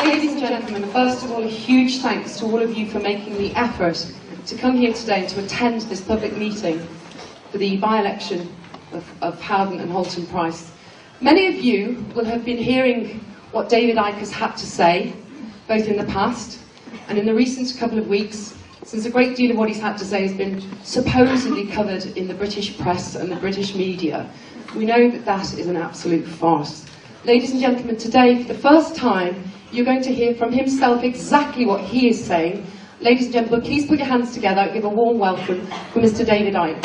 Ladies and gentlemen, first of all, a huge thanks to all of you for making the effort to come here today and to attend this public meeting for the by-election of Howden and Holton Price. Many of you will have been hearing what David Icke has had to say, both in the past and in the recent couple of weeks, since a great deal of what he's had to say has been supposedly covered in the British press and the British media. We know that that is an absolute farce. Ladies and gentlemen, today, for the first time, you're going to hear from himself exactly what he is saying. Ladies and gentlemen, please put your hands together and give a warm welcome for Mr. David Icke.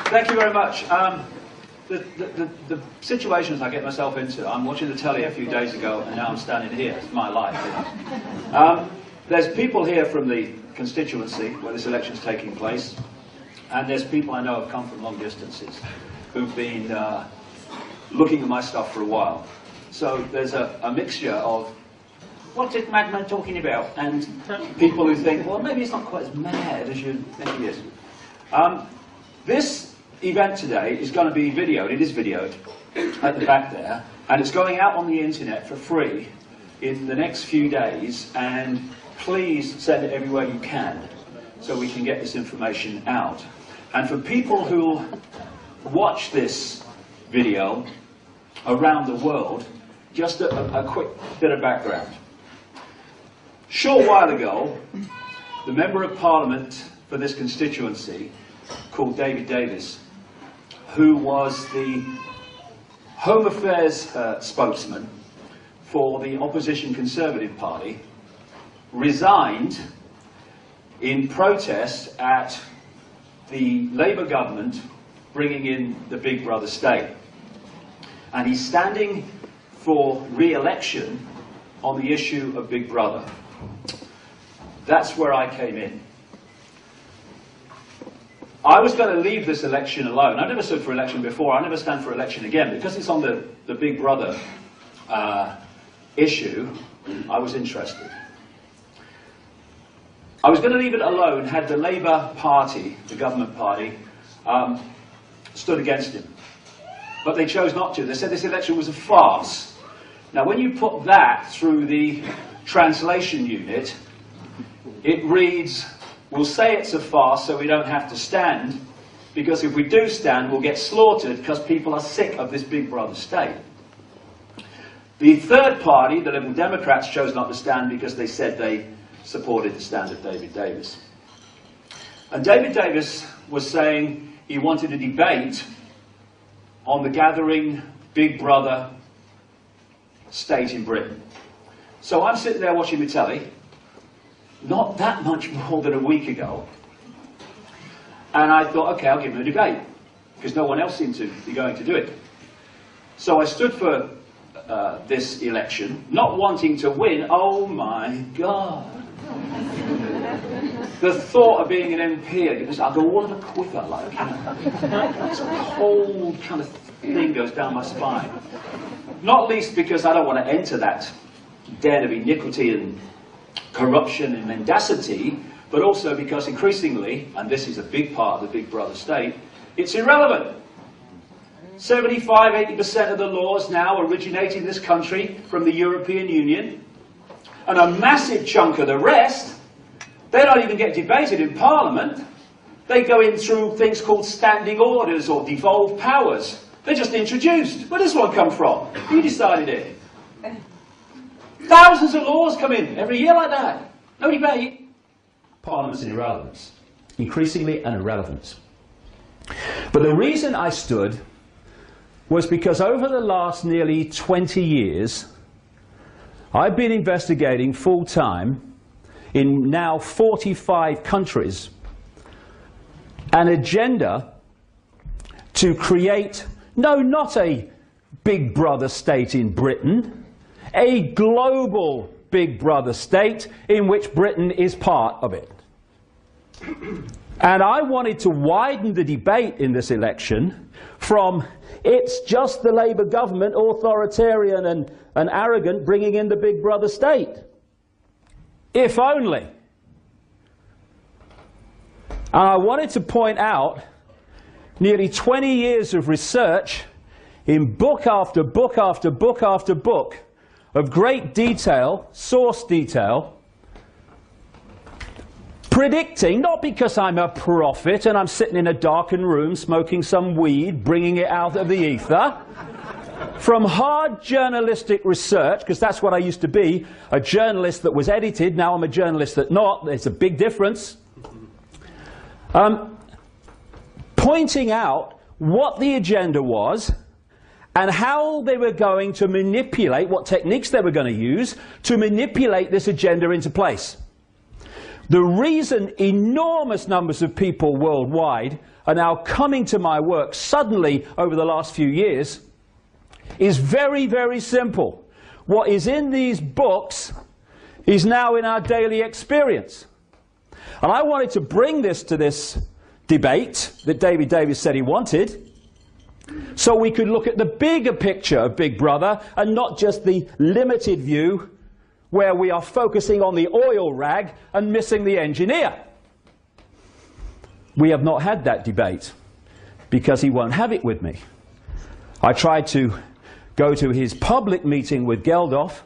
Thank you very much. The situations I get myself into, I'm watching the telly a few days ago and now I'm standing here. It's my life. You know? There's people here from the constituency where this election's taking place, and there's people I know have come from long distances who've been looking at my stuff for a while. So there's a mixture of, what's this madman talking about? And people who think, well, maybe it's not quite as mad as you think it is. This event today is going to be videoed. It is videoed at the back there, and it's going out on the internet for free in the next few days, and please send it everywhere you can so we can get this information out. And for people who watch this video around the world, just a quick bit of background. Short while ago, the Member of Parliament for this constituency, called David Davis, who was the Home Affairs spokesman for the opposition Conservative Party, resigned in protest at the Labour government bringing in the Big Brother state. And he's standing for re-election on the issue of Big Brother. That's where I came in. I was going to leave this election alone. I never stood for election before. I never stand for election again. Because it's on the Big Brother issue, I was interested. I was going to leave it alone had the Labour Party, the government party, stood against him. But they chose not to. They said this election was a farce. Now, when you put that through the translation unit, it reads, we'll say it's a farce so we don't have to stand, because if we do stand, we'll get slaughtered because people are sick of this Big Brother state. The third party, the Liberal Democrats, chose not to stand because they said they supported the stand of David Davis. And David Davis was saying he wanted a debate on the gathering Big Brother state in Britain. So I'm sitting there watching the telly, not that much more than a week ago, and I thought, okay, I'll give him a debate, because no one else seemed to be going to do it. So I stood for this election, not wanting to win. Oh my God. The thought of being an MP, because I'll go all of a quiver, like, you know, this whole kind of thing goes down my spine. Not least because I don't want to enter that den of iniquity and corruption and mendacity, but also because increasingly, and this is a big part of the Big Brother state, it's irrelevant. 75–80% of the laws now originate in this country from the European Union, and a massive chunk of the rest, they don't even get debated in Parliament. They go in through things called standing orders or devolved powers. They're just introduced. Where does this one come from? Who decided it? Thousands of laws come in every year like that. No debate. Parliament's an irrelevance. Increasingly an irrelevance. But the reason I stood was because over the last nearly 20 years, I've been investigating full-time in now 45 countries an agenda to create, no, not a Big Brother state in Britain, a global Big Brother state in which Britain is part of it. And I wanted to widen the debate in this election from it's just the Labour government, authoritarian and arrogant, bringing in the Big Brother state, If only. And I wanted to point out nearly 20 years of research in book after book after book after book of great detail, source detail, predicting, not because I'm a prophet and I'm sitting in a darkened room smoking some weed, bringing it out of the ether, from hard journalistic research, because that's what I used to be, a journalist that was edited. Now I'm a journalist that not. There's a big difference. Pointing out what the agenda was and how they were going to manipulate, what techniques they were going to use to manipulate this agenda into place. The reason enormous numbers of people worldwide are now coming to my work suddenly over the last few years is very, very simple. What is in these books is now in our daily experience. And I wanted to bring this to this debate that David Davis said he wanted, so we could look at the bigger picture of Big Brother and not just the limited view where we are focusing on the oil rag and missing the engineer. We have not had that debate because he won't have it with me. I tried to go to his public meeting with Geldof,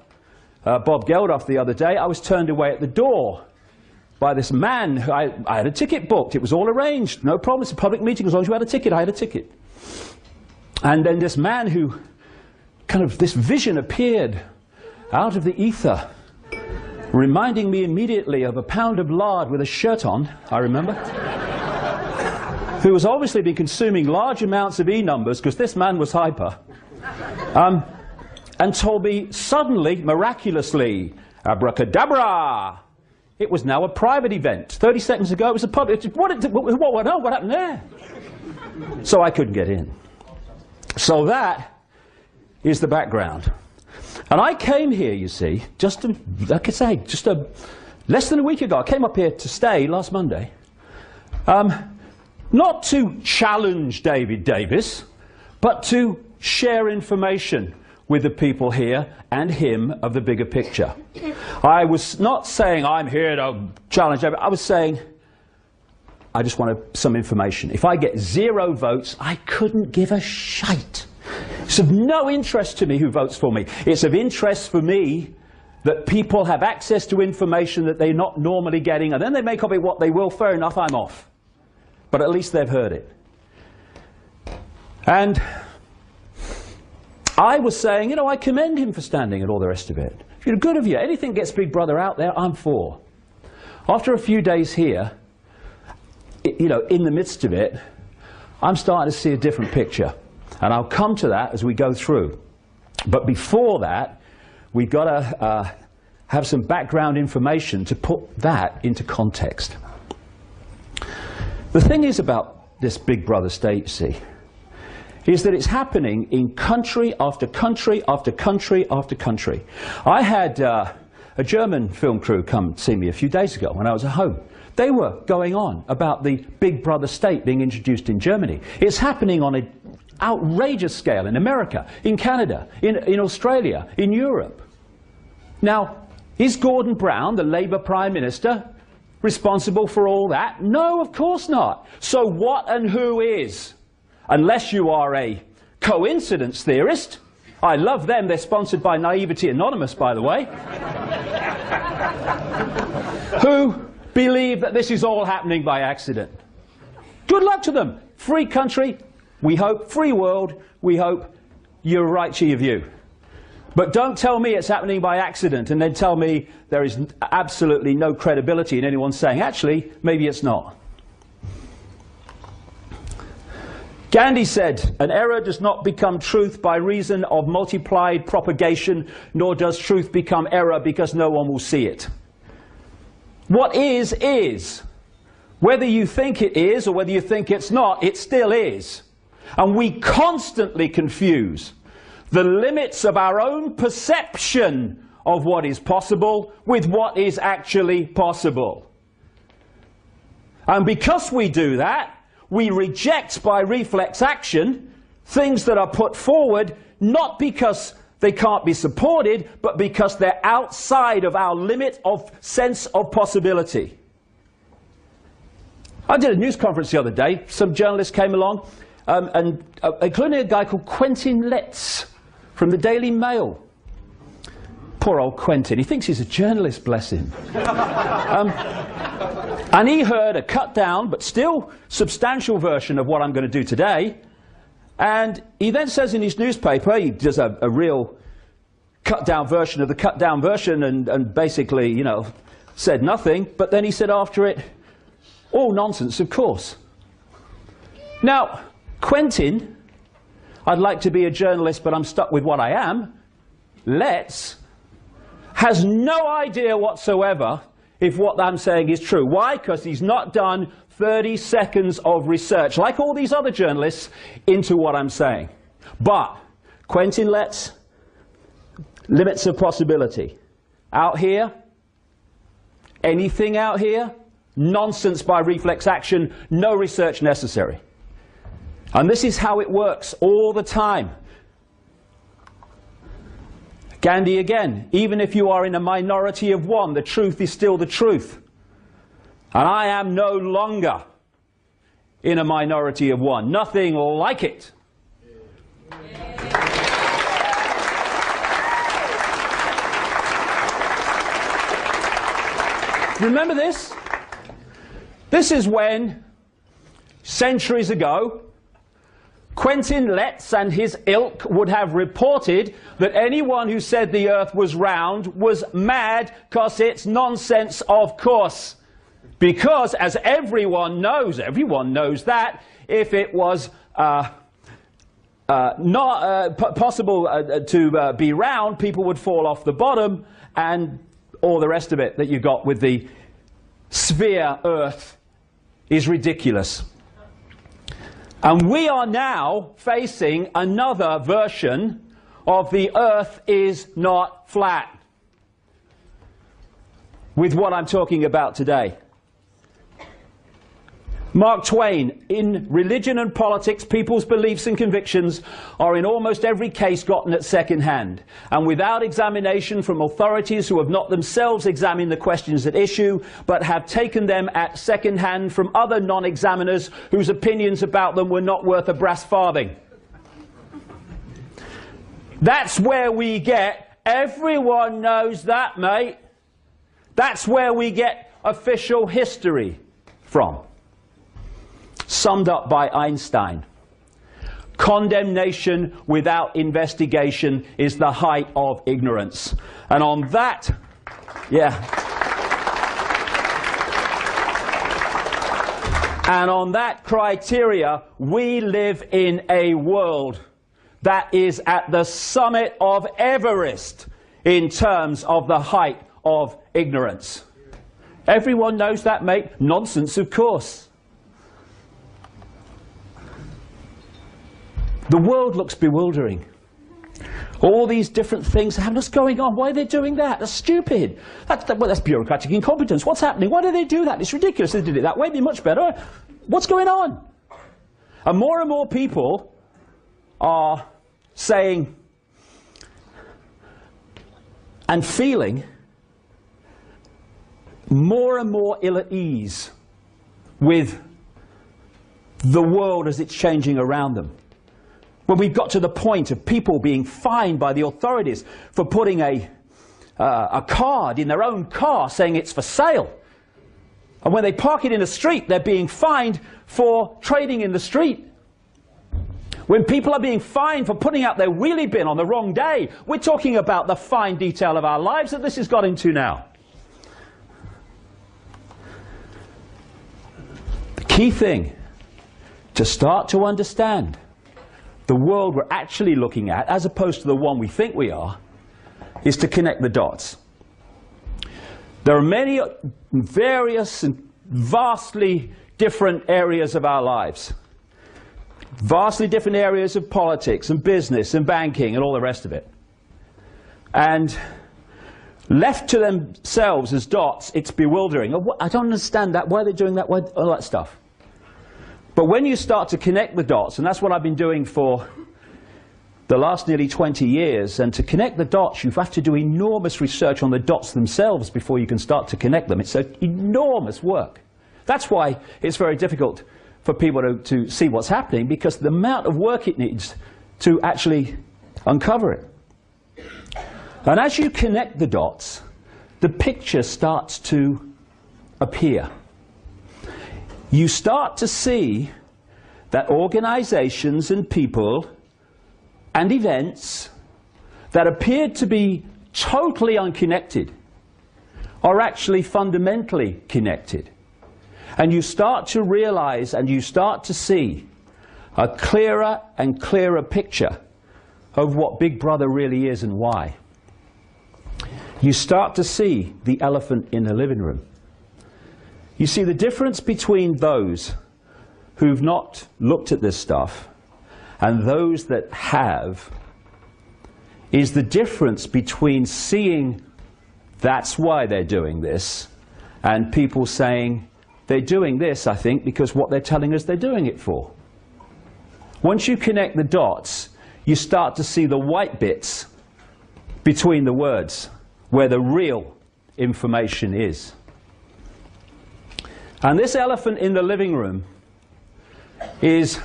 Bob Geldof, the other day. I was turned away at the door by this man. I had a ticket booked. It was all arranged. No problem. It's a public meeting. As long as you had a ticket, I had a ticket. And then this man who, this vision appeared out of the ether, reminding me immediately of a pound of lard with a shirt on, I remember, who was obviously been consuming large amounts of E-numbers, because this man was hyper, and told me suddenly, miraculously, abracadabra, it was now a private event. 30 seconds ago it was a public. What happened there? So I couldn't get in. So that is the background. And I came here, you see, less than a week ago. I came up here to stay last Monday, not to challenge David Davis, but to share information with the people here and him of the bigger picture. I was not saying I'm here to challenge David. I was saying I just wanted some information. If I get 0 votes, I couldn't give a shite. It's of no interest to me who votes for me. It's of interest for me that people have access to information that they're not normally getting, and then they make of it what they will. Fair enough, I'm off. But at least they've heard it. And I was saying, I commend him for standing and all the rest of it. Good of you. Anything gets Big Brother out there, I'm for. After a few days here, in the midst of it, I'm starting to see a different picture. And I'll come to that as we go through. But before that, we've got to have some background information to put that into context. The thing is about this Big Brother state, see, is that it's happening in country after country after country after country. I had a German film crew come see me a few days ago when I was at home. They were going on about the Big Brother state being introduced in Germany. It's happening on an outrageous scale in America, in Canada, in Australia, in Europe. Now, is Gordon Brown, the Labour Prime Minister, responsible for all that? No, of course not. So what and who is? Unless you are a coincidence theorist. I love them. They're sponsored by Naivety Anonymous, by the way. Who believe that this is all happening by accident. Good luck to them. Free country, we hope. Free world, we hope. You're right to your view. But don't tell me it's happening by accident and then tell me there is absolutely no credibility in anyone saying, actually, maybe it's not. Gandhi said, an error does not become truth by reason of multiplied propagation, nor does truth become error because no one will see it. What is, is. Whether you think it is or whether you think it's not, it still is. And we constantly confuse the limits of our own perception of what is possible with what is actually possible. And because we do that, we reject by reflex action things that are put forward not because they can't be supported, but because they're outside of our limit of sense of possibility. I did a news conference the other day. Some journalists came along, including a guy called Quentin Letts from the Daily Mail. Poor old Quentin. He thinks he's a journalist, bless him. And he heard a cut-down, but still substantial version of what I'm going to do today. And he then says in his newspaper, he does a real cut-down version of the cut-down version and basically, you know, said nothing. But then he said after it, all nonsense, of course. Now, Quentin, I'd like to be a journalist, but I'm stuck with what I am. Letts has no idea whatsoever if what I'm saying is true. Why? Because he's not done 30 seconds of research, like all these other journalists, into what I'm saying. But Quentin Letts, limits of possibility. Out here, anything out here, nonsense by reflex action, no research necessary. And this is how it works all the time. Gandhi again, even if you are in a minority of one, the truth is still the truth. And I am no longer in a minority of one. Nothing like it. Remember this? This is when, centuries ago, Quentin Letts and his ilk would have reported that anyone who said the earth was round was mad because it's nonsense, of course. Because, as everyone knows that if it was not possible to be round, people would fall off the bottom and all the rest of it that you got with the sphere earth is ridiculous. And we are now facing another version of the earth is not flat with what I'm talking about today. Mark Twain, in religion and politics, people's beliefs and convictions are in almost every case gotten at second hand, and without examination from authorities who have not themselves examined the questions at issue, but have taken them at second hand from other non-examiners whose opinions about them were not worth a brass farthing. That's where we get, everyone knows that, mate. That's where we get official history from. Summed up by Einstein. Condemnation without investigation is the height of ignorance. And on that, and on that criteria, we live in a world that is at the summit of Everest in terms of the height of ignorance. Everyone knows that, mate. Nonsense, of course. The world looks bewildering. All these different things are what's going on. Why are they doing that? That's stupid. That's bureaucratic incompetence. What's happening? Why do they do that? It's ridiculous. They did it that way. It'd be much better. What's going on? And more people are saying and feeling more and more ill at ease with the world as it's changing around them. When we've got to the point of people being fined by the authorities for putting a card in their own car saying it's for sale. And when they park it in the street, they're being fined for trading in the street. When people are being fined for putting out their wheelie bin on the wrong day, we're talking about the fine detail of our lives that this has got into now. The key thing to start to understand the world we're actually looking at, as opposed to the one we think we are, is to connect the dots. There are many various and vastly different areas of our lives. Vastly different areas of politics and business and banking and all the rest of it. And left to themselves as dots, it's bewildering. I don't understand that. Why are they doing that? Why, all that stuff. But when you start to connect the dots, and that's what I've been doing for the last nearly 20 years, and to connect the dots you have to do enormous research on the dots themselves before you can start to connect them. It's an enormous work. That's why it's very difficult for people to see what's happening, because the amount of work it needs to actually uncover it. And as you connect the dots, the picture starts to appear. You start to see that organizations and people and events that appeared to be totally unconnected are actually fundamentally connected. And you start to realize and you start to see a clearer and clearer picture of what Big Brother really is and why. You start to see the elephant in the living room. You see, the difference between those who've not looked at this stuff and those that have is the difference between seeing that's why they're doing this and people saying they're doing this, I think, because what they're telling us they're doing it for. Once you connect the dots, you start to see the white bits between the words where the real information is. And this elephant in the living room is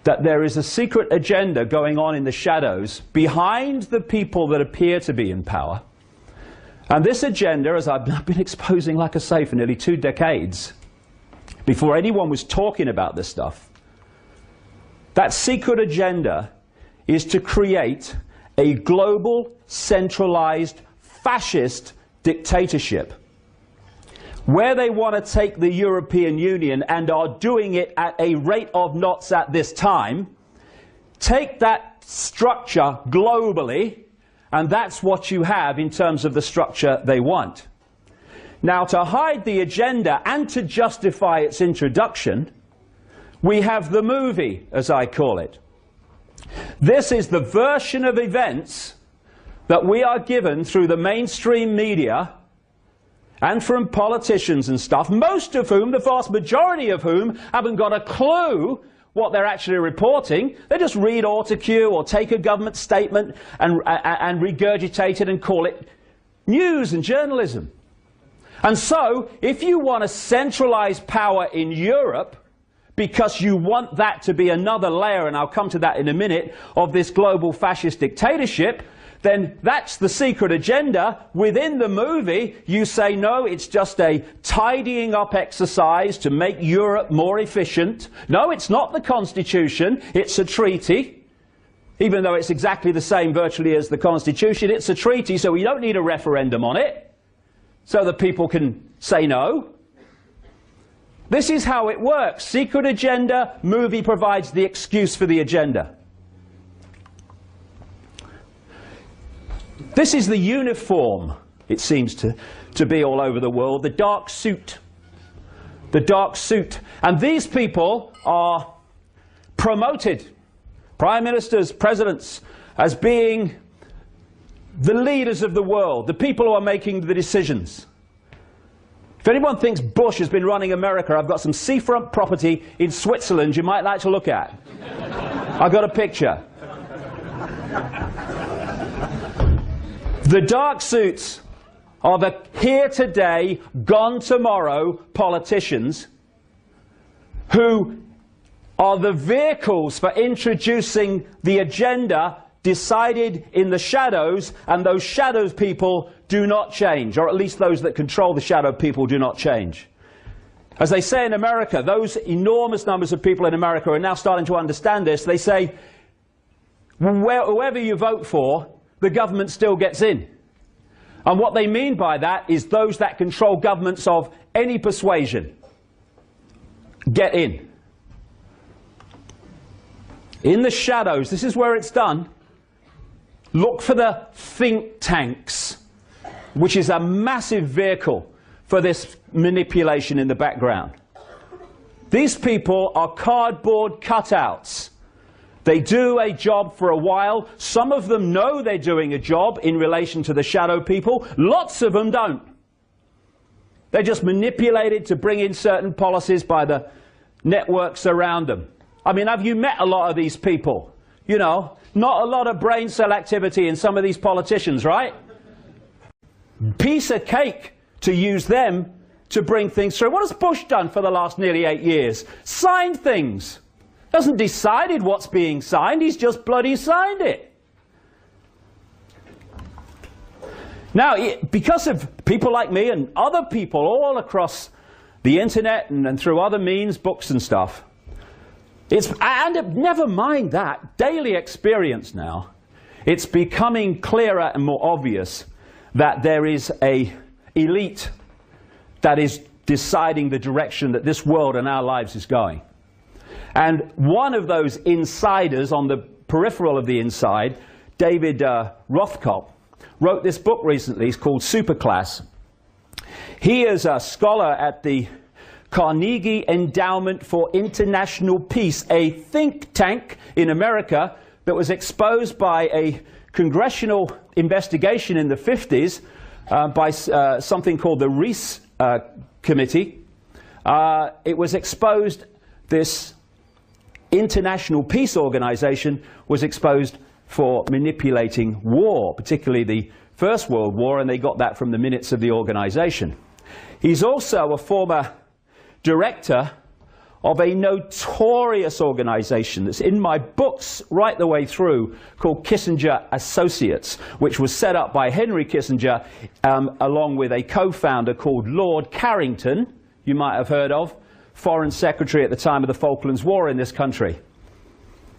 that there is a secret agenda going on in the shadows behind the people that appear to be in power. And this agenda, as I've been exposing, like I say, for nearly 2 decades, before anyone was talking about this stuff, that secret agenda is to create a global, centralized, fascist dictatorship, where they want to take the European Union, and are doing it at a rate of knots at this time, take that structure globally, and that's what you have in terms of the structure they want. Now, to hide the agenda and to justify its introduction, we have the movie, as I call it. This is the version of events that we are given through the mainstream media and from politicians and stuff, most of whom, the vast majority of whom, haven't got a clue what they're actually reporting. They just read autocue or take a government statement and regurgitate it and call it news and journalism. And so, if you want to centralize power in Europe, because you want that to be another layer, and I'll come to that in a minute, of this global fascist dictatorship, then that's the secret agenda. Within the movie, you say, no, it's just a tidying up exercise to make Europe more efficient. No, it's not the Constitution, it's a treaty. Even though it's exactly the same virtually as the Constitution, it's a treaty, so we don't need a referendum on it, so that people can say no. This is how it works. Secret agenda, movie provides the excuse for the agenda. This is the uniform, it seems to be all over the world, the dark suit. The dark suit. And these people are promoted, prime ministers, presidents, as being the leaders of the world, the people who are making the decisions. If anyone thinks Bush has been running America, I've got some seafront property in Switzerland you might like to look at. I've got a picture. The dark suits are the here today, gone tomorrow politicians who are the vehicles for introducing the agenda decided in the shadows, and those shadows people do not change, or at least those that control the shadow people do not change. As they say in America, those enormous numbers of people in America are now starting to understand this. They say, whoever you vote for, the government still gets in. And what they mean by that is those that control governments of any persuasion get in. In the shadows, this is where it's done. Look for the think tanks, which is a massive vehicle for this manipulation in the background. These people are cardboard cutouts. They do a job for a while. Some of them know they're doing a job in relation to the shadow people. Lots of them don't. They're just manipulated to bring in certain policies by the networks around them. I mean, have you met a lot of these people? you know, not a lot of brain cell activity in some of these politicians, right? Piece of cake to use them to bring things through. What has Bush done for the last nearly 8 years? Signed things. Hasn't decided what's being signed, he's just bloody signed it. Now, because of people like me and other people all across the internet and through other means, books and stuff, and never mind that, daily experience now, it's becoming clearer and more obvious that there is an elite that is deciding the direction that this world and our lives is going. And one of those insiders on the peripheral of the inside, David Rothkopf, wrote this book recently. It's called Superclass. He is a scholar at the Carnegie Endowment for International Peace, a think tank in America that was exposed by a congressional investigation in the 50s by something called the Reese Committee. It was exposed, this international peace organization was exposed for manipulating war, particularly the First World War, and they got that from the minutes of the organization. He's also a former director of a notorious organization that's in my books right the way through, called Kissinger Associates, which was set up by Henry Kissinger along with a co-founder called Lord Carrington, you might have heard of, Foreign Secretary at the time of the Falklands War in this country,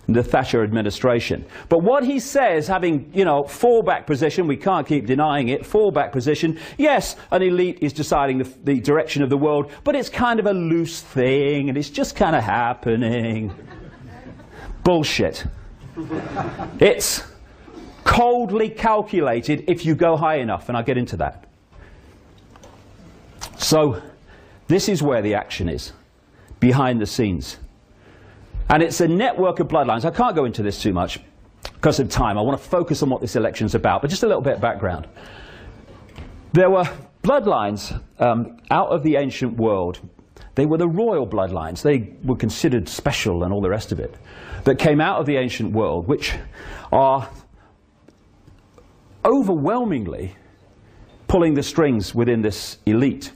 the Thatcher administration. But what he says, having, you know, fallback position, we can't keep denying it, fallback position, yes, an elite is deciding the direction of the world, but it's kind of a loose thing, and it's just kind of happening. Bullshit. It's coldly calculated if you go high enough, and I'll get into that. So, this is where the action is, behind the scenes. And it's a network of bloodlines. I can't go into this too much because of time. I want to focus on what this election's about, but just a little bit of background. There were bloodlines out of the ancient world. They were the royal bloodlines. They were considered special and all the rest of it, that came out of the ancient world, which are overwhelmingly pulling the strings within this elite.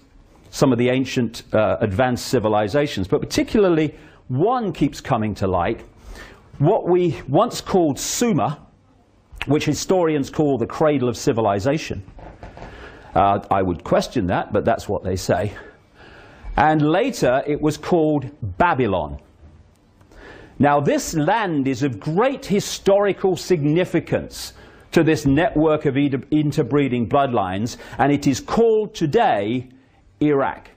Some of the ancient advanced civilizations, but particularly one keeps coming to light, what we once called Sumer, which historians call the cradle of civilization. I would question that, but that's what they say. And later it was called Babylon. Now this land is of great historical significance to this network of interbreeding bloodlines, and it is called today Iraq.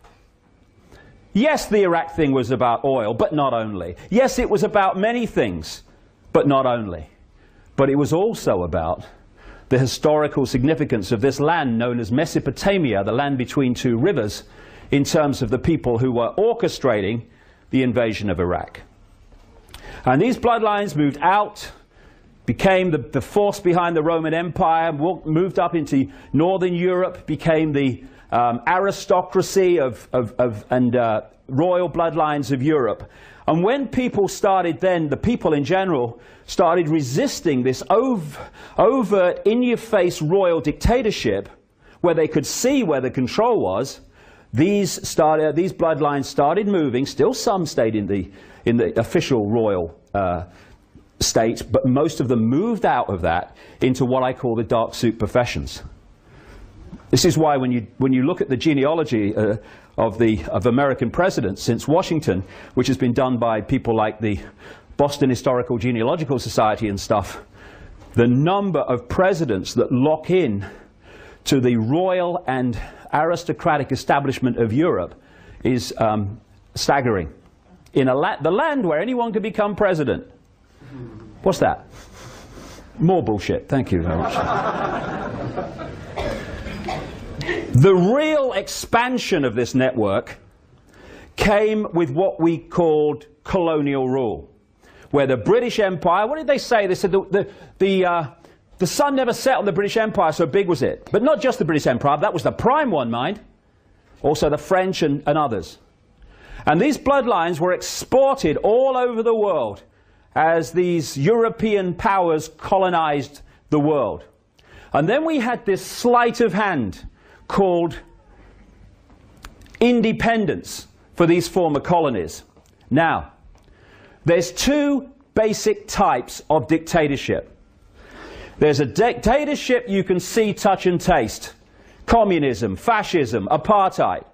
Yes, the Iraq thing was about oil, but not only. Yes, it was about many things, but not only. But it was also about the historical significance of this land known as Mesopotamia, the land between two rivers, in terms of the people who were orchestrating the invasion of Iraq. And these bloodlines moved out, became the force behind the Roman Empire, moved up into northern Europe, became the aristocracy and royal bloodlines of Europe. And when people started then, the people in general, started resisting this overt, in-your-face royal dictatorship, where they could see where the control was, these bloodlines started moving. Still some stayed in the official royal state, but most of them moved out of that into what I call the dark suit professions. This is why when you look at the genealogy of American presidents since Washington, which has been done by people like the Boston Historical Genealogical Society and stuff, the number of presidents that lock in to the royal and aristocratic establishment of Europe is staggering. In the land where anyone could become president. What's that? More bullshit. Thank you very much. The real expansion of this network came with what we called colonial rule, where the British Empire, what did they say? They said the sun never set on the British Empire, so big was it. But not just the British Empire, that was the prime one, mind. Also the French and others. And these bloodlines were exported all over the world. as these European powers colonized the world. And then we had this sleight of hand called independence for these former colonies. Now, there's two basic types of dictatorship. There's a dictatorship you can see, touch and taste. Communism, fascism, apartheid.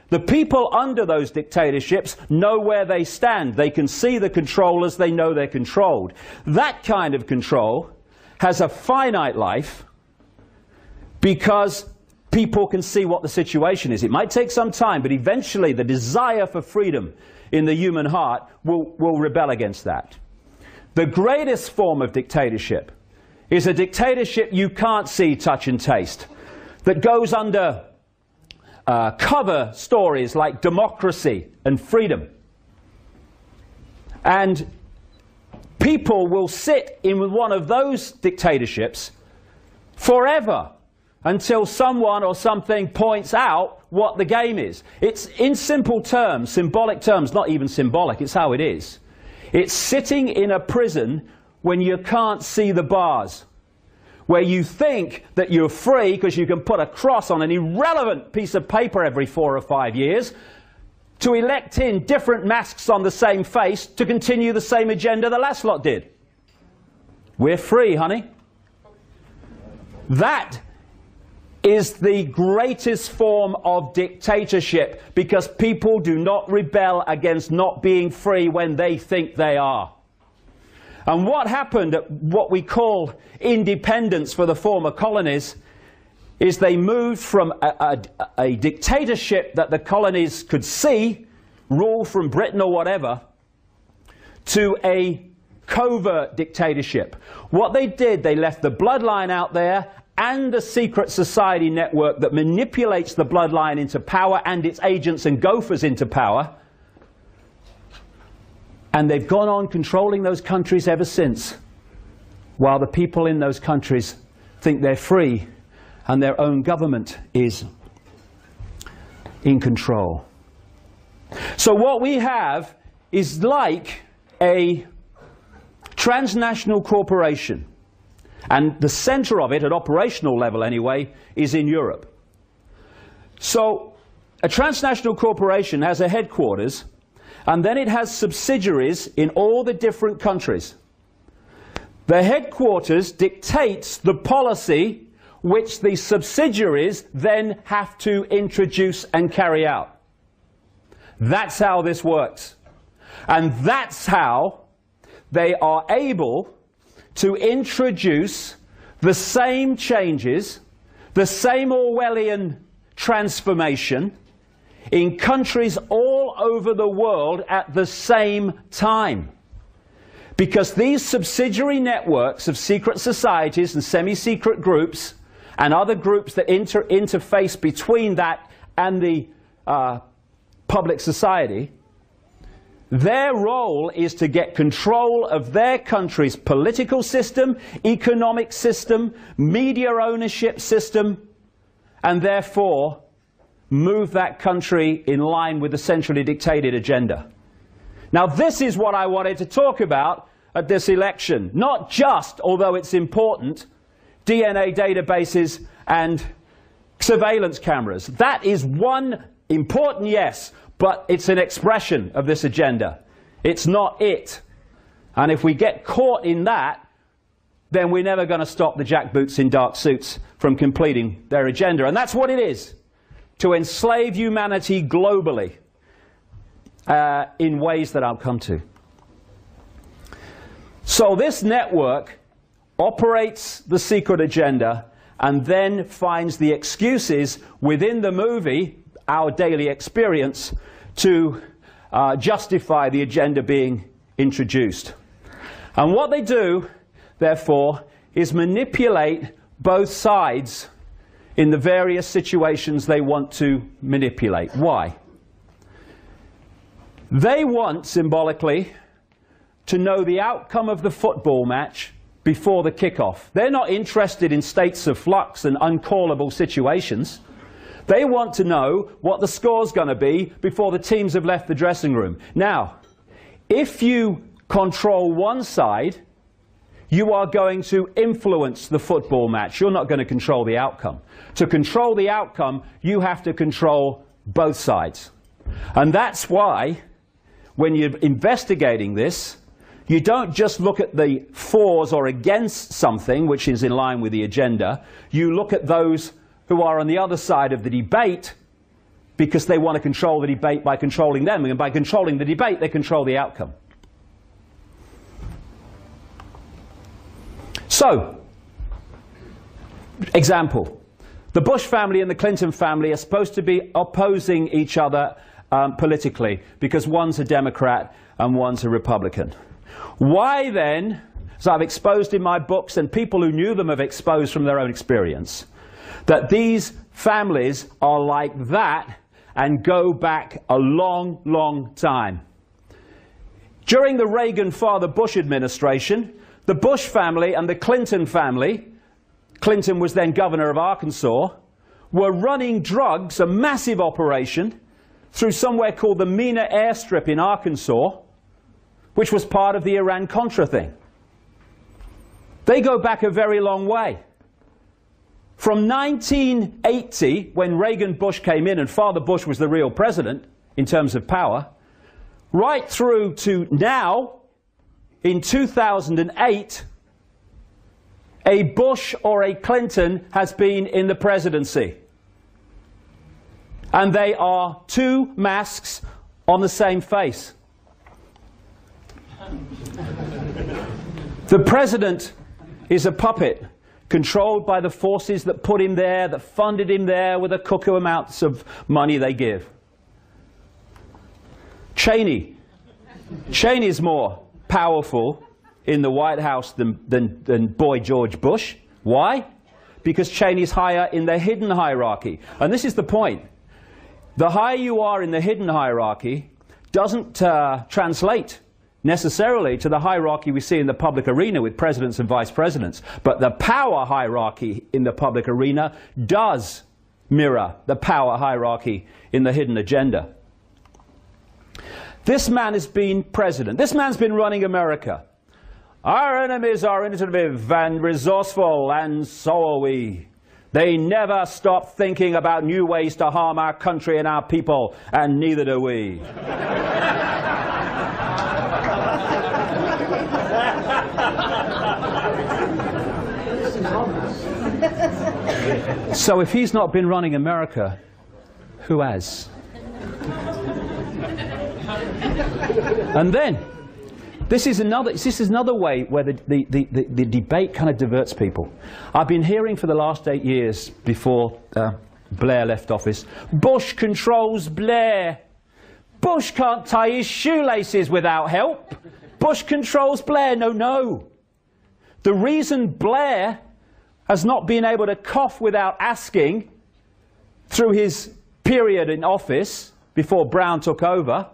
The people under those dictatorships know where they stand. They can see the controllers, they know they're controlled. That kind of control has a finite life because people can see what the situation is. It might take some time, but eventually the desire for freedom in the human heart will rebel against that. The greatest form of dictatorship is a dictatorship you can't see, touch and taste, that goes under cover stories like democracy and freedom. And people will sit in one of those dictatorships forever until someone or something points out what the game is. It's in simple terms, symbolic terms, not even symbolic, it's how it is. It's sitting in a prison when you can't see the bars, where you think that you're free because you can put a cross on an irrelevant piece of paper every 4 or 5 years to elect in different masks on the same face to continue the same agenda the last lot did. We're free, honey. That is the greatest form of dictatorship because people do not rebel against not being free when they think they are. And what happened at what we call independence for the former colonies is they moved from a dictatorship that the colonies could see, rule from Britain or whatever, to a covert dictatorship. What they did, they left the bloodline out there and the secret society network that manipulates the bloodline into power and its agents and gophers into power. And they've gone on controlling those countries ever since, while the people in those countries think they're free and their own government is in control. So what we have is like a transnational corporation, and the center of it, at operational level anyway, is in Europe. So a transnational corporation has a headquarters, and then it has subsidiaries in all the different countries. The headquarters dictates the policy which the subsidiaries then have to introduce and carry out. That's how this works. And that's how they are able to introduce the same changes, the same Orwellian transformation in countries all over the world at the same time. Because these subsidiary networks of secret societies and semi-secret groups and other groups that interface between that and the public society, their role is to get control of their country's political system, economic system, media ownership system, and therefore move that country in line with the centrally dictated agenda. Now, this is what I wanted to talk about at this election. Not just, although it's important, DNA databases and surveillance cameras. That is one important, yes, but it's an expression of this agenda. It's not it. And if we get caught in that, then we're never going to stop the jackboots in dark suits from completing their agenda. And that's what it is, to enslave humanity globally in ways that I'll come to. So this network operates the secret agenda and then finds the excuses within the movie, our daily experience, to justify the agenda being introduced. And what they do, therefore, is manipulate both sides in the various situations they want to manipulate. Why? They want, symbolically, to know the outcome of the football match before the kickoff. They're not interested in states of flux and uncallable situations. They want to know what the score's going to be before the teams have left the dressing room. Now, if you control one side, you are going to influence the football match. You're not going to control the outcome. To control the outcome, you have to control both sides. And that's why, when you're investigating this, you don't just look at the fors or against something, which is in line with the agenda. You look at those who are on the other side of the debate, because they want to control the debate by controlling them. And by controlling the debate, they control the outcome. So, example. The Bush family and the Clinton family are supposed to be opposing each other politically, because one's a Democrat and one's a Republican. Why then, as I've exposed in my books, and people who knew them have exposed from their own experience, that these families are like that and go back a long, long time. During the Reagan Father Bush administration, the Bush family and the Clinton family, Clinton was then governor of Arkansas, were running drugs, a massive operation, through somewhere called the Mena airstrip in Arkansas, which was part of the Iran-Contra thing. They go back a very long way. From 1980, when Reagan Bush came in and Father Bush was the real president in terms of power, right through to now, in 2008, a Bush or a Clinton has been in the presidency. And they are two masks on the same face. The president is a puppet, controlled by the forces that put him there, that funded him there with the cuckoo amounts of money they give. Cheney. Cheney's more powerful in the White House than boy George Bush. Why? Because Cheney's higher in the hidden hierarchy. And this is the point. The higher you are in the hidden hierarchy doesn't translate necessarily to the hierarchy we see in the public arena with presidents and vice presidents. But the power hierarchy in the public arena does mirror the power hierarchy in the hidden agenda. This man has been president. This man's been running America. Our enemies are innovative and resourceful, and so are we. They never stop thinking about new ways to harm our country and our people, and neither do we. So if he's not been running America, who has? And then, this is another way where the debate kind of diverts people. I've been hearing for the last 8 years before Blair left office, Bush controls Blair. Bush can't tie his shoelaces without help. Bush controls Blair. No, no. The reason Blair has not been able to cough without asking through his period in office before Brown took over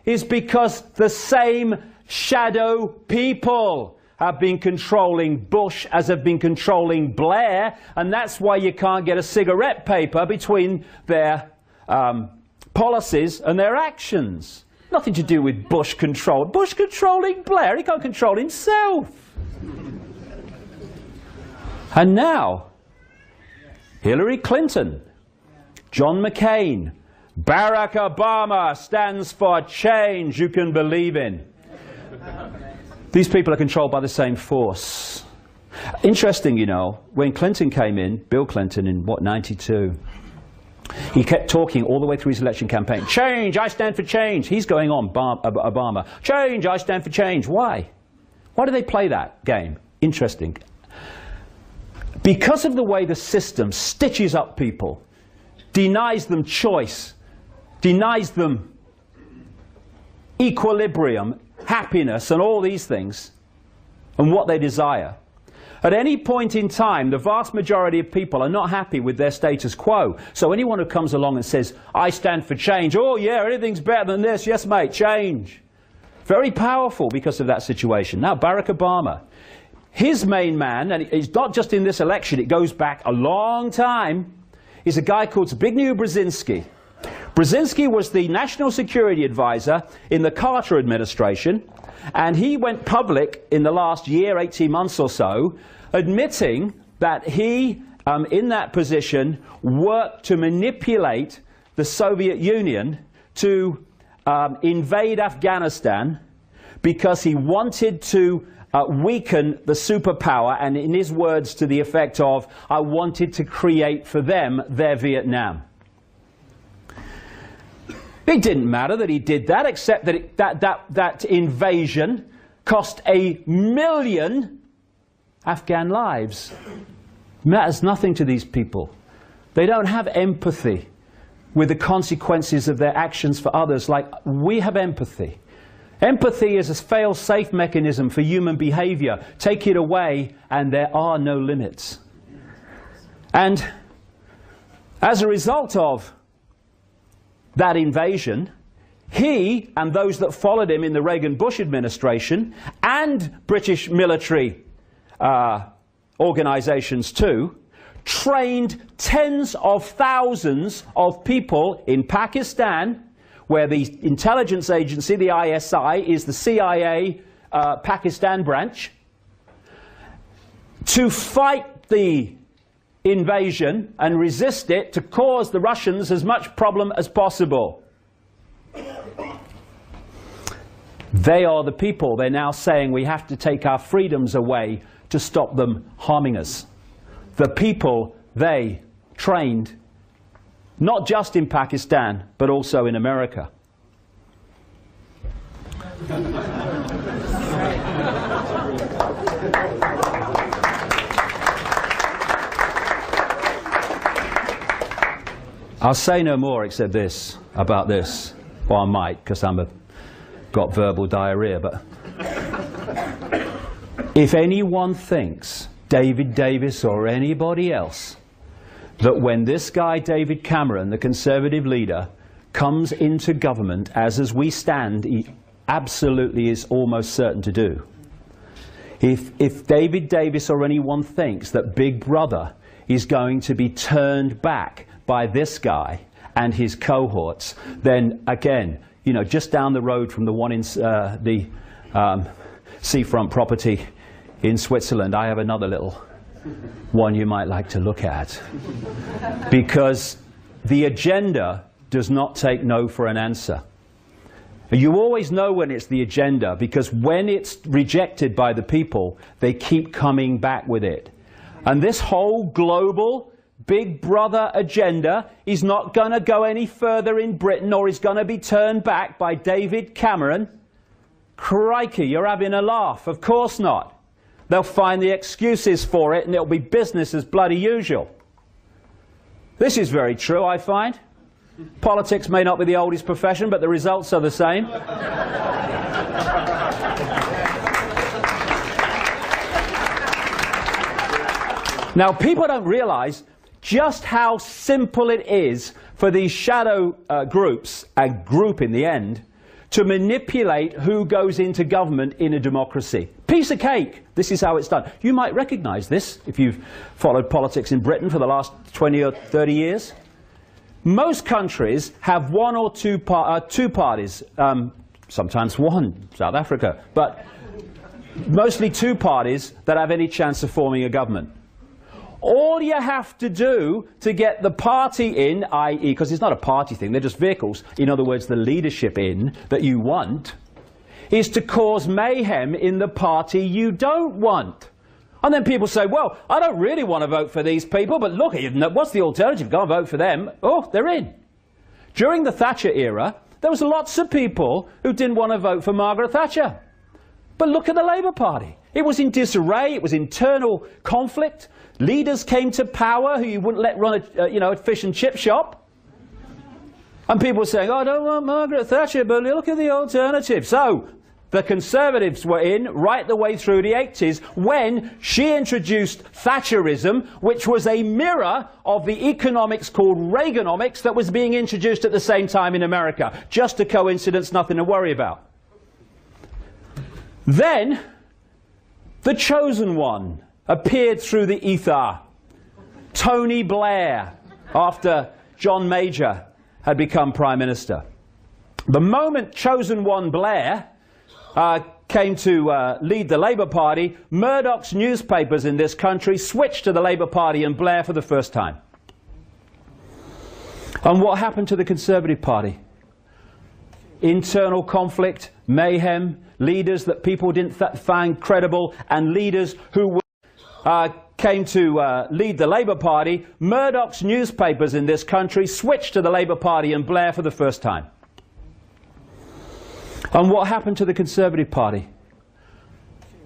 is because the same shadow people have been controlling Bush as have been controlling Blair, and that's why you can't get a cigarette paper between their policies and their actions. Nothing to do with Bush control. Bush controlling Blair, he can't control himself. And now, Hillary Clinton, John McCain, Barack Obama stands for change you can believe in. These people are controlled by the same force. Interesting, you know, when Clinton came in, Bill Clinton in, what, 92, he kept talking all the way through his election campaign. Change, I stand for change. He's going on, Obama. Change, I stand for change. Why? Why do they play that game? Interesting. Because of the way the system stitches up people, denies them choice, denies them equilibrium, happiness, and all these things, and what they desire. At any point in time, the vast majority of people are not happy with their status quo. So anyone who comes along and says, I stand for change, oh yeah, anything's better than this, yes mate, change. Very powerful because of that situation. Now, Barack Obama, his main man, and it's not just in this election, it goes back a long time, is a guy called Zbigniew Brzezinski. Brzezinski was the national security advisor in the Carter administration, and he went public in the last year, 18 months or so, admitting that he, in that position, worked to manipulate the Soviet Union to invade Afghanistan because he wanted to weaken the superpower, and in his words to the effect of, I wanted to create for them their Vietnam. It didn't matter that he did that, except that that invasion cost 1 million Afghan lives. It matters nothing to these people. They don't have empathy with the consequences of their actions for others like we have empathy. Empathy is a fail-safe mechanism for human behavior. Take it away and there are no limits. And as a result of that invasion, he and those that followed him in the Reagan-Bush administration and British military organizations too, trained tens of thousands of people in Pakistan, where the intelligence agency, the ISI, is the CIA Pakistan branch, to fight the invasion and resist it, to cause the Russians as much problem as possible. They are the people. They're now saying we have to take our freedoms away to stop them harming us. The people they trained, not just in Pakistan, but also in America. I'll say no more except this, about this. Well, I might, because got verbal diarrhea, but if anyone thinks, David Davis or anybody else, that when this guy, David Cameron, the Conservative leader, comes into government, as we stand, he absolutely is almost certain to do. If David Davis or anyone thinks that Big Brother is going to be turned back by this guy and his cohorts, then again, you know, just down the road from the one in the seafront property in Switzerland, I have another little one you might like to look at. Because the agenda does not take no for an answer. You always know when it's the agenda, because when it's rejected by the people, they keep coming back with it. And this whole global Big Brother agenda is not going to go any further in Britain, or is going to be turned back by David Cameron. Crikey, you're having a laugh. Of course not. They'll find the excuses for it, and it'll be business as bloody usual. This is very true, I find. Politics may not be the oldest profession, but the results are the same. Now, people don't realize just how simple it is for these shadow groups, a group in the end, to manipulate who goes into government in a democracy. Piece of cake. This is how it's done. You might recognize this if you've followed politics in Britain for the last 20 or 30 years. Most countries have one or two parties, sometimes one, South Africa, but mostly two parties that have any chance of forming a government. All you have to do to get the party in, i.e., because it's not a party thing, they're just vehicles, in other words, the leadership in that you want, is to cause mayhem in the party you don't want. And then people say, well, I don't really want to vote for these people, but look, what's the alternative? Go and vote for them. Oh, they're in. During the Thatcher era, there was lots of people who didn't want to vote for Margaret Thatcher. But look at the Labour Party. It was in disarray, it was internal conflict. Leaders came to power who you wouldn't let run a fish and chip shop. And people were saying, oh, I don't want Margaret Thatcher, but look at the alternative. So the Conservatives were in right the way through the 80s when she introduced Thatcherism, which was a mirror of the economics called Reaganomics that was being introduced at the same time in America. Just a coincidence, nothing to worry about. Then the chosen one appeared through the ether. Tony Blair, after John Major had become Prime Minister. The moment chosen one Blair came to lead the Labour Party, Murdoch's newspapers in this country switched to the Labour Party and Blair for the first time. And what happened to the Conservative Party? Internal conflict, mayhem, leaders that people didn't find credible, and leaders who came to lead the Labour Party. Murdoch's newspapers in this country switched to the Labour Party and Blair for the first time. And what happened to the Conservative Party?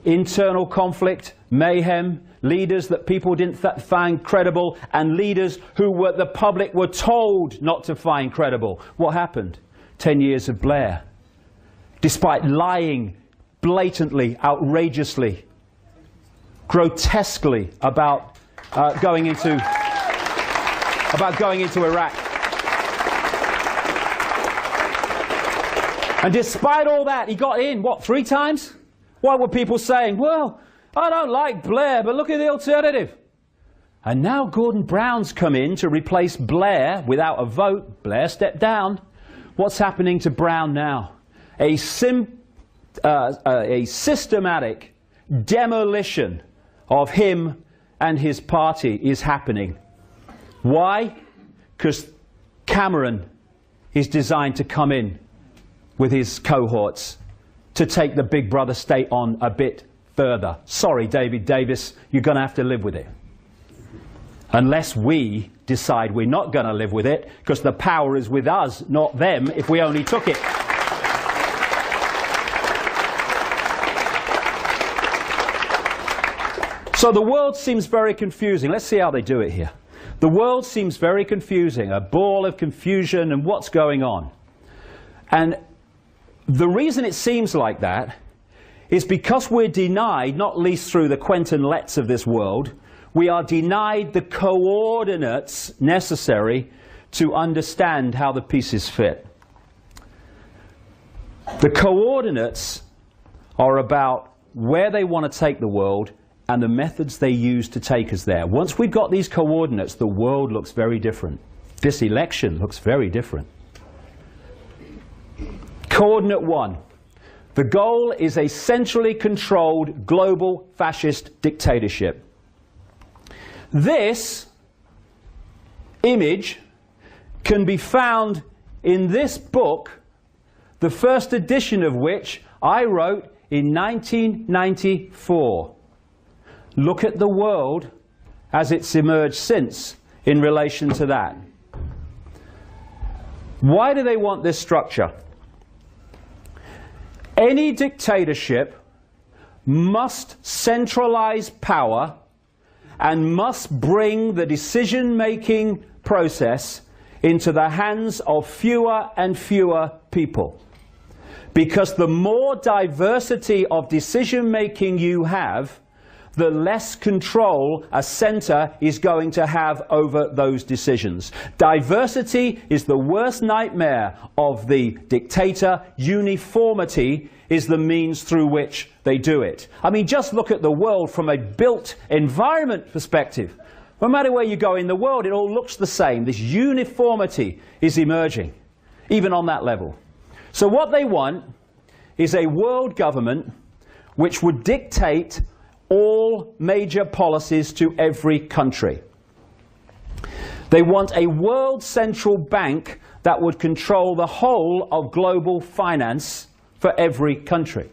Internal conflict, mayhem, leaders that people didn't find credible, and leaders who the public were told not to find credible. What happened? 10 years of Blair. Despite lying blatantly, outrageously, grotesquely about going into Iraq. And despite all that, he got in, what, 3 times? Why were people saying, well, I don't like Blair, but look at the alternative? And now Gordon Brown's come in to replace Blair without a vote. Blair stepped down. What's happening to Brown now? A systematic demolition of him and his party is happening. Why? Because Cameron is designed to come in with his cohorts to take the Big Brother state on a bit further. Sorry, David Davis, you're going to have to live with it. Unless we decide we're not going to live with it, because the power is with us, not them, if we only took it. So the world seems very confusing. Let's see how they do it here. The world seems very confusing, a ball of confusion and what's going on. And the reason it seems like that is because we're denied, not least through the Quentin Letts of this world, we are denied the coordinates necessary to understand how the pieces fit. The coordinates are about where they want to take the world and the methods they use to take us there. Once we've got these coordinates, the world looks very different. This election looks very different. Coordinate 1. The goal is a centrally controlled global fascist dictatorship. This image can be found in this book, the first edition of which I wrote in 1994. Look at the world as it's emerged since in relation to that. Why do they want this structure? Any dictatorship must centralize power and must bring the decision-making process into the hands of fewer and fewer people. Because the more diversity of decision-making you have, the less control a center is going to have over those decisions. Diversity is the worst nightmare of the dictator. Uniformity is the means through which they do it. I mean, just look at the world from a built environment perspective. No matter where you go in the world, it all looks the same. This uniformity is emerging, even on that level. So what they want is a world government which would dictate all major policies to every country. They want a world central bank that would control the whole of global finance for every country.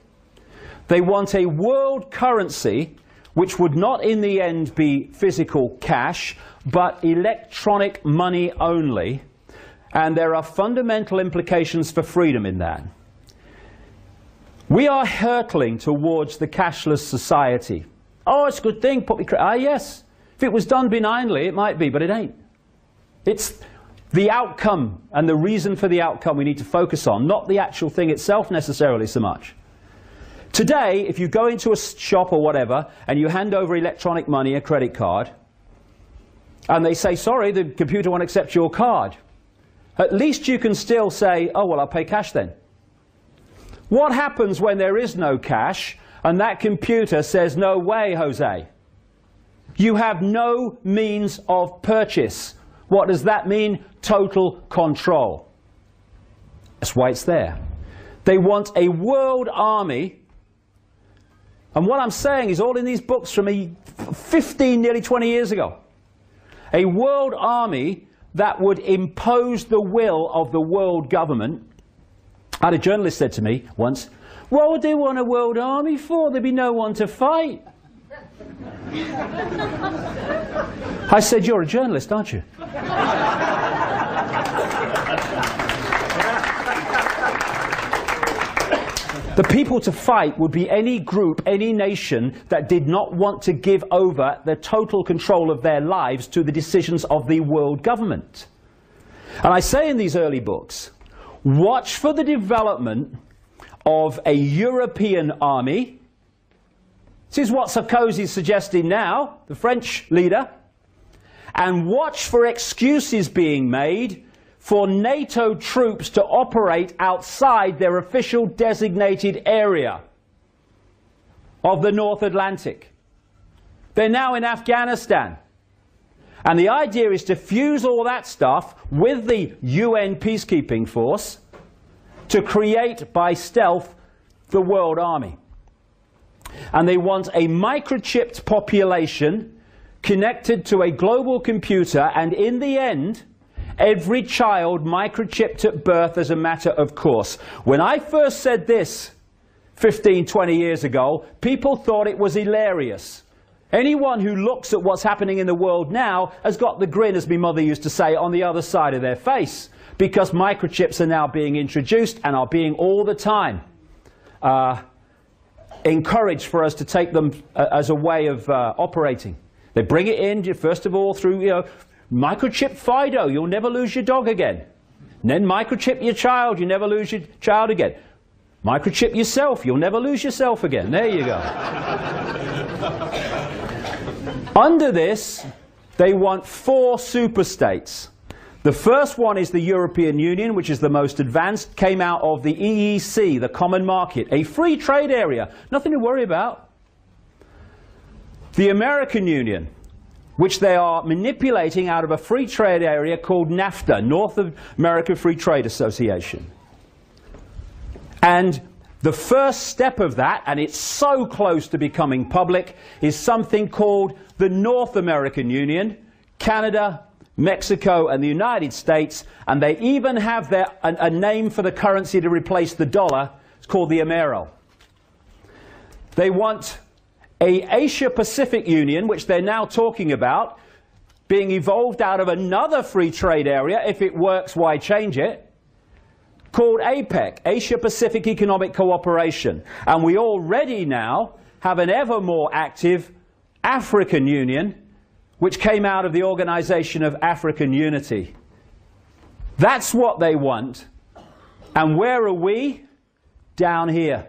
They want a world currency which would not in the end be physical cash, but electronic money only. And there are fundamental implications for freedom in that. We are hurtling towards the cashless society. Oh, it's a good thing. Yes. If it was done benignly, it might be, but it ain't. It's the outcome and the reason for the outcome we need to focus on, not the actual thing itself necessarily so much. Today, if you go into a shop or whatever, and you hand over electronic money, a credit card, and they say, sorry, the computer won't accept your card, at least you can still say, oh, well, I'll pay cash then. What happens when there is no cash and that computer says, no way, Jose? You have no means of purchase. What does that mean? Total control. That's why it's there. They want a world army. And what I'm saying is all in these books from 15, nearly 20 years ago. A world army that would impose the will of the world government. I had a journalist said to me once, what would they want a world army for? There'd be no one to fight. I said, you're a journalist, aren't you? The people to fight would be any group, any nation that did not want to give over the total control of their lives to the decisions of the world government. And I say in these early books, watch for the development of a European army. This is what Sarkozy is suggesting now, the French leader. And watch for excuses being made for NATO troops to operate outside their official designated area of the North Atlantic. They're now in Afghanistan. And the idea is to fuse all that stuff with the UN peacekeeping force to create by stealth the world army. And they want a microchipped population connected to a global computer, and in the end, every child microchipped at birth as a matter of course. When I first said this 15, 20 years ago, people thought it was hilarious. Anyone who looks at what's happening in the world now has got the grin, as my mother used to say, on the other side of their face. Because microchips are now being introduced and are being all the time encouraged for us to take them as a way of operating. They bring it in, first of all, through, microchip Fido, you'll never lose your dog again. And then microchip your child, you never lose your child again. Microchip yourself, you'll never lose yourself again. There you go. Under this, they want 4 superstates. The first one is the European Union, which is the most advanced, came out of the EEC, the Common Market, a free trade area, nothing to worry about. The American Union, which they are manipulating out of a free trade area called NAFTA, North American Free Trade Association. And the first step of that, and it's so close to becoming public, is something called the North American Union, Canada, Mexico and the United States, and they even have a name for the currency to replace the dollar. It's called the Amero. They want an Asia-Pacific Union, which they're now talking about, being evolved out of another free trade area. If it works, why change it? Called APEC, Asia-Pacific Economic Cooperation. And we already now have an ever more active African Union, which came out of the Organization of African Unity. That's what they want. And where are we? Down here.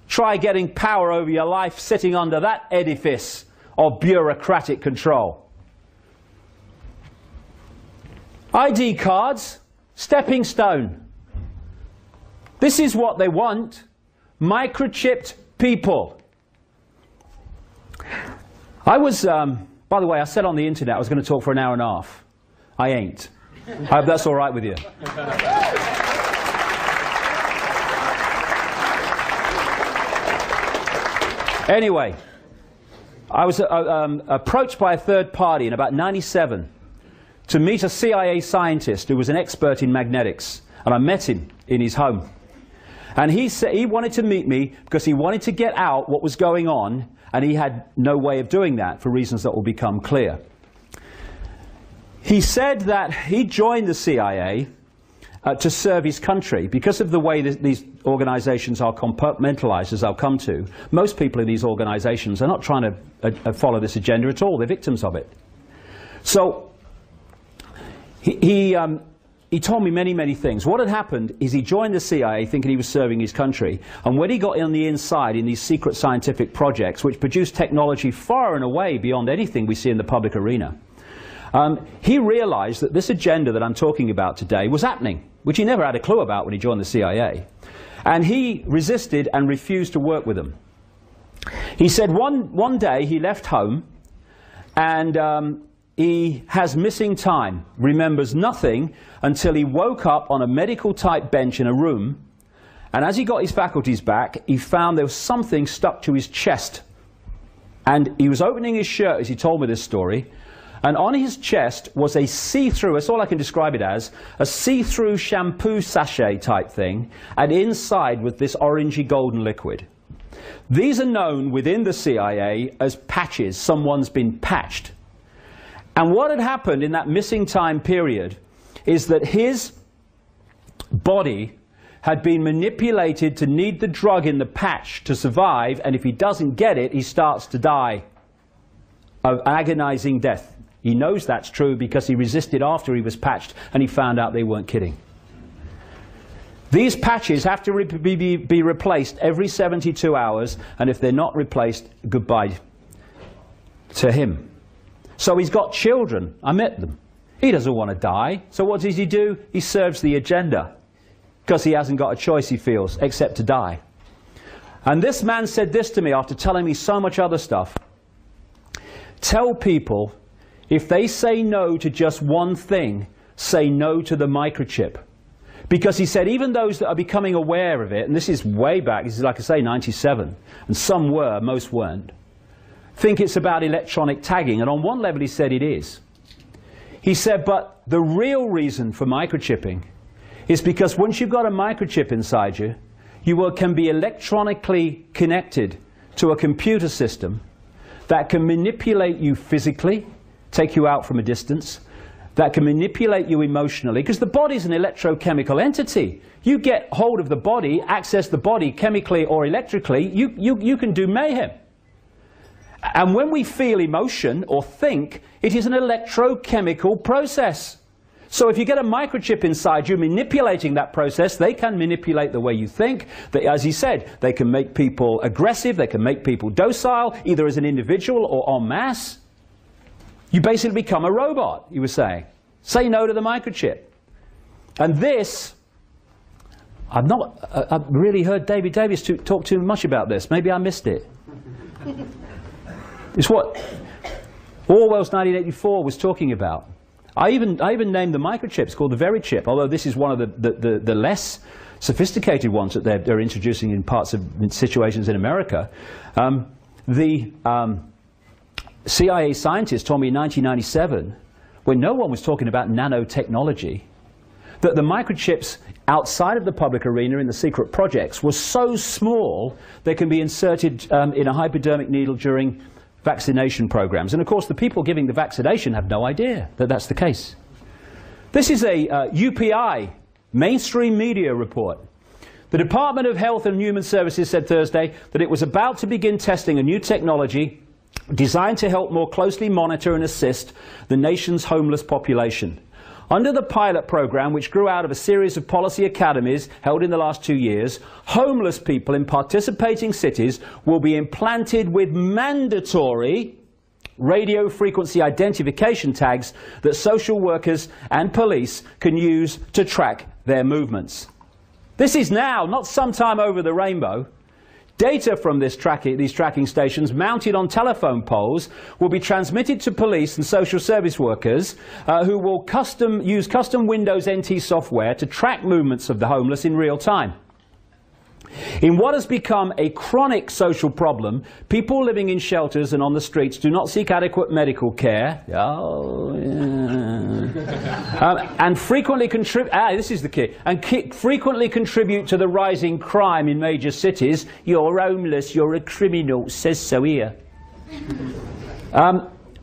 Try getting power over your life sitting under that edifice of bureaucratic control. ID cards, stepping stone. This is what they want. Microchipped people. I was, by the way, I said on the internet I was going to talk for an hour and a half. I ain't. I hope that's all right with you. Anyway, I was approached by a third party in about '97 to meet a CIA scientist who was an expert in magnetics, and I met him in his home. And he said he wanted to meet me because he wanted to get out what was going on, and he had no way of doing that for reasons that will become clear. He said that he joined the CIA to serve his country. Because of the way these organizations are compartmentalized, as I'll come to, most people in these organizations are not trying to follow this agenda at all. They're victims of it. So he told me many, many things. What had happened is he joined the CIA thinking he was serving his country, and when he got on the inside in these secret scientific projects, which produced technology far and away beyond anything we see in the public arena, he realized that this agenda that I'm talking about today was happening, which he never had a clue about when he joined the CIA. And he resisted and refused to work with them. He said one day he left home, and he has missing time, remembers nothing until he woke up on a medical-type bench in a room, and as he got his faculties back, he found there was something stuck to his chest. And he was opening his shirt as he told me this story, and on his chest was a see-through, that's all I can describe it as, a see-through shampoo sachet type thing, and inside was this orangey golden liquid. These are known within the CIA as patches. Someone's been patched. And what had happened in that missing time period is that his body had been manipulated to need the drug in the patch to survive, and if he doesn't get it, he starts to die of agonizing death. He knows that's true because he resisted after he was patched, and he found out they weren't kidding. These patches have to be replaced every 72 hours, and if they're not replaced, goodbye to him. So he's got children. I met them. He doesn't want to die. So what does he do? He serves the agenda because he hasn't got a choice, he feels, except to die. And this man said this to me after telling me so much other stuff. Tell people, if they say no to just one thing, say no to the microchip. Because he said even those that are becoming aware of it, and this is way back, this is like I say 97, and some were, most weren't, think it's about electronic tagging, and on one level he said it is. He said, but the real reason for microchipping is because once you've got a microchip inside you, you can be electronically connected to a computer system that can manipulate you physically, take you out from a distance, that can manipulate you emotionally, because the body's an electrochemical entity. You get hold of the body, access the body chemically or electrically, you can do mayhem. And when we feel emotion or think, it is an electrochemical process. So if you get a microchip inside you manipulating that process, they can manipulate the way you think. As he said, they can make people aggressive, they can make people docile, either as an individual or en masse. You basically become a robot, he was saying. Say no to the microchip. And this, I've really heard David Davis talk too much about this. Maybe I missed it. It's what Orwell's 1984 was talking about. I even named the microchips called the very chip, although this is one of the less sophisticated ones that they're introducing in parts of situations in America. The CIA scientists told me in 1997, when no one was talking about nanotechnology, that the microchips outside of the public arena in the secret projects were so small they can be inserted in a hypodermic needle during vaccination programs. And of course the people giving the vaccination have no idea that that's the case. This is a UPI mainstream media report. The Department of Health and Human Services said Thursday that it was about to begin testing a new technology designed to help more closely monitor and assist the nation's homeless population. Under the pilot program, which grew out of a series of policy academies held in the last 2 years, homeless people in participating cities will be implanted with mandatory radio frequency identification tags that social workers and police can use to track their movements. This is now, not sometime over the rainbow. Data from these tracking stations mounted on telephone poles will be transmitted to police and social service workers who will use custom Windows NT software to track movements of the homeless in real time. In what has become a chronic social problem, people living in shelters and on the streets do not seek adequate medical care and frequently contribute to the rising crime in major cities. You're homeless, you're a criminal, says so here.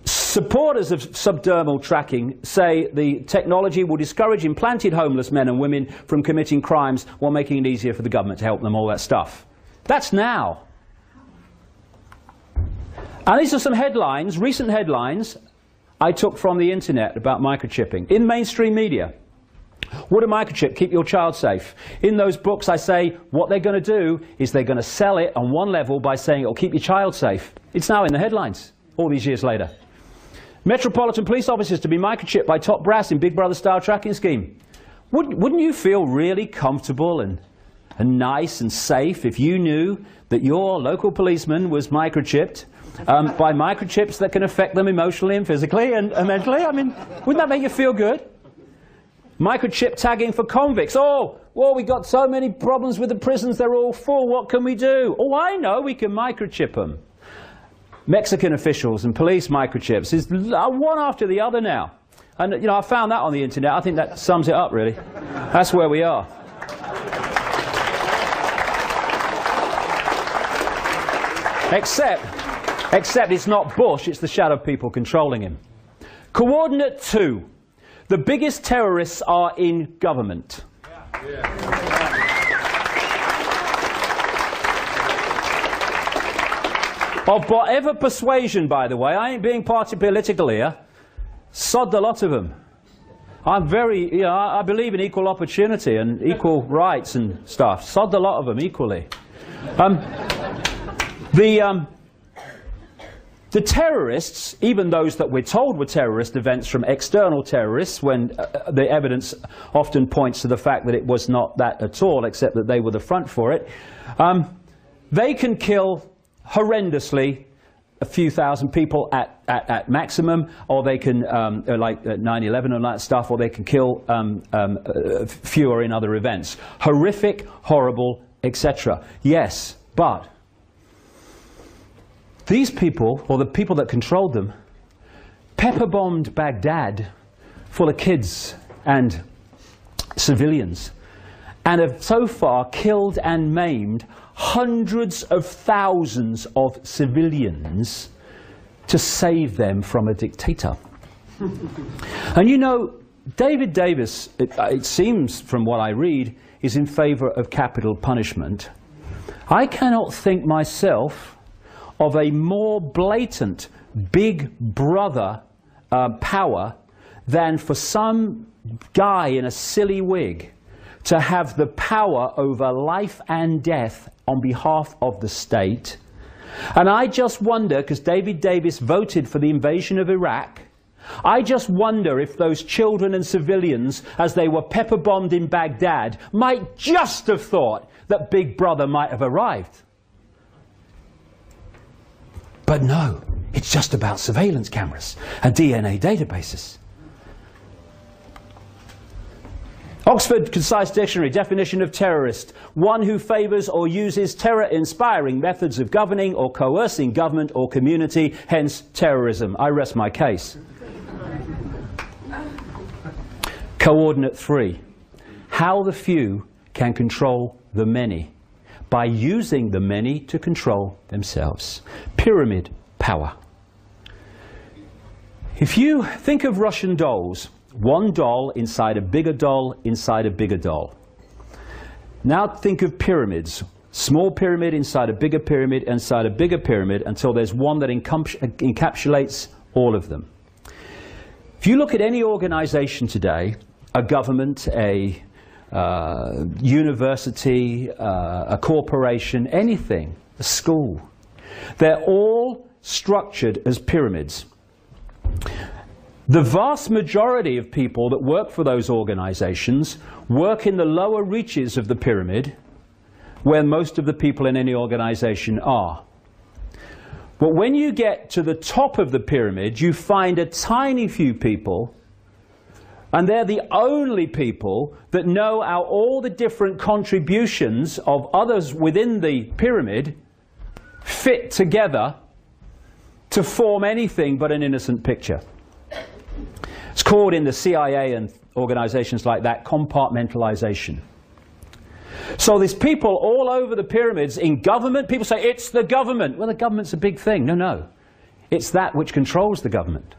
Supporters of subdermal tracking say the technology will discourage implanted homeless men and women from committing crimes while making it easier for the government to help them, all that stuff. That's now. And these are some headlines, recent headlines, I took from the internet about microchipping in mainstream media. Would a microchip keep your child safe? In those books I say what they're going to do is they're going to sell it on one level by saying it'll keep your child safe. It's now in the headlines all these years later. Metropolitan police officers to be microchipped by top brass in Big Brother style tracking scheme. Wouldn't you feel really comfortable and nice and safe if you knew that your local policeman was microchipped by microchips that can affect them emotionally and physically and mentally. I mean, wouldn't that make you feel good? Microchip tagging for convicts. Oh, well, we got so many problems with the prisons, they're all full. What can we do? Oh, I know, we can microchip them. Mexican officials and police microchips is one after the other now. And, you know, I found that on the internet. I think that sums it up, really. That's where we are. Except it's not Bush, it's the shadow people controlling him. Coordinate 2. The biggest terrorists are in government. Of whatever persuasion, by the way, I ain't being party political here, sod the lot of them. I'm very, you know, I believe in equal opportunity and equal rights and stuff. Sod the lot of them equally. The terrorists, even those that we're told were terrorist events from external terrorists, when the evidence often points to the fact that it was not that at all, except that they were the front for it, they can kill horrendously a few thousand people at maximum, or they can, like 9/11 and that stuff, or they can kill fewer in other events. Horrific, horrible, etc. Yes, but these people, or the people that controlled them, pepper-bombed Baghdad full of kids and civilians, and have so far killed and maimed hundreds of thousands of civilians to save them from a dictator. And you know, David Davis, it seems from what I read, is in favor of capital punishment. I cannot think myself of a more blatant big brother power than for some guy in a silly wig to have the power over life and death on behalf of the state. And I just wonder, because David Davis voted for the invasion of Iraq, I just wonder if those children and civilians, as they were pepper-bombed in Baghdad, might just have thought that Big Brother might have arrived. But no, it's just about surveillance cameras and DNA databases. Oxford Concise Dictionary definition of terrorist: one who favours or uses terror-inspiring methods of governing or coercing government or community, hence terrorism. I rest my case. Coordinate 3. How the few can control the many by using the many to control themselves. Pyramid power. If you think of Russian dolls, one doll inside a bigger doll inside a bigger doll. Now think of pyramids. Small pyramid inside a bigger pyramid inside a bigger pyramid until there's one that encapsulates all of them. If you look at any organization today, a government, a university, a corporation, anything, a school, they're all structured as pyramids. The vast majority of people that work for those organizations work in the lower reaches of the pyramid, where most of the people in any organization are. But when you get to the top of the pyramid, you find a tiny few people, and they're the only people that know how all the different contributions of others within the pyramid fit together to form anything but an innocent picture. It's called in the CIA and organizations like that compartmentalization. So there's people all over the pyramids in government. People say, it's the government. Well, the government's a big thing. No, no. It's that which controls the government.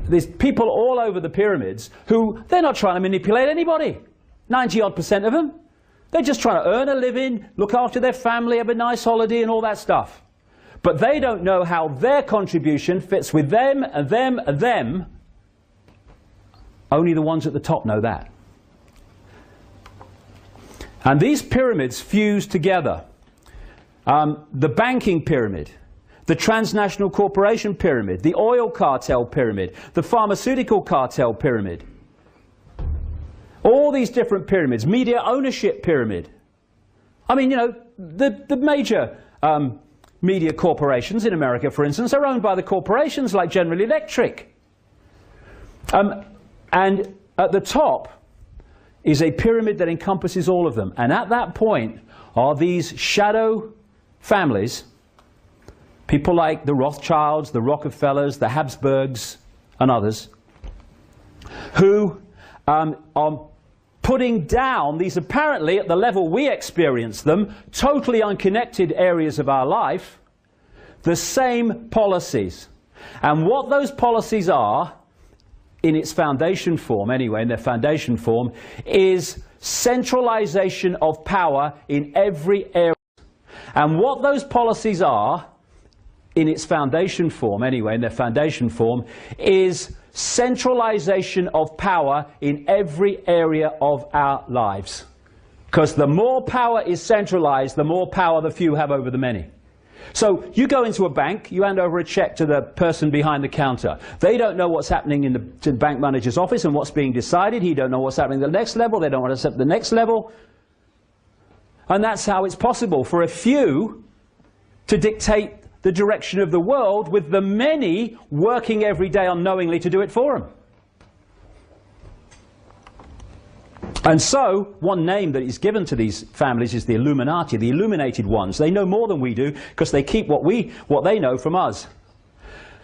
There's people all over the pyramids who, they're not trying to manipulate anybody. 90-odd% of them. They're just trying to earn a living, look after their family, have a nice holiday and all that stuff. But they don't know how their contribution fits with them and them and them. Only the ones at the top know that. And these pyramids fuse together. The banking pyramid, the transnational corporation pyramid, the oil cartel pyramid, the pharmaceutical cartel pyramid. All these different pyramids, media ownership pyramid. I mean, you know, the major media corporations in America, for instance, are owned by the corporations like General Electric. And at the top is a pyramid that encompasses all of them. And at that point are these shadow families, people like the Rothschilds, the Rockefellers, the Habsburgs, and others, who are putting down these apparently, at the level we experience them, totally unconnected areas of our life, the same policies. And what those policies are, in its foundation form anyway, in their foundation form, is centralization of power in every area. And what those policies are, in its foundation form anyway, in their foundation form, is centralization of power in every area of our lives. Because the more power is centralized, the more power the few have over the many. So you go into a bank, you hand over a check to the person behind the counter. They don't know what's happening in the bank manager's office and what's being decided. He don't know what's happening at the next level. They don't want to accept the next level. And that's how it's possible for a few to dictate the direction of the world, with the many working every day unknowingly to do it for them. And so, one name that is given to these families is the Illuminati, the illuminated ones. They know more than we do because they keep what they know from us.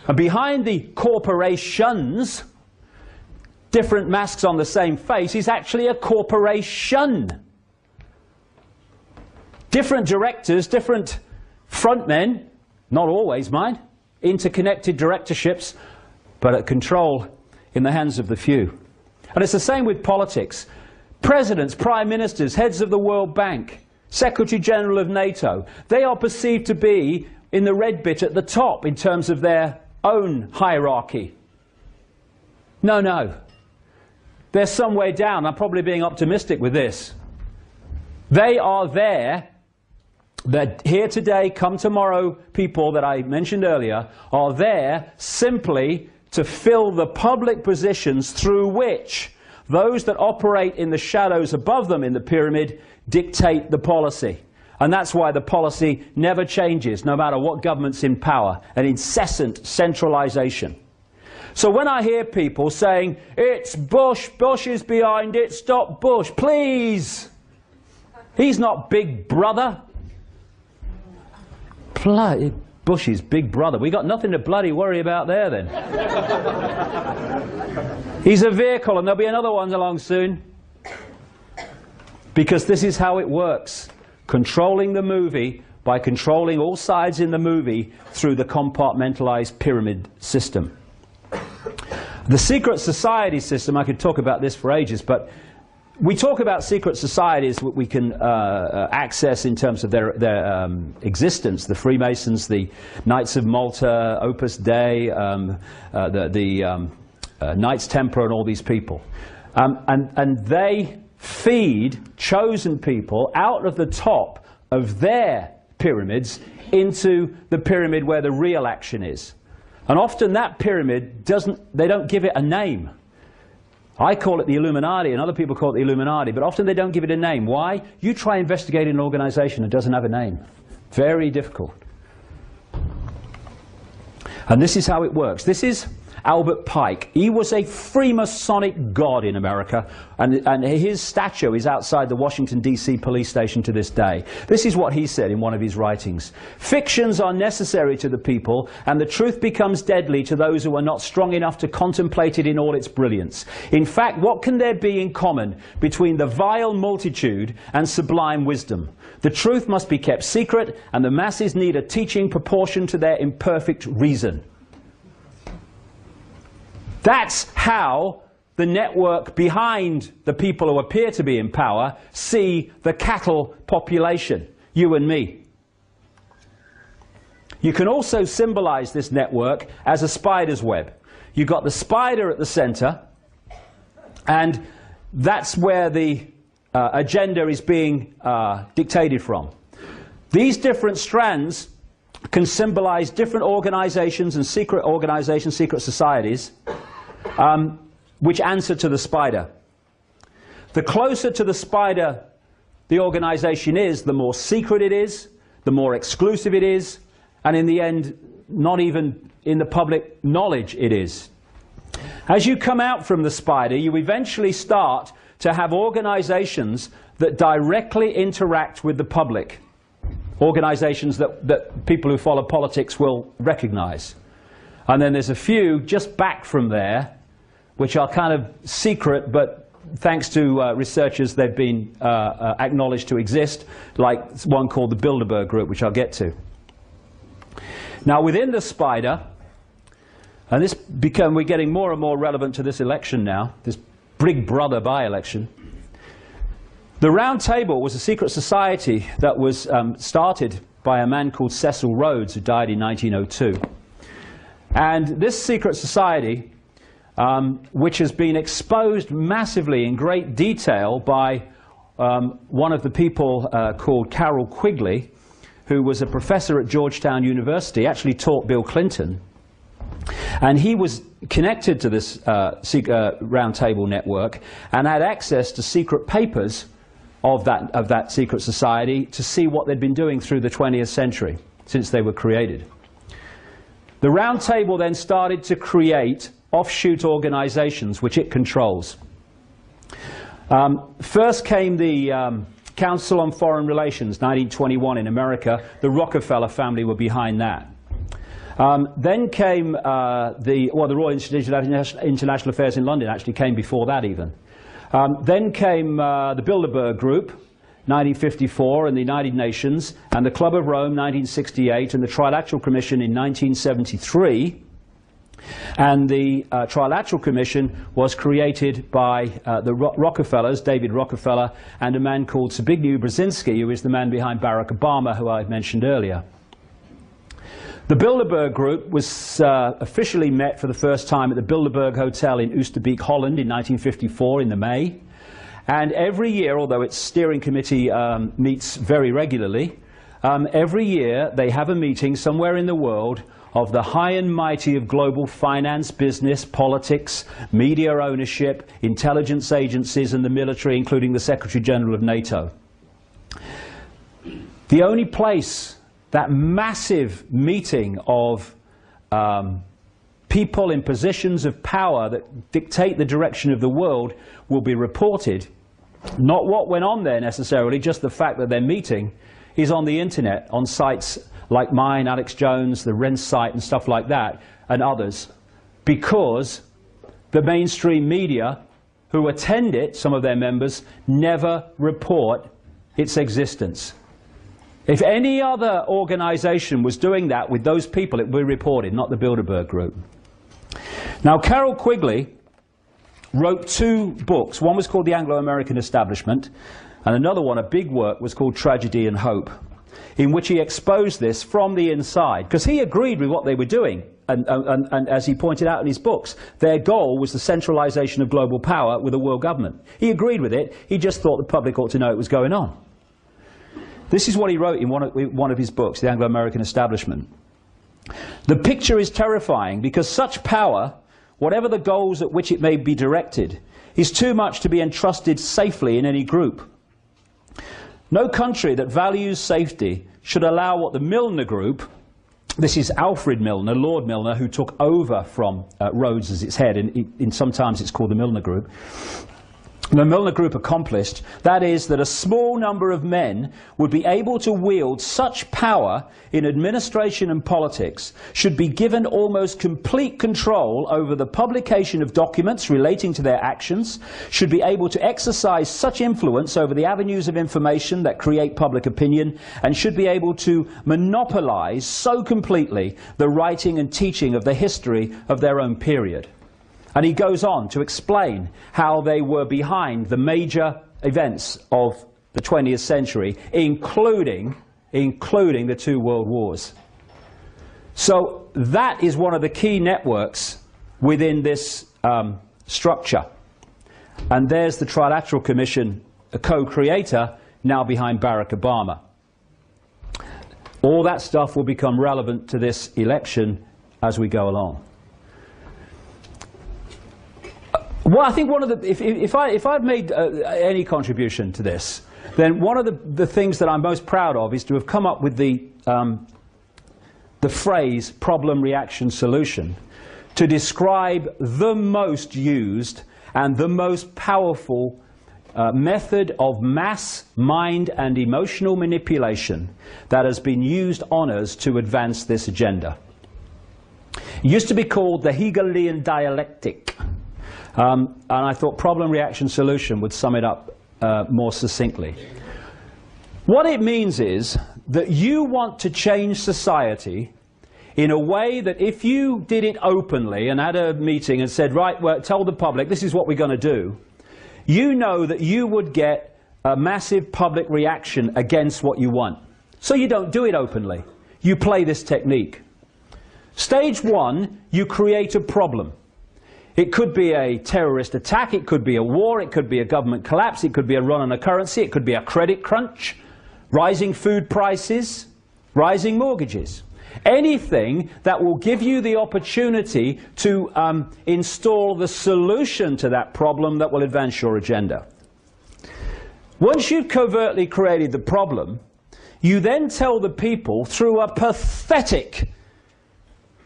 And behind the corporations, different masks on the same face, is actually a corporation. Different directors, different frontmen, not always, mind, interconnected directorships, but at control in the hands of the few. And it's the same with politics. Presidents, prime ministers, heads of the World Bank, Secretary General of NATO, they are perceived to be in the red bit at the top in terms of their own hierarchy. No, no. They're some way down. I'm probably being optimistic with this. They are there. The here today, come tomorrow people that I mentioned earlier are there simply to fill the public positions through which those that operate in the shadows above them in the pyramid dictate the policy. And that's why the policy never changes, no matter what government's in power, an incessant centralization. So when I hear people saying, it's Bush, Bush is behind it, stop Bush, please. He's not Big Brother. Bush's Big Brother. We got nothing to bloody worry about there then. He's a vehicle, and there'll be another one along soon. Because this is how it works. Controlling the movie by controlling all sides in the movie through the compartmentalized pyramid system. The secret society system, I could talk about this for ages, but we talk about secret societies we can access in terms of their existence. The Freemasons, the Knights of Malta, Opus Dei, the Knights Templar, and all these people. And they feed chosen people out of the top of their pyramids into the pyramid where the real action is. And often that pyramid they don't give it a name. I call it the Illuminati, and other people call it the Illuminati, but often they don't give it a name. Why? You try investigating an organization that doesn't have a name. Very difficult. And this is how it works. This is Albert Pike. He was a Freemasonic god in America, and his statue is outside the Washington, D.C. police station to this day. This is what he said in one of his writings. Fictions are necessary to the people, and the truth becomes deadly to those who are not strong enough to contemplate it in all its brilliance. In fact, what can there be in common between the vile multitude and sublime wisdom? The truth must be kept secret, and the masses need a teaching proportioned to their imperfect reason. That's how the network behind the people who appear to be in power see the cattle population, you and me. You can also symbolize this network as a spider's web. You've got the spider at the center, and that's where the agenda is being dictated from. These different strands can symbolize different organizations and secret societies, which answer to the spider. The closer to the spider the organization is, the more secret it is, the more exclusive it is, and in the end, not even in the public knowledge it is. As you come out from the spider, you eventually start to have organizations that directly interact with the public. Organizations that people who follow politics will recognize. And then there's a few just back from there, which are kind of secret, but thanks to researchers, they've been acknowledged to exist, like one called the Bilderberg Group, which I'll get to. Now, within the spider, and we're getting more and more relevant to this election now, this Big Brother by-election. The Round Table was a secret society that was started by a man called Cecil Rhodes, who died in 1902. And this secret society, which has been exposed massively in great detail by one of the people called Carroll Quigley, who was a professor at Georgetown University, actually taught Bill Clinton. And he was connected to this Round Table network and had access to secret papers of that secret society to see what they'd been doing through the 20th century, since they were created. The Round Table then started to create offshoot organizations which it controls. First came the Council on Foreign Relations, 1921 in America. The Rockefeller family were behind that. Then came the Royal Institute of International Affairs in London, actually came before that even. Then came the Bilderberg Group, 1954, and the United Nations, and the Club of Rome, 1968, and the Trilateral Commission in 1973. And the Trilateral Commission was created by the Rockefellers, David Rockefeller, and a man called Zbigniew Brzezinski, who is the man behind Barack Obama, who I mentioned earlier. The Bilderberg Group was officially met for the first time at the Bilderberg Hotel in Oosterbeek, Holland in 1954 in the May. And every year, although its steering committee meets very regularly, every year they have a meeting somewhere in the world of the high and mighty of global finance, business, politics, media ownership, intelligence agencies and the military, including the Secretary General of NATO. The only place that massive meeting of people in positions of power that dictate the direction of the world will be reported, not what went on there necessarily, just the fact that they're meeting, is on the internet, on sites like mine, Alex Jones, the Rense site and stuff like that, and others, because the mainstream media who attend it, some of their members, never report its existence. If any other organization was doing that with those people, it would be reported, not the Bilderberg Group. Now, Carroll Quigley wrote two books. One was called The Anglo-American Establishment, and another one, a big work, was called Tragedy and Hope, in which he exposed this from the inside, because he agreed with what they were doing. And as he pointed out in his books, their goal was the centralization of global power with a world government. He agreed with it. He just thought the public ought to know it was going on. This is what he wrote in one of his books, The Anglo-American Establishment. The picture is terrifying because such power, whatever the goals at which it may be directed, is too much to be entrusted safely in any group. No country that values safety should allow what the Milner Group, this is Alfred Milner, Lord Milner, who took over from Rhodes as its head, and sometimes it's called the Milner Group. The Milner Group accomplished, that is, that a small number of men would be able to wield such power in administration and politics, should be given almost complete control over the publication of documents relating to their actions, should be able to exercise such influence over the avenues of information that create public opinion, and should be able to monopolize so completely the writing and teaching of the history of their own period. And he goes on to explain how they were behind the major events of the 20th century, including the two world wars. So that is one of the key networks within this structure. And there's the Trilateral Commission, a co-creator, now behind Barack Obama. All that stuff will become relevant to this election as we go along. Well, I think one of the, if I've made any contribution to this, then one of the things that I'm most proud of is to have come up with the the phrase problem, reaction, solution to describe the most used and the most powerful method of mass, mind and emotional manipulation that has been used on us to advance this agenda. It used to be called the Hegelian dialectic, and I thought problem, reaction, solution would sum it up more succinctly. What it means is that you want to change society in a way that if you did it openly and had a meeting and said, right, well, tell the public this is what we're going to do, you know that you would get a massive public reaction against what you want. So you don't do it openly. You play this technique. Stage one, you create a problem. It could be a terrorist attack, it could be a war, it could be a government collapse, it could be a run on a currency, it could be a credit crunch, rising food prices, rising mortgages. Anything that will give you the opportunity to install the solution to that problem that will advance your agenda. Once you've covertly created the problem, you then tell the people through a pathetic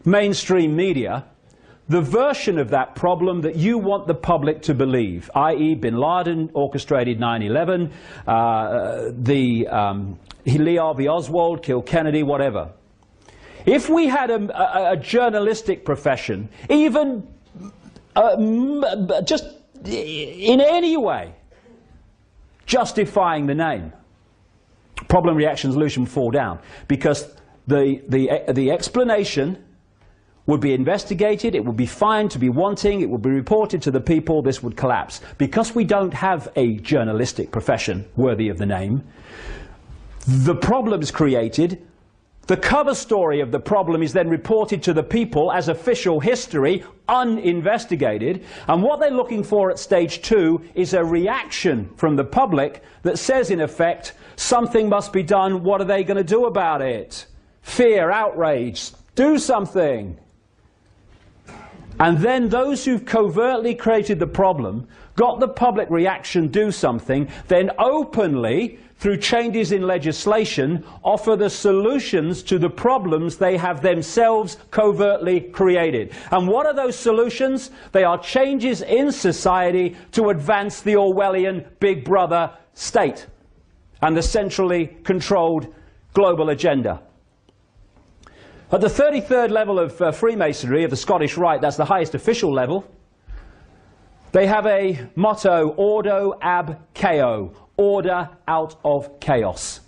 mainstream media the version of that problem that you want the public to believe, i.e. Bin Laden orchestrated 9/11, Lee Harvey Oswald killed Kennedy, whatever. If we had a journalistic profession, even just in any way justifying the name, problem, reaction, solution would fall down, because the explanation would be investigated, it would be found to be wanting, it would be reported to the people, this would collapse. Because we don't have a journalistic profession worthy of the name, the problem is created. The cover story of the problem is then reported to the people as official history, uninvestigated, and what they're looking for at stage two is a reaction from the public that says, in effect, something must be done, what are they going to do about it? Fear, outrage, do something. And then those who've covertly created the problem, got the public reaction, do something, then openly, through changes in legislation, offer the solutions to the problems they have themselves covertly created. And what are those solutions? They are changes in society to advance the Orwellian Big Brother state and the centrally controlled global agenda. At the 33rd level of Freemasonry, of the Scottish Rite, that's the highest official level, they have a motto, Ordo ab chaos, order out of chaos.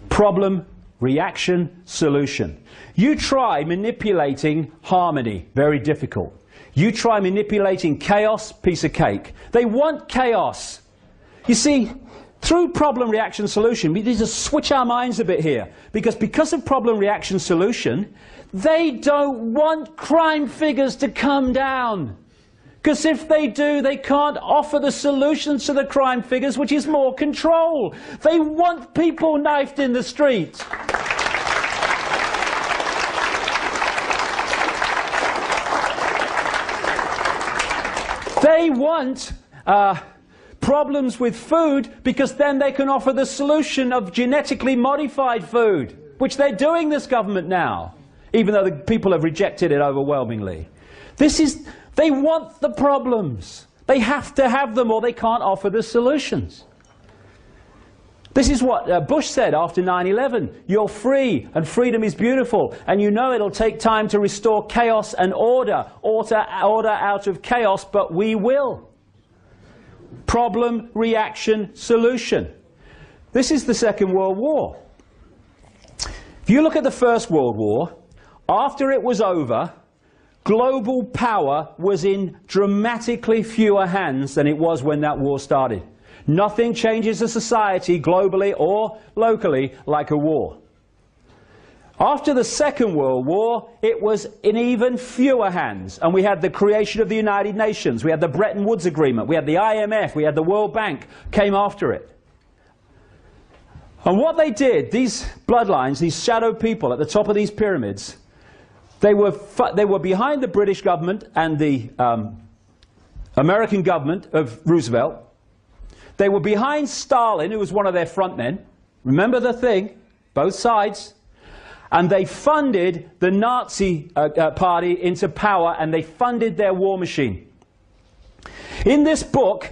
Problem, reaction, solution. You try manipulating harmony, very difficult. You try manipulating chaos, piece of cake. They want chaos. You see, through problem, reaction, solution, we need to switch our minds a bit here. Because of problem, reaction, solution, they don't want crime figures to come down. Because if they do, they can't offer the solutions to the crime figures, which is more control. They want people knifed in the street. They want problems with food, because then they can offer the solution of genetically modified food, which they're doing, this government now, even though the people have rejected it overwhelmingly. They want the problems. They have to have them, or they can't offer the solutions. This is what Bush said after 9/11. You're free, and freedom is beautiful, and you know it'll take time to restore chaos and order out of chaos, but we will. Problem, reaction, solution. This is the Second World War. If you look at the First World War, after it was over, global power was in dramatically fewer hands than it was when that war started. Nothing changes a society globally or locally like a war. After the Second World War, it was in even fewer hands. And we had the creation of the United Nations, we had the Bretton Woods Agreement, we had the IMF, we had the World Bank came after it. And what they did, these bloodlines, these shadow people at the top of these pyramids, they were behind the British government and the American government of Roosevelt. They were behind Stalin, who was one of their front men. Remember the thing, both sides. and they funded the Nazi party into power, and they funded their war machine. In this book,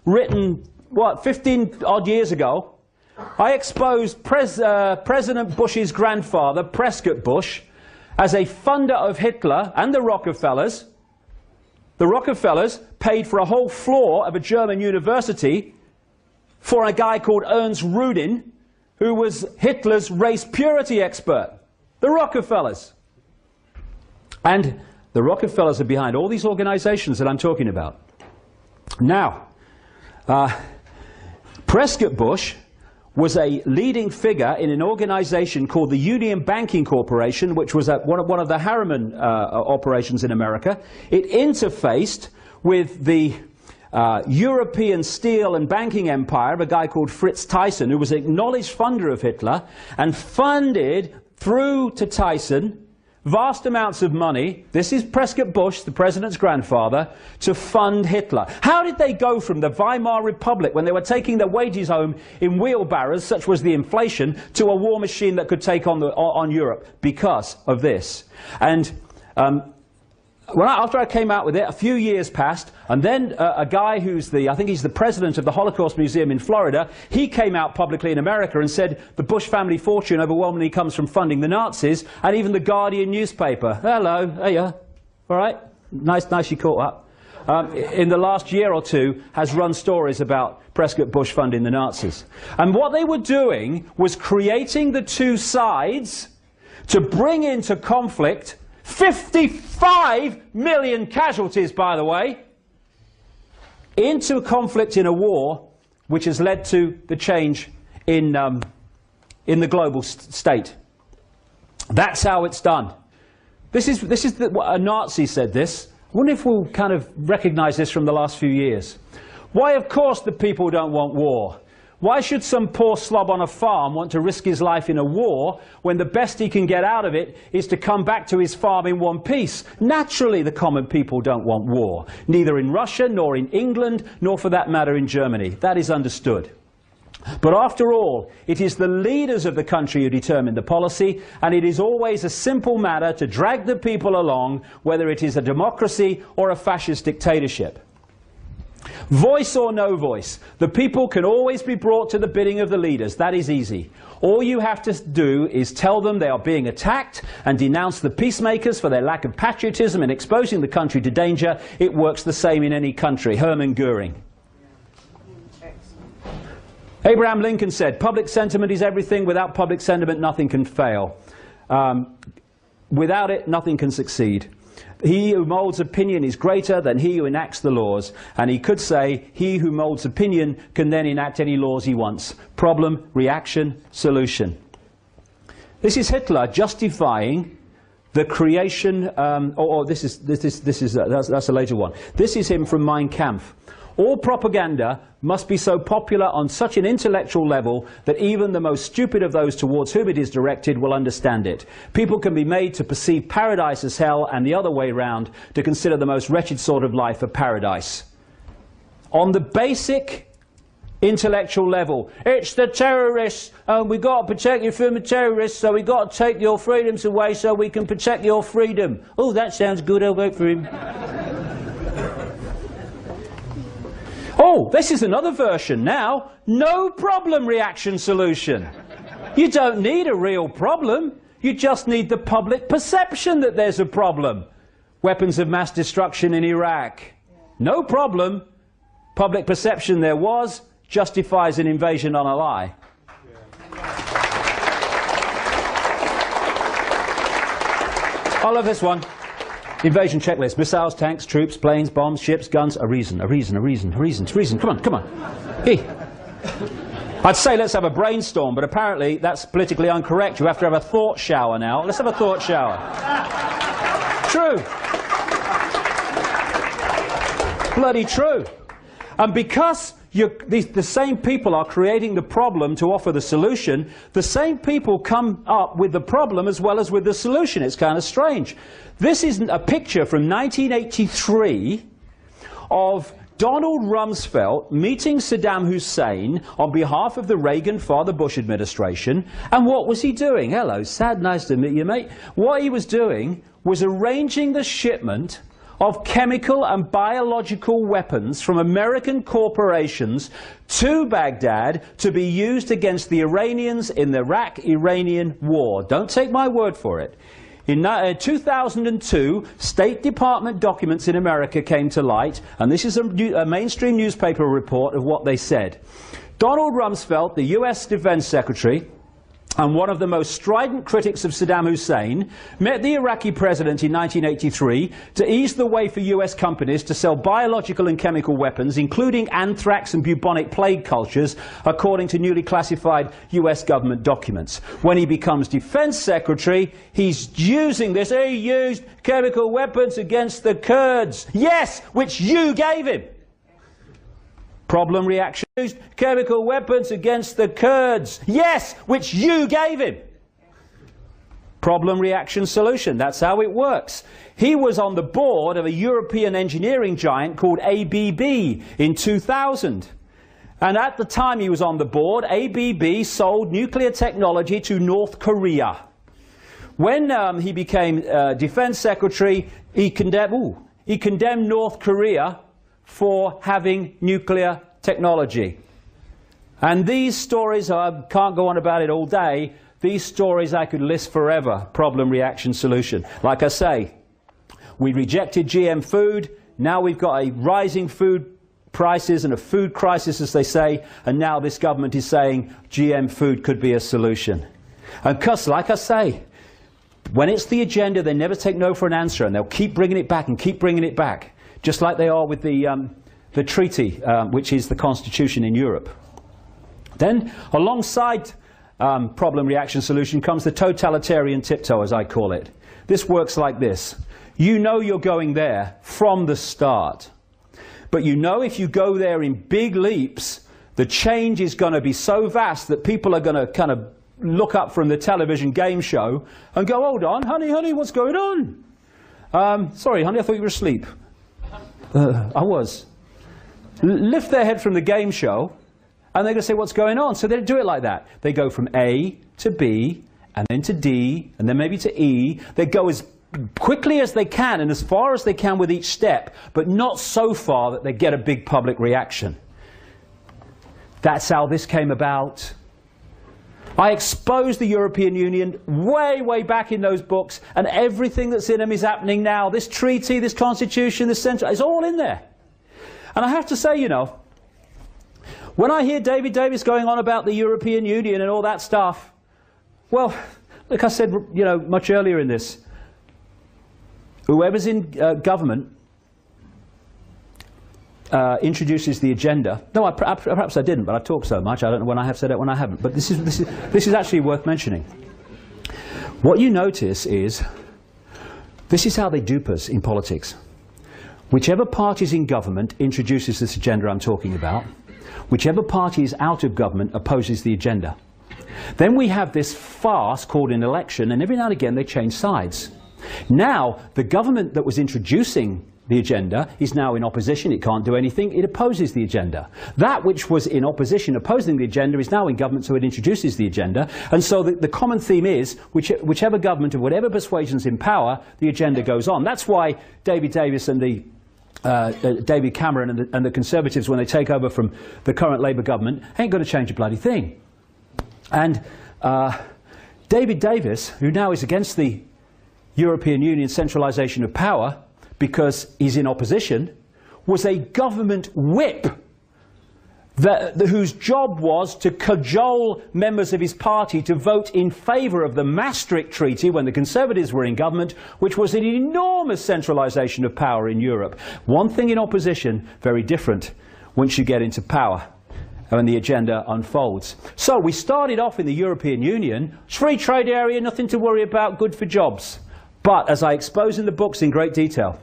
written, 15-odd years ago, I exposed President Bush's grandfather, Prescott Bush, as a funder of Hitler and the Rockefellers. The Rockefellers paid for a whole floor of a German university for a guy called Ernst Rudin, who was Hitler's race purity expert. The Rockefellers. And the Rockefellers are behind all these organizations that I'm talking about. Now, Prescott Bush was a leading figure in an organization called the Union Banking Corporation, which was one of the Harriman operations in America. It interfaced with the European steel and banking empire of a guy called Fritz Thyssen, who was an acknowledged funder of Hitler, and funded through to Thyssen vast amounts of money. This is Prescott Bush, the president's grandfather, to fund Hitler. How did they go from the Weimar Republic, when they were taking their wages home in wheelbarrows, such was the inflation, to a war machine that could take on Europe? Because of this. And after I came out with it, a few years passed, and then a guy who's I think he's the president of the Holocaust Museum in Florida, he came out publicly in America and said the Bush family fortune overwhelmingly comes from funding the Nazis, and even the Guardian newspaper, hello, hey, all right, nice you caught up, in the last year or two has run stories about Prescott Bush funding the Nazis. And what they were doing was creating the two sides to bring into conflict 55 million casualties, by the way, into a conflict in a war which has led to the change in the global state. That's how it's done. This is what a Nazi said this. I wonder if we'll kind of recognize this from the last few years. Why, of course, the people don't want war. Why should some poor slob on a farm want to risk his life in a war when the best he can get out of it is to come back to his farm in one piece? Naturally, the common people don't want war, neither in Russia, nor in England, nor for that matter in Germany. That is understood. But after all, it is the leaders of the country who determine the policy, and it is always a simple matter to drag the people along, whether it is a democracy or a fascist dictatorship. Voice or no voice, the people can always be brought to the bidding of the leaders. That is easy. All you have to do is tell them they are being attacked and denounce the peacemakers for their lack of patriotism and exposing the country to danger. It works the same in any country. Hermann Göring. Abraham Lincoln said, public sentiment is everything. Without public sentiment, nothing can fail. Without it, nothing can succeed. He who molds opinion is greater than he who enacts the laws. And he could say, he who molds opinion can then enact any laws he wants. Problem, reaction, solution. This is Hitler justifying the creation, that's a later one. This is him from Mein Kampf. All propaganda must be so popular on such an intellectual level that even the most stupid of those towards whom it is directed will understand it. People can be made to perceive paradise as hell, and the other way round, to consider the most wretched sort of life a paradise. On the basic intellectual level, it's the terrorists, and we've got to protect you from the terrorists, so we've got to take your freedoms away so we can protect your freedom. Oh, that sounds good, I'll vote for him. Oh, this is another version now. No problem reaction solution. You don't need a real problem. You just need the public perception that there's a problem. Weapons of mass destruction in Iraq. No problem. Public perception there was justifies an invasion on a lie. I love this one. Invasion checklist. Missiles, tanks, troops, planes, bombs, ships, guns. A reason. Come on. Hey. I'd say let's have a brainstorm, but apparently that's politically incorrect. You have to have a thought shower now. Let's have a thought shower. True. Bloody true. And because the same people are creating the problem to offer the solution, the same people come up with the problem as well as with the solution. It's kind of strange. This is a picture from 1983 of Donald Rumsfeld meeting Saddam Hussein on behalf of the Reagan Father Bush administration. And what was he doing? Hello, Sad, nice to meet you, mate. What he was doing was arranging the shipment of chemical and biological weapons from American corporations to Baghdad to be used against the Iranians in the Iraq-Iranian war. Don't take my word for it. In 2002, State Department documents in America came to light, and this is a mainstream newspaper report of what they said. Donald Rumsfeld, the US Defense Secretary, and one of the most strident critics of Saddam Hussein, met the Iraqi president in 1983 to ease the way for US companies to sell biological and chemical weapons, including anthrax and bubonic plague cultures, according to newly classified US government documents. When he becomes defense secretary, he's using this. He used chemical weapons against the Kurds. Yes, which you gave him. Problem, reaction. Used chemical weapons against the Kurds. Yes, which you gave him. Problem, reaction, solution. That's how it works. He was on the board of a European engineering giant called ABB in 2000. And at the time he was on the board, ABB sold nuclear technology to North Korea. When he became defense secretary, he condemned North Korea for having nuclear technology. And these stories, I can't go on about it all day, these stories I could list forever. Problem, reaction, solution. Like I say, we rejected GM food, now we've got a rising food prices and a food crisis, as they say, and now this government is saying GM food could be a solution. And because, like I say, when it's the agenda, they never take no for an answer, and they'll keep bringing it back and keep bringing it back. Just like they are with the treaty, which is the constitution in Europe. Then, alongside problem, reaction, solution, comes the totalitarian tiptoe, as I call it. This works like this. You know you're going there from the start. But you know if you go there in big leaps, the change is going to be so vast that people are going to kind of look up from the television game show and go, hold on, honey, what's going on? Sorry, honey, I thought you were asleep. I was. Lift their head from the game show, and they're going to say, what's going on? So they do it like that. They go from A to B, and then to D, and then maybe to E. They go as quickly as they can, and as far as they can with each step, but not so far that they get a big public reaction. That's how this came about. I exposed the European Union way back in those books, and everything that's in them is happening now. This treaty, this constitution, this central, it's all in there. And I have to say, you know, when I hear David Davis going on about the European Union and all that stuff, well, like I said, you know, much earlier in this, whoever's in government introduces the agenda. No, perhaps I didn't, but I talk so much, I don't know when I have said it, when I haven't. But this is actually worth mentioning. What you notice is, this is how they dupe us in politics. Whichever party is in government introduces this agenda I'm talking about. Whichever party is out of government opposes the agenda. Then we have this farce called an election, and every now and again they change sides. Now, the government that was introducing the agenda is now in opposition. It can't do anything. It opposes the agenda. That which was in opposition opposing the agenda is now in government, so it introduces the agenda. And so the common theme is whichever government of whatever persuasion's in power, the agenda goes on. That's why David Davis and David Cameron and the Conservatives, when they take over from the current Labour government, ain't going to change a bloody thing. And David Davis, who now is against the European Union centralisation of power, because he's in opposition, was a government whip whose job was to cajole members of his party to vote in favour of the Maastricht Treaty when the Conservatives were in government, which was an enormous centralisation of power in Europe. One thing in opposition, very different once you get into power and the agenda unfolds. So we started off in the European Union, free trade area, nothing to worry about, good for jobs. But, as I expose in the books in great detail,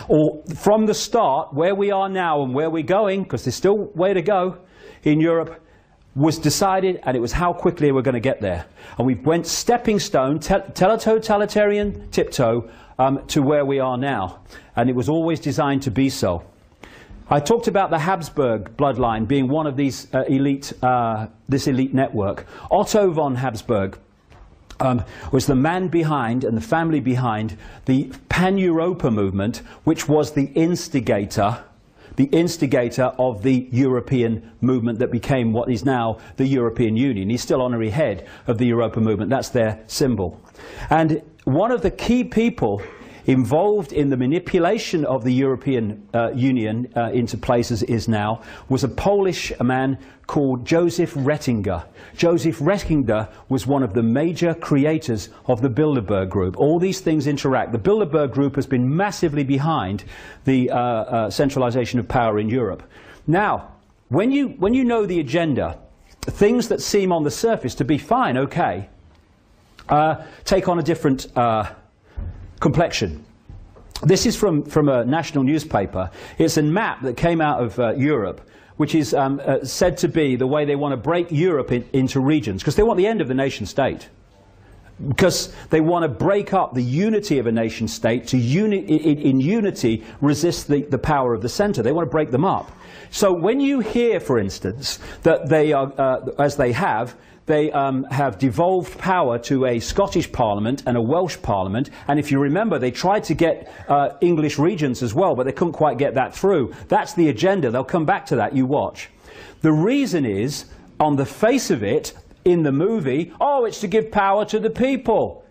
or from the start, where we are now and where we're going, because there's still way to go in Europe, was decided, and it was how quickly we're going to get there. And we went stepping stone, totalitarian tiptoe, to where we are now. And it was always designed to be so. I talked about the Habsburg bloodline being one of these this elite network. Otto von Habsburg was the man behind and the family behind the Pan-Europa movement, which was the instigator of the European movement that became what is now the European Union. He's still honorary head of the Europa movement. That's their symbol. And one of the key people involved in the manipulation of the European Union into places was a Polish man called Joseph Ratzinger. Joseph Ratzinger was one of the major creators of the Bilderberg Group. All these things interact. The Bilderberg Group has been massively behind the centralization of power in Europe. Now, when you know the agenda, things that seem on the surface to be fine, okay, take on a different complexion. This is from a national newspaper. It's a map that came out of Europe, which is said to be the way they want to break Europe into regions, because they want the end of the nation state. Because they want to break up the unity of a nation state to in unity resist the power of the center. They want to break them up. So when you hear, for instance, that they are, as they have devolved power to a Scottish Parliament and a Welsh Parliament, and if you remember, they tried to get English regions as well, but they couldn't quite get that through. That's the agenda. They'll come back to that, you watch. The reason is, on the face of it, in the movie, oh, it's to give power to the people.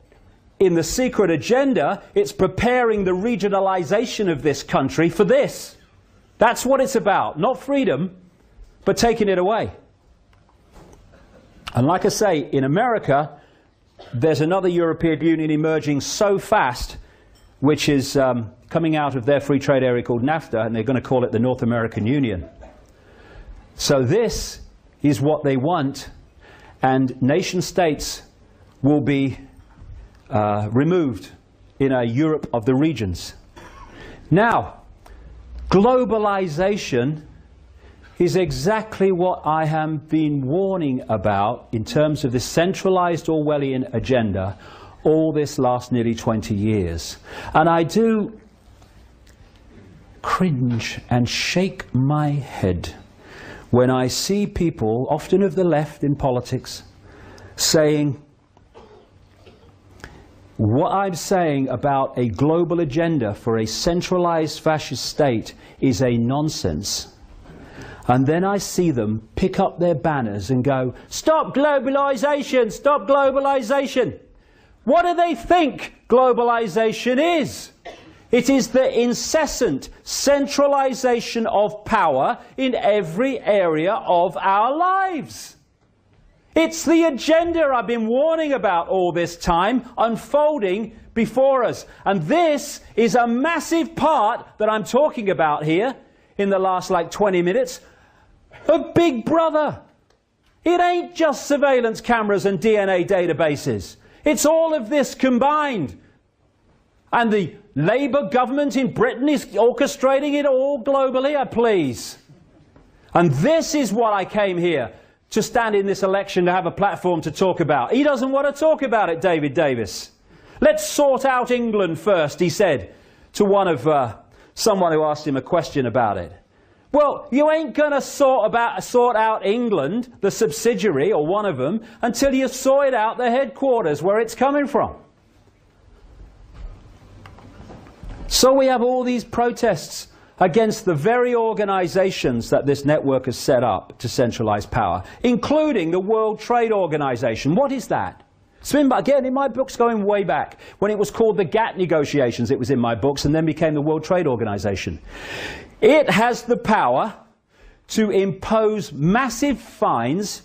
In the secret agenda, it's preparing the regionalization of this country for this. That's what it's about. Not freedom, but taking it away. And like I say, in America, there's another European Union emerging so fast, which is coming out of their free trade area called NAFTA, and they're going to call it the North American Union. So this is what they want, and nation states will be removed in a Europe of the regions. Now, globalization is exactly what I have been warning about in terms of the centralized Orwellian agenda all this last nearly 20 years. And I do cringe and shake my head when I see people, often of the left in politics, saying what I'm saying about a global agenda for a centralized fascist state is a nonsense. And then I see them pick up their banners and go, stop globalization, stop globalization. What do they think globalization is? It is the incessant centralization of power in every area of our lives. It's the agenda I've been warning about all this time unfolding before us. And this is a massive part that I'm talking about here in the last 20 minutes. A Big Brother. It ain't just surveillance cameras and DNA databases. It's all of this combined. And the Labour government in Britain is orchestrating it all globally, please. And this is what I came here to stand in this election to have a platform to talk about. He doesn't want to talk about it, David Davis. Let's sort out England first, he said to someone who asked him a question about it. Well, you ain't going to sort out England, the subsidiary, or one of them, until you sort out the headquarters, where it's coming from. So we have all these protests against the very organizations that this network has set up to centralize power, including the World Trade Organization. What is that? It's been, again, in my books going way back. When it was called the GATT negotiations, it was in my books, and then became the World Trade Organization. It has the power to impose massive fines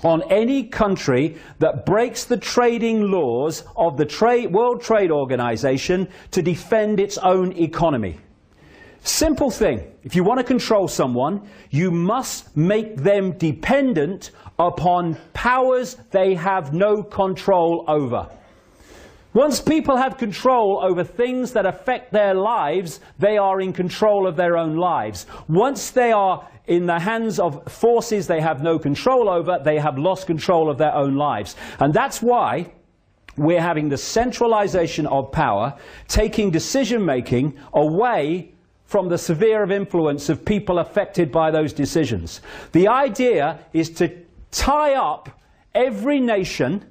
on any country that breaks the trading laws of the World Trade Organization to defend its own economy. Simple thing. If you want to control someone, you must make them dependent upon powers they have no control over. Once people have control over things that affect their lives, they are in control of their own lives. Once they are in the hands of forces they have no control over, they have lost control of their own lives. And that's why we're having the centralization of power, taking decision-making away from the sphere of influence of people affected by those decisions. The idea is to tie up every nation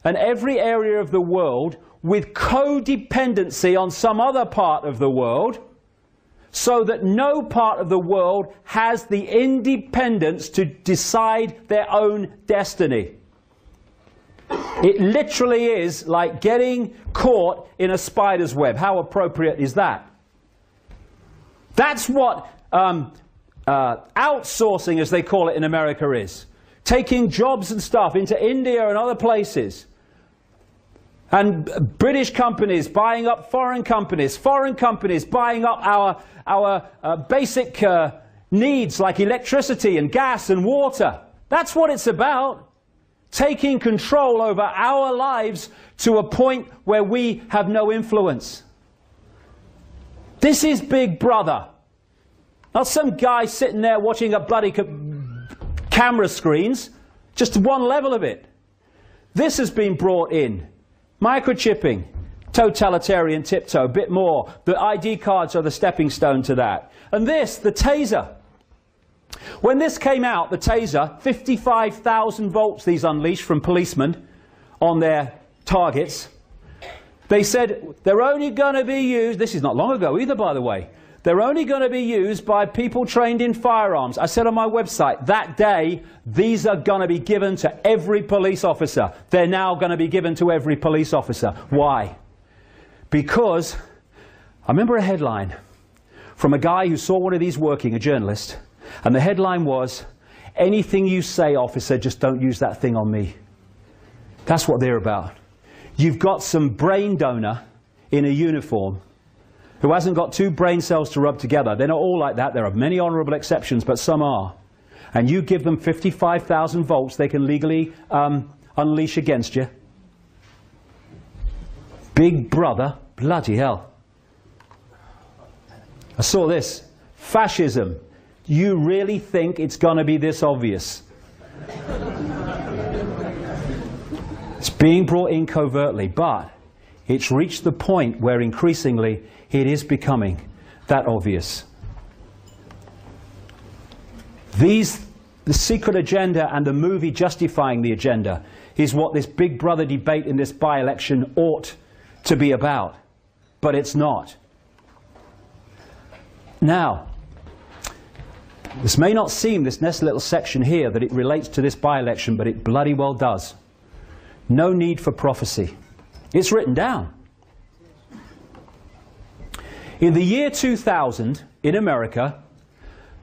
and every area of the world with codependency on some other part of the world, so that no part of the world has the independence to decide their own destiny. It literally is like getting caught in a spider's web. How appropriate is that? That's what outsourcing, as they call it in America, is. Taking jobs and stuff into India and other places. And British companies buying up foreign companies buying up our basic needs like electricity and gas and water. That's what it's about. Taking control over our lives to a point where we have no influence. This is Big Brother. Not some guy sitting there watching a bloody camera screens. Just one level of it. This has been brought in. Microchipping, totalitarian tiptoe, a bit more. The ID cards are the stepping stone to that. And this, the taser. When this came out, the taser, 55,000 volts these unleashed from policemen on their targets. They said they're only going to be used, this is not long ago either, by the way, they're only going to be used by people trained in firearms. I said on my website, that day, these are going to be given to every police officer. They're now going to be given to every police officer. Why? Because I remember a headline from a guy who saw one of these working, a journalist, and the headline was, "Anything you say, officer, just don't use that thing on me." That's what they're about. You've got some brain donor in a uniform who hasn't got two brain cells to rub together. They're not all like that. There are many honourable exceptions, but some are. And you give them 55,000 volts they can legally unleash against you. Big Brother, bloody hell. I saw this. Fascism. You really think it's going to be this obvious? It's being brought in covertly, but it's reached the point where increasingly it is becoming that obvious. The secret agenda and the movie justifying the agenda is what this Big Brother debate in this by-election ought to be about. But it's not. Now, this may not seem, this next little section here, that it relates to this by-election, but it bloody well does. No need for prophecy. It's written down. In the year 2000, in America,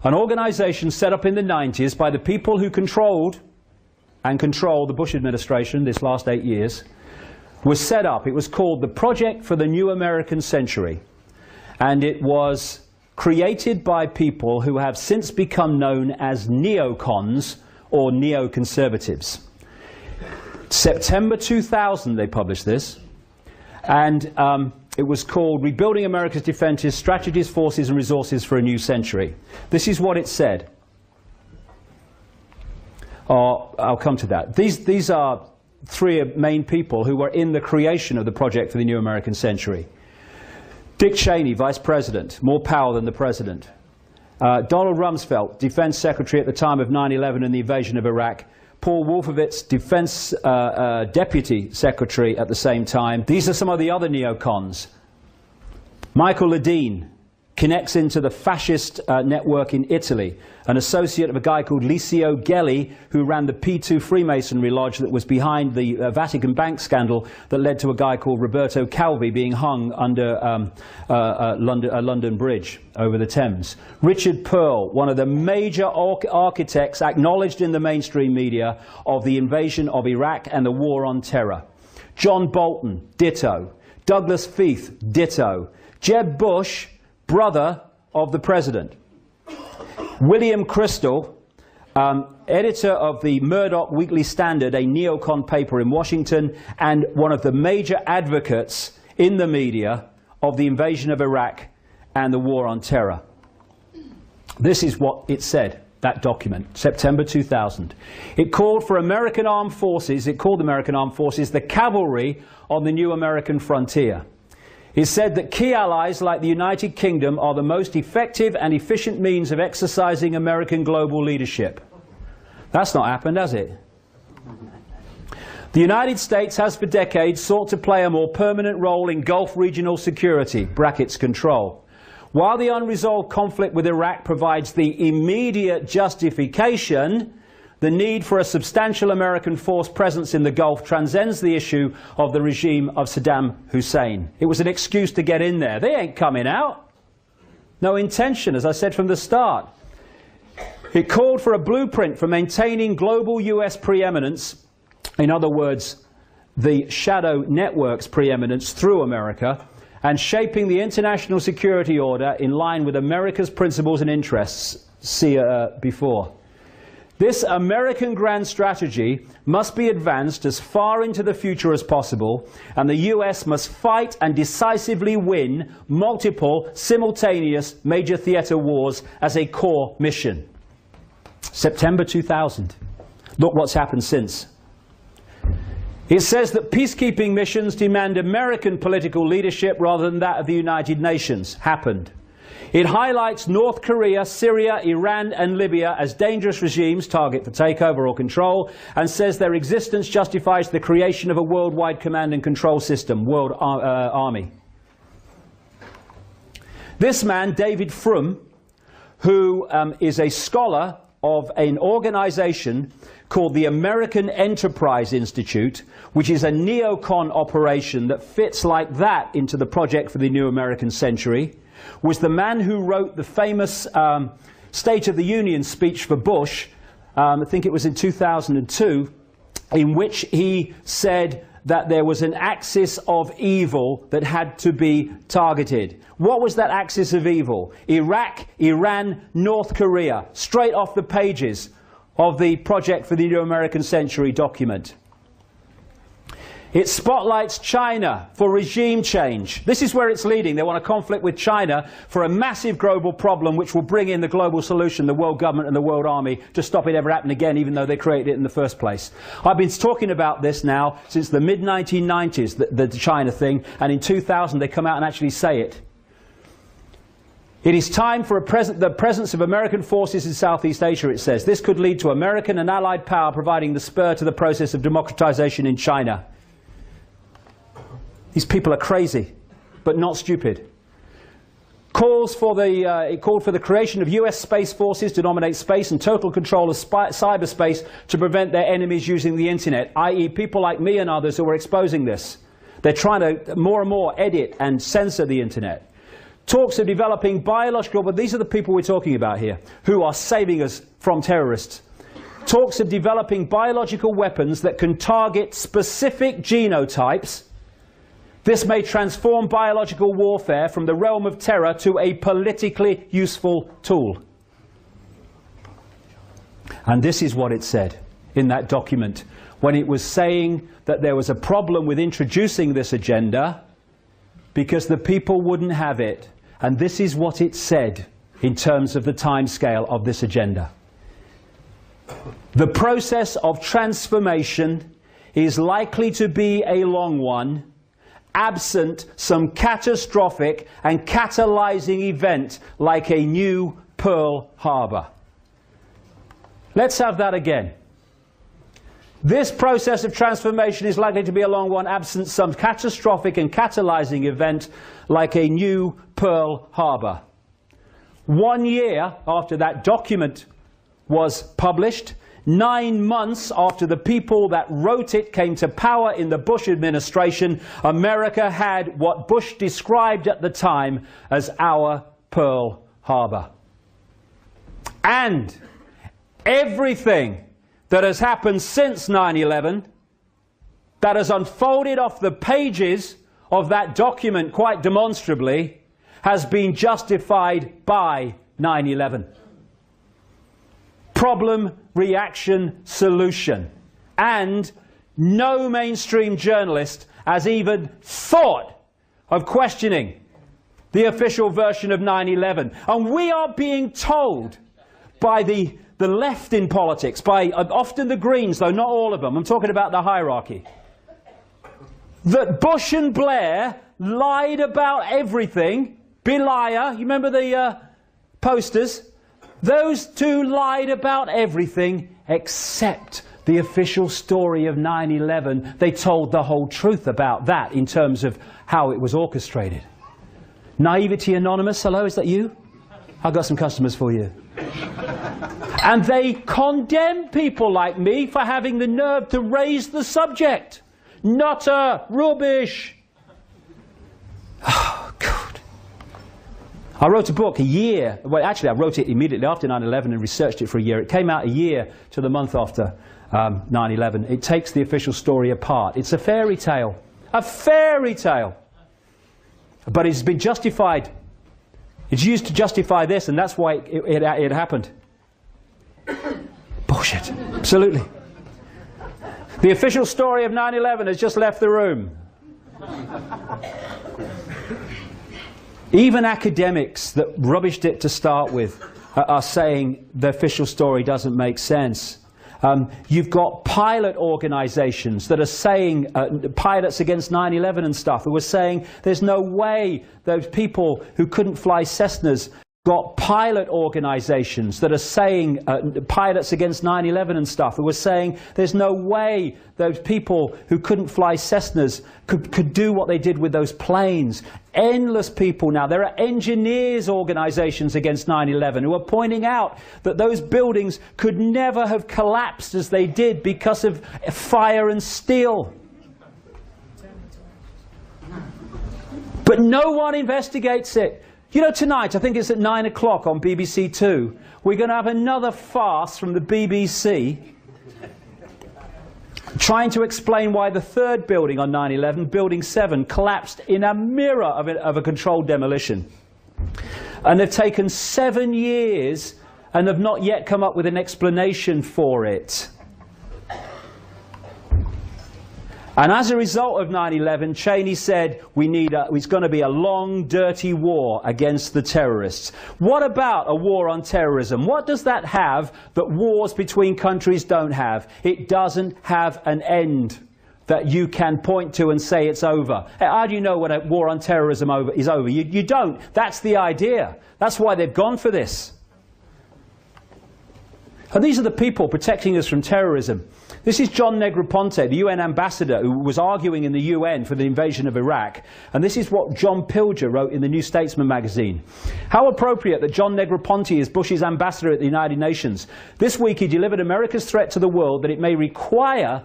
an organization set up in the 90s by the people who controlled and control the Bush administration this last 8 years, was set up. It was called the Project for the New American Century. And it was created by people who have since become known as neocons or neoconservatives. September 2000 they published this, and it was called Rebuilding America's Defenses, Strategies, Forces and Resources for a New Century. This is what it said. I'll come to that. These are three main people who were in the creation of the Project for the New American Century. Dick Cheney, Vice President, more power than the President. Donald Rumsfeld, Defense Secretary at the time of 9/11 and the invasion of Iraq. Paul Wolfowitz, Defense Deputy Secretary at the same time. These are some of the other neocons. Michael Ledeen connects into the fascist network in Italy, an associate of a guy called Licio Gelli, who ran the P2 Freemasonry Lodge that was behind the Vatican Bank scandal that led to a guy called Roberto Calvi being hung under a London Bridge over the Thames. Richard Pearl, one of the major architects acknowledged in the mainstream media of the invasion of Iraq and the war on terror. John Bolton, ditto. Douglas Feith, ditto. Jeb Bush, brother of the president. William Crystal, editor of the Murdoch Weekly Standard, a neocon paper in Washington, and one of the major advocates in the media of the invasion of Iraq and the war on terror. This is what it said, that document, September 2000. It called for American armed forces, it called American armed forces the cavalry on the new American frontier. It said that key allies like the United Kingdom are the most effective and efficient means of exercising American global leadership. That's not happened, has it? The United States has for decades sought to play a more permanent role in Gulf regional security, brackets control. While the unresolved conflict with Iraq provides the immediate justification, the need for a substantial American force presence in the Gulf transcends the issue of the regime of Saddam Hussein. It was an excuse to get in there. They ain't coming out. No intention, as I said from the start. It called for a blueprint for maintaining global US preeminence, in other words, the shadow network's preeminence through America, and shaping the international security order in line with America's principles and interests. See before. This American grand strategy must be advanced as far into the future as possible, and the US must fight and decisively win multiple simultaneous major theater wars as a core mission. September 2000. Look what's happened since. It says that peacekeeping missions demand American political leadership rather than that of the United Nations. Happened. It highlights North Korea, Syria, Iran and Libya as dangerous regimes, target for takeover or control, and says their existence justifies the creation of a worldwide command and control system, World Army. This man, David Frum, who is a scholar of an organization called the American Enterprise Institute, which is a neocon operation that fits like that into the project for the new American century, was the man who wrote the famous State of the Union speech for Bush, I think it was in 2002, in which he said that there was an axis of evil that had to be targeted. What was that axis of evil? Iraq, Iran, North Korea, straight off the pages of the Project for the New American Century document. It spotlights China for regime change. This is where it's leading. They want a conflict with China for a massive global problem which will bring in the global solution, the world government and the world army, to stop it ever happening again, even though they created it in the first place. I've been talking about this now since the mid-1990s, the China thing, and in 2000 they come out and actually say it. It is time for the presence of American forces in Southeast Asia, it says. This could lead to American and allied power providing the spur to the process of democratization in China. These people are crazy, but not stupid. It called for the creation of US space forces to dominate space and total control of cyberspace to prevent their enemies using the internet, i.e. people like me and others who are exposing this. They're trying to more and more edit and censor the internet. Talks of developing biological, but these are the people we're talking about here, who are saving us from terrorists. Talks of developing biological weapons that can target specific genotypes. This may transform biological warfare from the realm of terror to a politically useful tool. And this is what it said in that document when it was saying that there was a problem with introducing this agenda because the people wouldn't have it. And this is what it said in terms of the timescale of this agenda. The process of transformation is likely to be a long one, absent some catastrophic and catalyzing event like a new Pearl Harbor. Let's have that again. This process of transformation is likely to be a long one, absent some catastrophic and catalyzing event like a new Pearl Harbor. 1 year after that document was published, 9 months after the people that wrote it came to power in the Bush administration, America had what Bush described at the time as our Pearl Harbor. And everything that has happened since 9/11, that has unfolded off the pages of that document quite demonstrably, has been justified by 9/11. Problem, reaction, solution. And no mainstream journalist has even thought of questioning the official version of 9/11. And we are being told by the left in politics, by often the Greens, though not all of them, I'm talking about the hierarchy, that Bush and Blair lied about everything. Beliar, you remember the posters? Those two lied about everything except the official story of 9/11. They told the whole truth about that in terms of how it was orchestrated. Naivety Anonymous, hello, is that you? I've got some customers for you. And they condemn people like me for having the nerve to raise the subject. Nutter, rubbish. Oh, God. I wrote a book a year, well actually I wrote it immediately after 9/11 and researched it for a year. It came out a year to the month after 9/11. It takes the official story apart. It's a fairy tale. A fairy tale. But it's been justified. It's used to justify this, and that's why it happened. Bullshit. Absolutely. The official story of 9/11 has just left the room. Even academics that rubbished it to start with are saying the official story doesn't make sense. You've got pilot organizations that are saying, pilots against 9/11 and stuff, who are saying there's no way those people who couldn't fly Cessnas. Got pilot organizations that are saying, pilots against 9/11 and stuff, who are saying there's no way those people who couldn't fly Cessnas could do what they did with those planes. Endless people now. There are engineers organizations against 9/11 who are pointing out that those buildings could never have collapsed as they did because of fire and steel. But no one investigates it. You know, tonight, I think it's at 9 o'clock on BBC Two, we're going to have another farce from the BBC trying to explain why the third building on 9/11, Building 7, collapsed in a mirror of a controlled demolition. And they've taken 7 years and have not yet come up with an explanation for it. And as a result of 9/11, Cheney said it's going to be a long, dirty war against the terrorists. What about a war on terrorism? What does that have that wars between countries don't have? It doesn't have an end that you can point to and say it's over. How do you know when a war on terrorism is over? You don't. That's the idea. That's why they've gone for this. And these are the people protecting us from terrorism. This is John Negroponte, the UN ambassador who was arguing in the UN for the invasion of Iraq. And this is what John Pilger wrote in the New Statesman magazine. How appropriate that John Negroponte is Bush's ambassador at the United Nations. This week he delivered America's threat to the world that it may require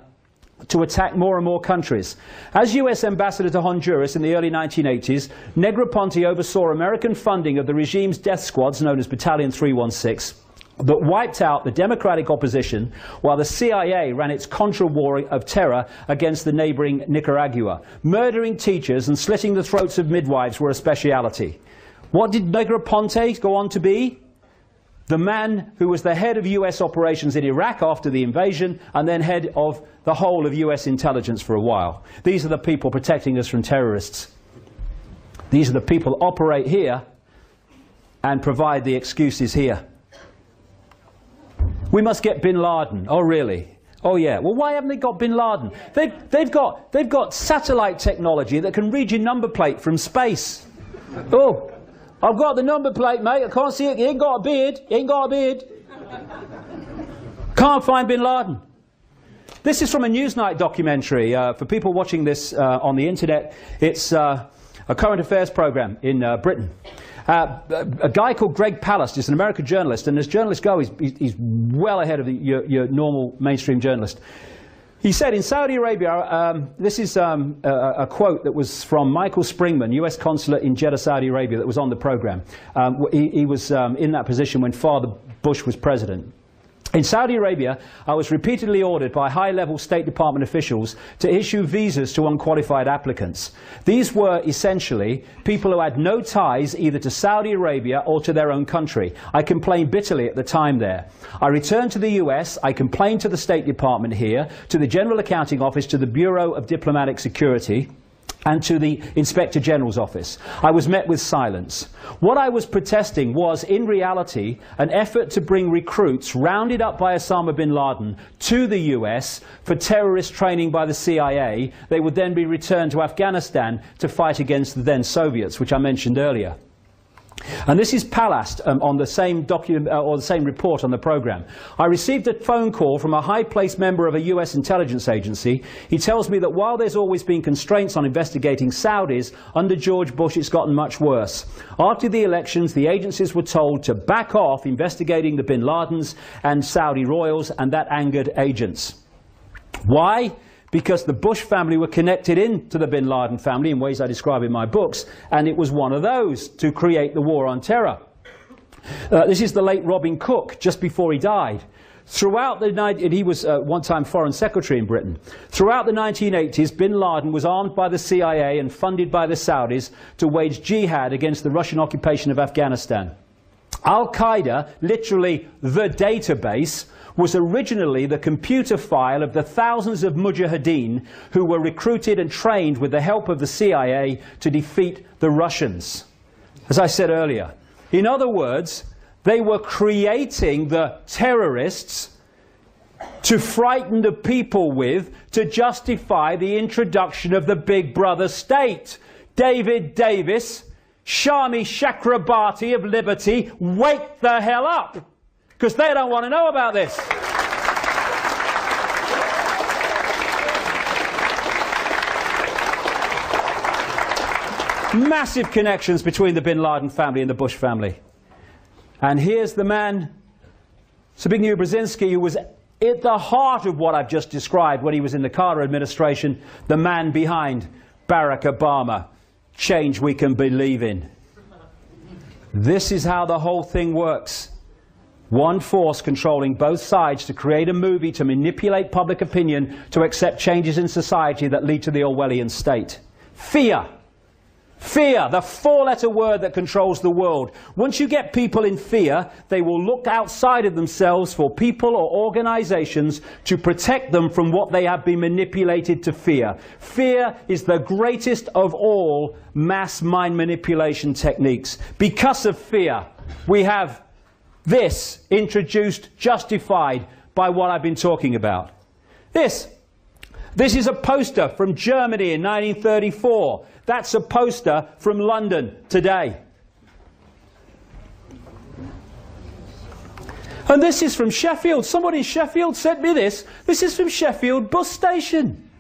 to attack more and more countries. As US ambassador to Honduras in the early 1980s, Negroponte oversaw American funding of the regime's death squads, known as Battalion 316, that wiped out the democratic opposition while the CIA ran its Contra war of terror against the neighboring Nicaragua. Murdering teachers and slitting the throats of midwives were a speciality. What did Negroponte go on to be? The man who was the head of US operations in Iraq after the invasion and then head of the whole of US intelligence for a while. These are the people protecting us from terrorists. These are the people that operate here and provide the excuses here. We must get bin Laden. Oh, really? Oh, yeah. Well, why haven't they got bin Laden? They've got satellite technology that can read your number plate from space. Oh, I've got the number plate, mate. I can't see it. He ain't got a beard. He ain't got a beard. Can't find bin Laden. This is from a Newsnight documentary. For people watching this on the internet, it's a current affairs program in Britain. A guy called Greg Palast is an American journalist, and as journalists go, he's well ahead of your normal mainstream journalist. He said in Saudi Arabia, this is a quote that was from Michael Springman, US consulate in Jeddah, Saudi Arabia, that was on the program. He was in that position when Father Bush was president. In Saudi Arabia, I was repeatedly ordered by high-level State Department officials to issue visas to unqualified applicants. These were essentially people who had no ties either to Saudi Arabia or to their own country. I complained bitterly at the time there. I returned to the US, I complained to the State Department here, to the General Accounting Office, to the Bureau of Diplomatic Security. and to the Inspector General's office. I was met with silence. What I was protesting was, in reality, an effort to bring recruits rounded up by Osama bin Laden to the US for terrorist training by the CIA. They would then be returned to Afghanistan to fight against the then Soviets, which I mentioned earlier. And this is Palast on the same document or the same report on the program. I received a phone call from a high-placed member of a US intelligence agency. He tells me that while there's always been constraints on investigating Saudis, under George Bush it's gotten much worse. After the elections, the agencies were told to back off investigating the bin Ladens and Saudi royals, and that angered agents. Why? Because the Bush family were connected into the bin Laden family in ways I describe in my books, and it was one of those to create the war on terror. This is the late Robin Cook, just before he died. Throughout the night, and he was one time Foreign Secretary in Britain. Throughout the 1980s, bin Laden was armed by the CIA and funded by the Saudis to wage jihad against the Russian occupation of Afghanistan. Al-Qaeda, literally the database, was originally the computer file of the thousands of mujahideen who were recruited and trained with the help of the CIA to defeat the Russians, as I said earlier. In other words, they were creating the terrorists to frighten the people with, to justify the introduction of the Big Brother state. David Davis, Shami Chakrabarti of Liberty, wake the hell up! Because they don't want to know about this. Massive connections between the bin Laden family and the Bush family. And here's the man, Zbigniew Brzezinski, who was at the heart of what I've just described when he was in the Carter administration, the man behind Barack Obama. Change we can believe in. This is how the whole thing works. One force controlling both sides to create a movie to manipulate public opinion to accept changes in society that lead to the Orwellian state. Fear. Fear, the four-letter word that controls the world. Once you get people in fear, they will look outside of themselves for people or organizations to protect them from what they have been manipulated to fear. Fear is the greatest of all mass mind manipulation techniques. Because of fear, we have this introduced, justified by what I've been talking about. This is a poster from Germany in 1934. That's a poster from London today. And this is from Sheffield. Somebody in Sheffield sent me this. This is from Sheffield bus station.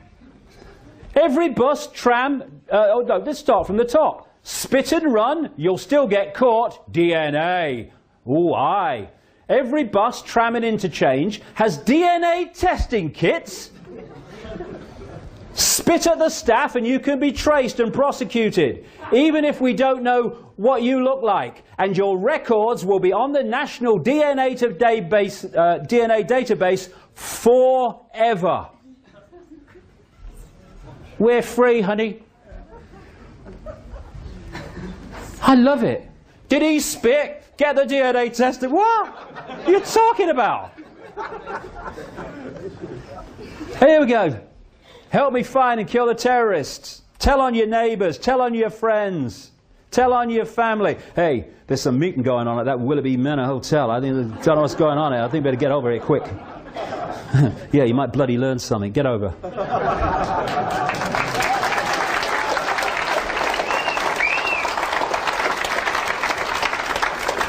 Every bus, tram, oh no, let's start from the top. Spit and run, you'll still get caught. DNA. Ooh, aye. Every bus, tram and interchange has DNA testing kits. Spit at the staff and you can be traced and prosecuted, even if we don't know what you look like. And your records will be on the National DNA database forever. We're free, honey. I love it. Did he spit? Get the DNA tested. What? What are you talking about? Here we go. Help me find and kill the terrorists. Tell on your neighbours. Tell on your friends. Tell on your family. Hey, there's some meeting going on at that Willoughby Manor Hotel. I don't know what's going on here. I think we better get over here quick. Yeah, you might bloody learn something. Get over.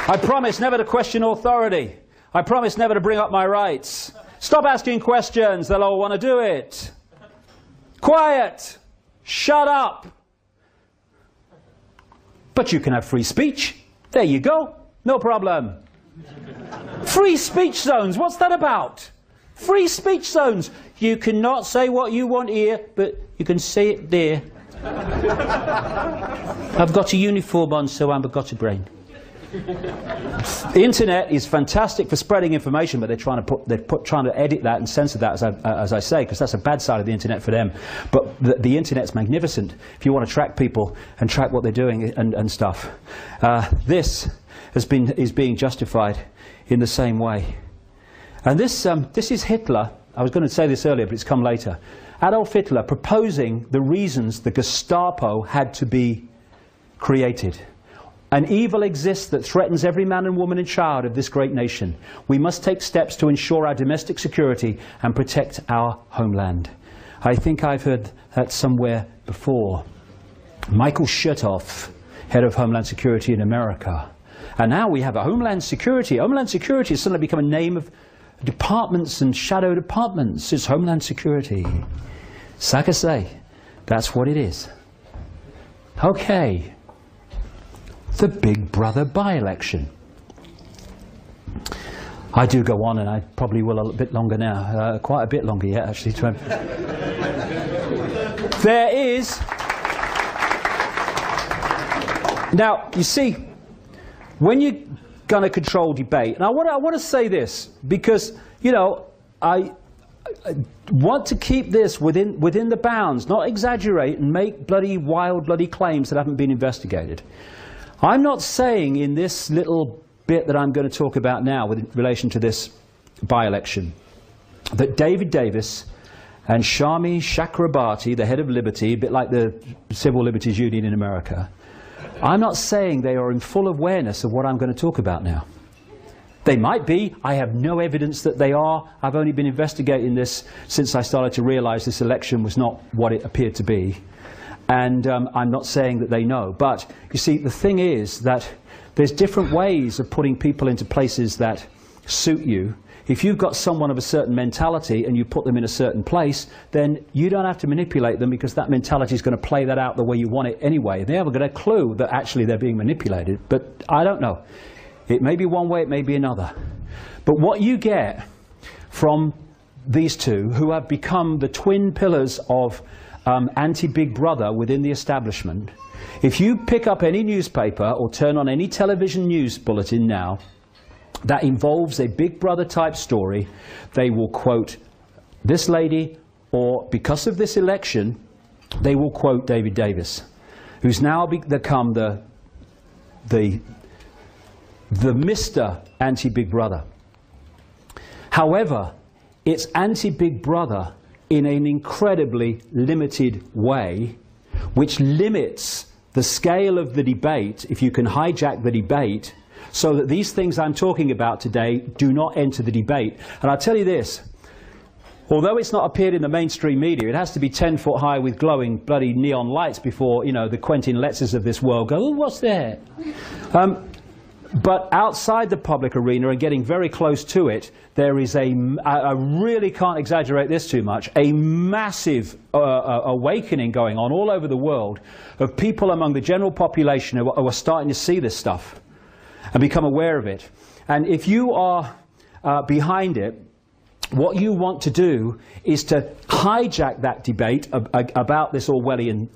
I promise never to question authority. I promise never to bring up my rights. Stop asking questions. They'll all want to do it. Quiet. Shut up. But you can have free speech. There you go. No problem. Free speech zones. What's that about? Free speech zones. You cannot say what you want here, but you can say it there. I've got a uniform on, so I've got a brain. The internet is fantastic for spreading information, but they're trying to edit that and censor that, as I say, because that's a bad side of the internet for them. But the internet's magnificent if you want to track people and track what they're doing and stuff. This is being justified in the same way. And this is Hitler I was going to say this earlier, but it's come later. Adolf Hitler proposing the reasons the Gestapo had to be created. An evil exists that threatens every man and woman and child of this great nation. We must take steps to ensure our domestic security and protect our homeland. I think I've heard that somewhere before. Michael Chertoff, head of Homeland Security in America. And now we have a Homeland Security. Homeland Security has suddenly become a name of departments and shadow departments. It's Homeland Security. So like I say, that's what it is. Okay. The Big Brother by-election. I do go on, and I probably will a bit longer now. Quite a bit longer yet, actually. There is... Now, you see, when you're going to control debate, and I want to say this, because, you know, I want to keep this within the bounds, not exaggerate and make bloody wild bloody claims that haven't been investigated. I'm not saying in this little bit that I'm going to talk about now with relation to this by-election that David Davis and Shami Chakrabarti, the head of Liberty, a bit like the Civil Liberties Union in America, I'm not saying they are in full awareness of what I'm going to talk about now. They might be. I have no evidence that they are. I've only been investigating this since I started to realize this election was not what it appeared to be. And I'm not saying that they know. But, you see, the thing is that there's different ways of putting people into places that suit you. If you've got someone of a certain mentality and you put them in a certain place, then you don't have to manipulate them, because that mentality is going to play that out the way you want it anyway. They haven't got a clue that actually they're being manipulated. But I don't know. It may be one way, it may be another. But what you get from these two, who have become the twin pillars of anti-Big Brother within the establishment, if you pick up any newspaper or turn on any television news bulletin now that involves a Big Brother type story, they will quote this lady, or because of this election, they will quote David Davis, who's now become the Mr. Anti-Big Brother. However, it's anti-Big Brother in an incredibly limited way, which limits the scale of the debate, if you can hijack the debate, so that these things I'm talking about today do not enter the debate. And I'll tell you this, although it's not appeared in the mainstream media, it has to be 10 foot high with glowing bloody neon lights before, you know, the Quentin Letzers of this world go, oh, what's that? But outside the public arena and getting very close to it, there is I really can't exaggerate this too much, a massive awakening going on all over the world of people among the general population who are starting to see this stuff and become aware of it. And if you are behind it, what you want to do is to hijack that debate about this Orwellian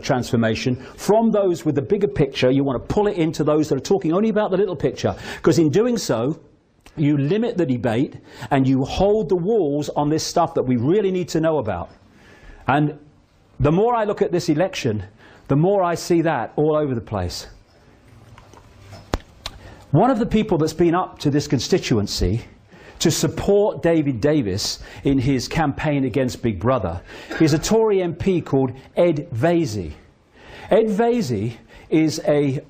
transformation from those with the bigger picture. You want to pull it into those that are talking only about the little picture, because in doing so, you limit the debate and you hold the walls on this stuff that we really need to know about. And the more I look at this election, the more I see that all over the place. One of the people that's been up to this constituency to support David Davis in his campaign against Big Brother is a Tory MP called Ed Vaizey. Ed Vaizey is a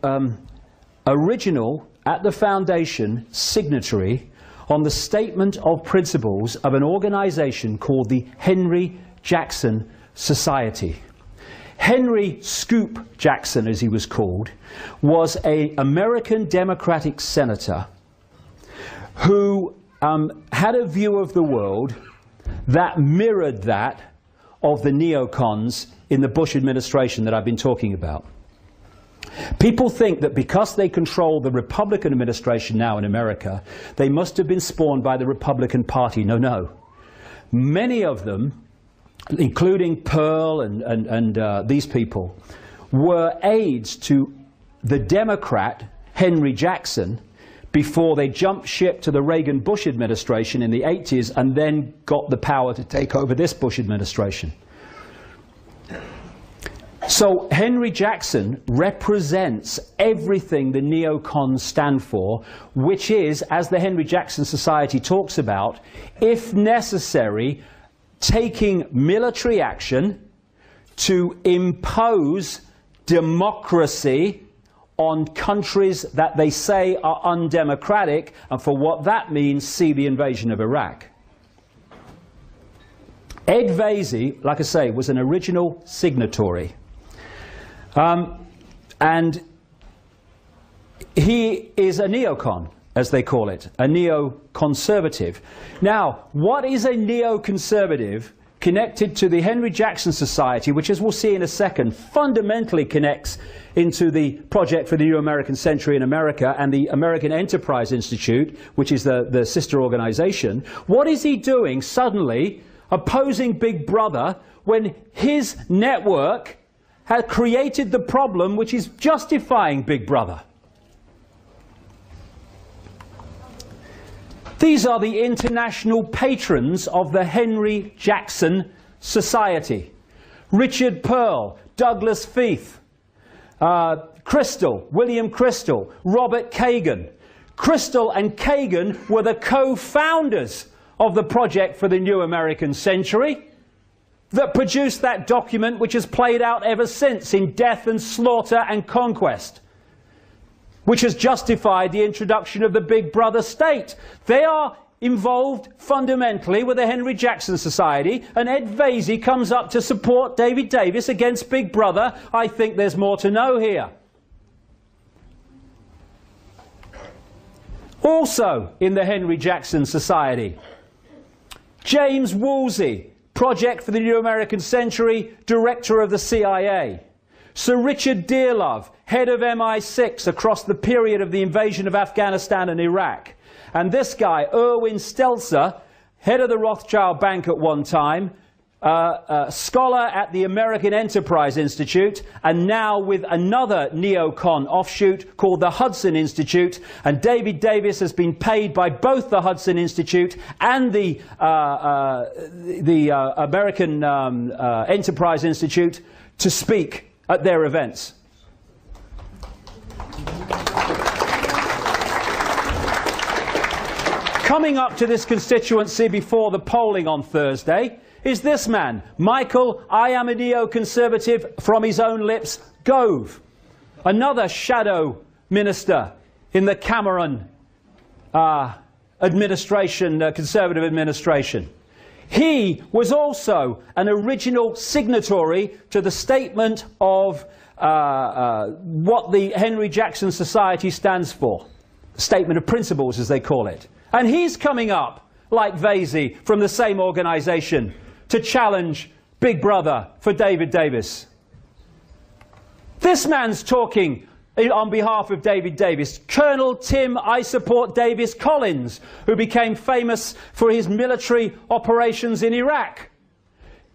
original, at the foundation, signatory on the statement of principles of an organisation called the Henry Jackson Society. Henry Scoop Jackson, as he was called, was an American Democratic senator who had a view of the world that mirrored that of the neocons in the Bush administration that I've been talking about. People think that because they control the Republican administration now in America, they must have been spawned by the Republican Party. No, no. Many of them, including Pearl and these people, were aides to the Democrat Henry Jackson before they jumped ship to the Reagan-Bush administration in the 80s and then got the power to take over this Bush administration. So Henry Jackson represents everything the neocons stand for, which is, as the Henry Jackson Society talks about, if necessary, taking military action to impose democracy on countries that they say are undemocratic, and for what that means, see the invasion of Iraq. Ed Vaizey, like I say, was an original signatory. And he is a neocon, as they call it, a neoconservative. Now, what is a neoconservative connected to the Henry Jackson Society, which, as we'll see in a second, fundamentally connects into the Project for the New American Century in America and the American Enterprise Institute, which is the sister organization? What is he doing suddenly opposing Big Brother when his network had created the problem which is justifying Big Brother? These are the international patrons of the Henry Jackson Society. Richard Pearl, Douglas Feith, Crystal, William Crystal, Robert Kagan. Crystal and Kagan were the co-founders of the Project for the New American Century that produced that document which has played out ever since in death and slaughter and conquest, which has justified the introduction of the Big Brother state. They are involved fundamentally with the Henry Jackson Society, and Ed Vaizey comes up to support David Davis against Big Brother. I think there's more to know here. Also in the Henry Jackson Society, James Woolsey, Project for the New American Century, Director of the CIA. Sir Richard Dearlove, head of MI6 across the period of the invasion of Afghanistan and Iraq. And this guy, Erwin Stelzer, head of the Rothschild Bank at one time, scholar at the American Enterprise Institute, and now with another neocon offshoot called the Hudson Institute. And David Davis has been paid by both the Hudson Institute and the American Enterprise Institute to speak at their events. Coming up to this constituency before the polling on Thursday is this man, Michael, I am a neoconservative, from his own lips, Gove, another shadow minister in the Cameron administration, Conservative administration. He was also an original signatory to the statement of what the Henry Jackson Society stands for, the Statement of Principles, as they call it. And he's coming up, like Vaizey, from the same organization, to challenge Big Brother for David Davis. This man's talking on behalf of David Davis. Colonel Tim I Support Davis Collins, who became famous for his military operations in Iraq.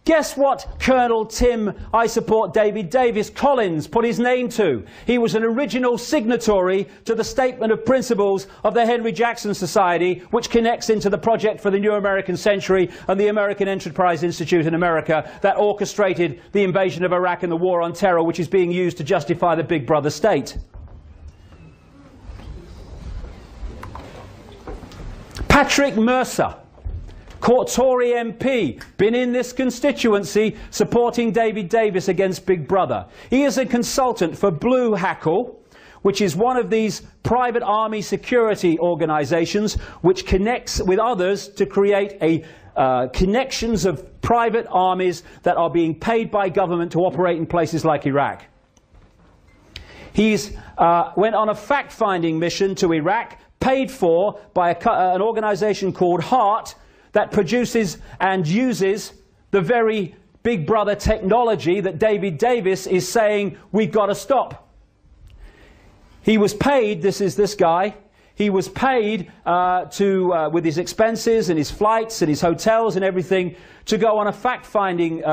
Guess what Colonel Tim I Support David Davis Collins put his name to? He was an original signatory to the Statement of Principles of the Henry Jackson Society, which connects into the Project for the New American Century and the American Enterprise Institute in America that orchestrated the invasion of Iraq and the war on terror, which is being used to justify the Big Brother state. Patrick Mercer, Tory MP, been in this constituency supporting David Davis against Big Brother. He is a consultant for Blue Hackle, which is one of these private army security organizations which connects with others to create connections of private armies that are being paid by government to operate in places like Iraq. He's went on a fact-finding mission to Iraq, paid for by an organization called HEART, that produces and uses the very Big Brother technology that David Davis is saying we've got to stop. He was paid, this is this guy, he was paid with his expenses and his flights and his hotels and everything to go on a fact-finding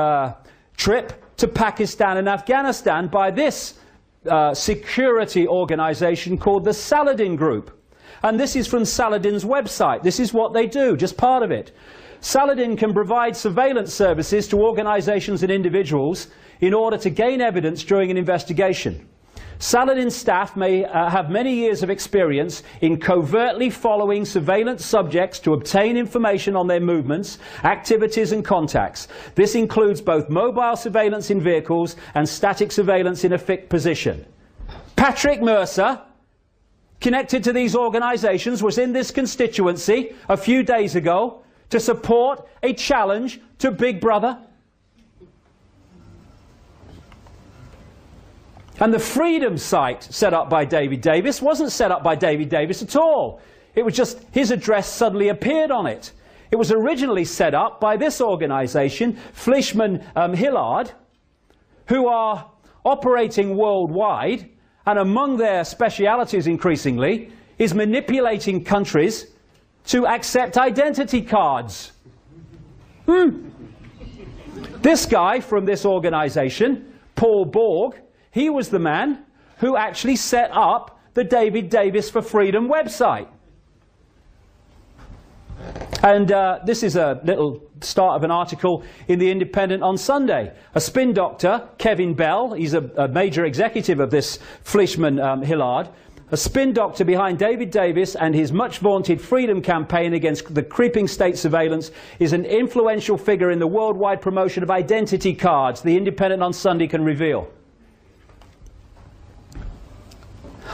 trip to Pakistan and Afghanistan by this security organization called the Saladin Group. And this is from Saladin's website. This is what they do, just part of it. Saladin can provide surveillance services to organizations and individuals in order to gain evidence during an investigation. Saladin's staff may have many years of experience in covertly following surveillance subjects to obtain information on their movements, activities and contacts. This includes both mobile surveillance in vehicles and static surveillance in a fixed position. Patrick Mercer, connected to these organizations, was in this constituency a few days ago to support a challenge to Big Brother. And the Freedom site set up by David Davis wasn't set up by David Davis at all. It was just his address suddenly appeared on it. It was originally set up by this organization, Fleischmann Hillard, who are operating worldwide, and among their specialities increasingly is manipulating countries to accept identity cards. This guy from this organization, Paul Borg, he was the man who actually set up the David Davis for Freedom website. And this is a little start of an article in The Independent on Sunday. A spin doctor, Kevin Bell, he's a major executive of this Fleischmann Hillard, a spin doctor behind David Davis and his much vaunted freedom campaign against the creeping state surveillance, is an influential figure in the worldwide promotion of identity cards, The Independent on Sunday can reveal.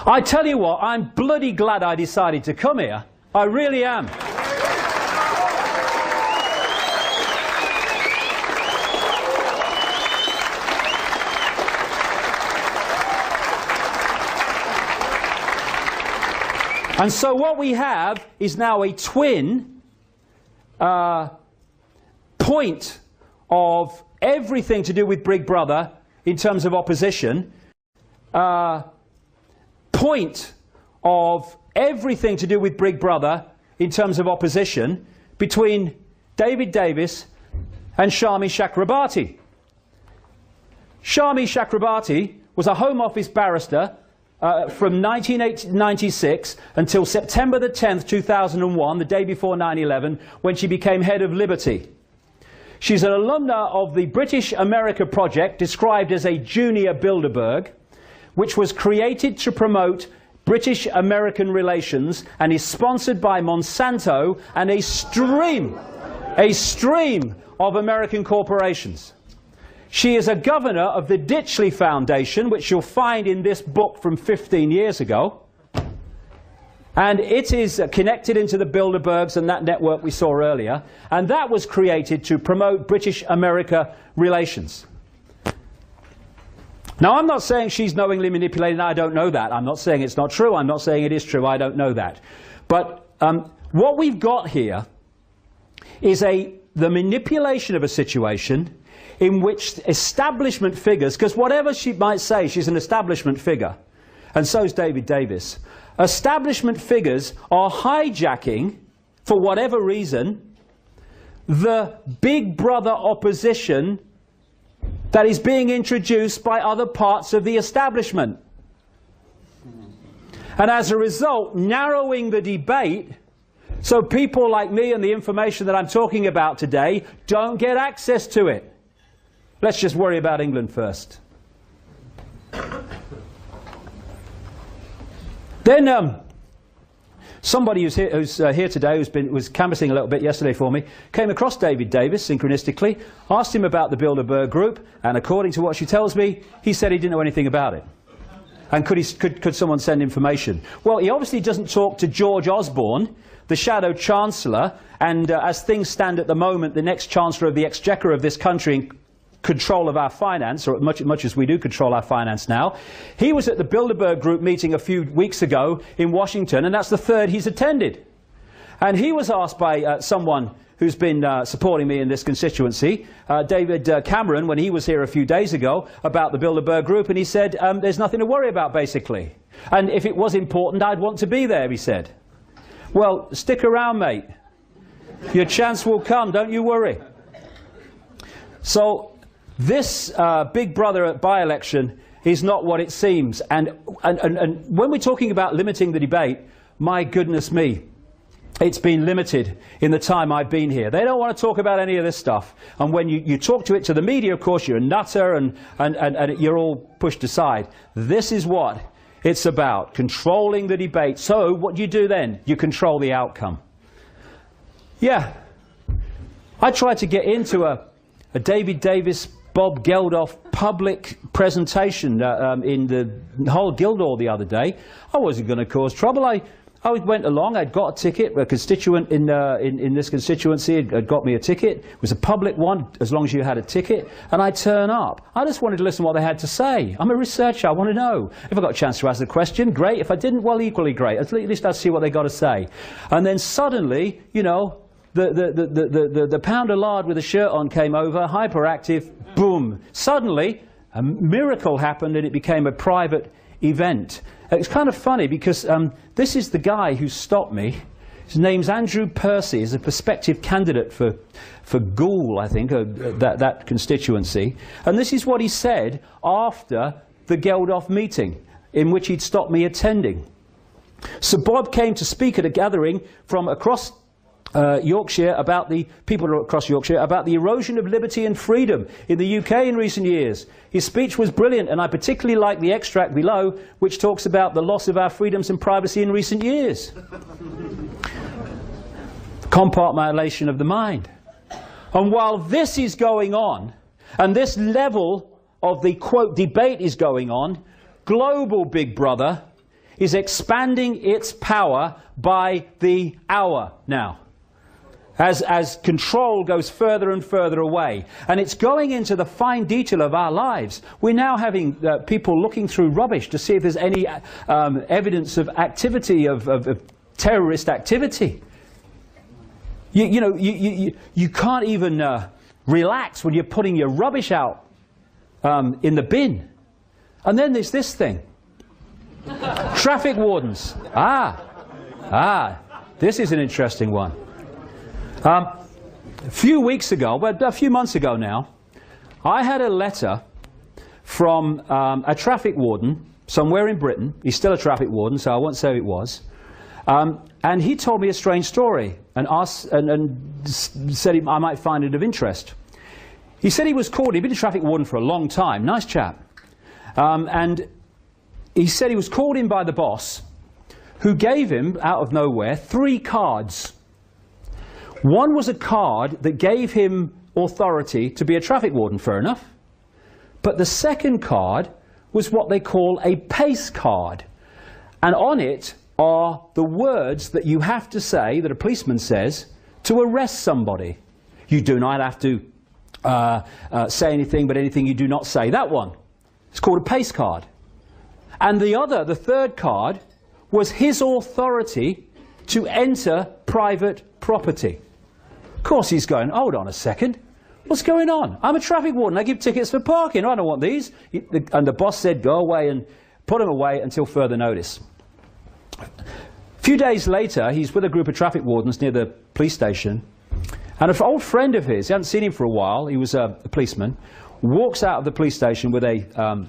I tell you what, I'm bloody glad I decided to come here. I really am. And so what we have is now a twin point of everything to do with Big Brother in terms of opposition, point of everything to do with Big Brother in terms of opposition between David Davis and Shami Chakrabarti. Shami Chakrabarti was a Home Office barrister from 1996 until September the 10th, 2001, the day before 9/11, when she became head of Liberty. She's an alumna of the British America Project, described as a junior Bilderberg, which was created to promote British-American relations and is sponsored by Monsanto and a stream of American corporations. She is a governor of the Ditchley Foundation, which you'll find in this book from 15 years ago. And it is connected into the Bilderbergs and that network we saw earlier. And that was created to promote British-America relations. Now, I'm not saying she's knowingly manipulating. I don't know that. I'm not saying it's not true. I'm not saying it is true. I don't know that. But what we've got here is the manipulation of a situation in which establishment figures, because whatever she might say, she's an establishment figure, and so is David Davis. Establishment figures are hijacking, for whatever reason, the Big Brother opposition that is being introduced by other parts of the establishment. And as a result, narrowing the debate so people like me and the information that I'm talking about today don't get access to it. Let's just worry about England first. Then somebody who's here today, was canvassing a little bit yesterday for me, came across David Davis synchronistically, asked him about the Bilderberg group, and according to what she tells me, he said he didn't know anything about it. And could someone send information? Well, he obviously doesn't talk to George Osborne, the Shadow Chancellor, and as things stand at the moment, the next Chancellor of the Exchequer of this country in control of our finance, or much as we do control our finance now. He was at the Bilderberg group meeting a few weeks ago in Washington, and that's the third he's attended. And he was asked by someone who's been supporting me in this constituency, David Cameron, when he was here a few days ago, about the Bilderberg group, and he said, there's nothing to worry about, basically. And if it was important, I'd want to be there, he said. Well, stick around, mate. Your chance will come, don't you worry. So this Big Brother by-election is not what it seems. And when we're talking about limiting the debate, my goodness me, it's been limited in the time I've been here. They don't want to talk about any of this stuff. And when you talk to it to the media, of course, you're a nutter and you're all pushed aside. This is what it's about, controlling the debate. So what do you do then? You control the outcome. Yeah. I tried to get into a David Davis, Bob Geldof public presentation in the whole Guildhall the other day. I wasn't going to cause trouble. I went along, I'd got a ticket, a constituent in this constituency had got me a ticket. It was a public one, as long as you had a ticket, and I'd turn up. I just wanted to listen to what they had to say. I'm a researcher, I want to know. If I got a chance to ask a question, great. If I didn't, well, equally great. At least I'd see what they got to say. And then suddenly, you know, the pound of lard with a shirt on came over, hyperactive, boom. Suddenly, a miracle happened and it became a private event. It's kind of funny because this is the guy who stopped me. His name's Andrew Percy. He's a prospective candidate for Goole, I think, that constituency. And this is what he said after the Geldof meeting, in which he'd stopped me attending. So Bob came to speak at a gathering from across Yorkshire about the people across Yorkshire about the erosion of liberty and freedom in the UK in recent years. His speech was brilliant, and I particularly like the extract below, which talks about the loss of our freedoms and privacy in recent years. Compartmentalization of the mind. And while this is going on, and this level of the quote debate is going on, global Big Brother is expanding its power by the hour now. As control goes further and further away. And it's going into the fine detail of our lives. We're now having people looking through rubbish to see if there's any evidence of activity, of terrorist activity. You can't even relax when you're putting your rubbish out in the bin. And then there's this thing. Traffic wardens. This is an interesting one. A few weeks ago, well, a few months ago now, I had a letter from a traffic warden somewhere in Britain. He's still a traffic warden, so I won't say who it was. And he told me a strange story and said I might find it of interest. He said he was called, he'd been a traffic warden for a long time, nice chap. And he said he was called in by the boss, who gave him, out of nowhere, 3 cards. One was a card that gave him authority to be a traffic warden, fair enough. But the second card was what they call a pace card. And on it are the words that you have to say, that a policeman says, to arrest somebody. You do not have to say anything, but anything you do not say. That one. It's called a pace card. And the third card, was his authority to enter private property. Of course he's going, hold on a second, what's going on? I'm a traffic warden, I give tickets for parking, I don't want these. And the boss said, go away and put him away until further notice. A few days later, he's with a group of traffic wardens near the police station, and an old friend of his, he hadn't seen him for a while, he was a policeman, walks out of the police station with a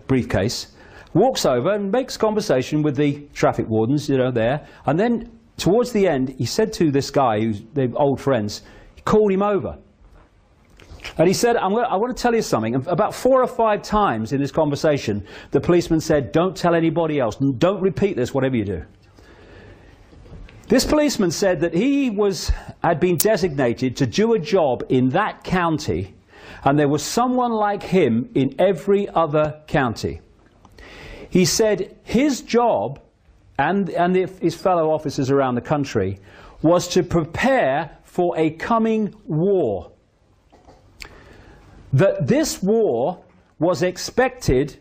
briefcase, walks over and makes conversation with the traffic wardens, you know, there, and then towards the end, he said to this guy, who's they're old friends, he called him over. And he said, I want to tell you something. And about 4 or 5 times in this conversation, the policeman said, don't tell anybody else. Don't repeat this, whatever you do. This policeman said that he had been designated to do a job in that county, and there was someone like him in every other county. He said his job, and his fellow officers around the country, was to prepare for a coming war. That this war was expected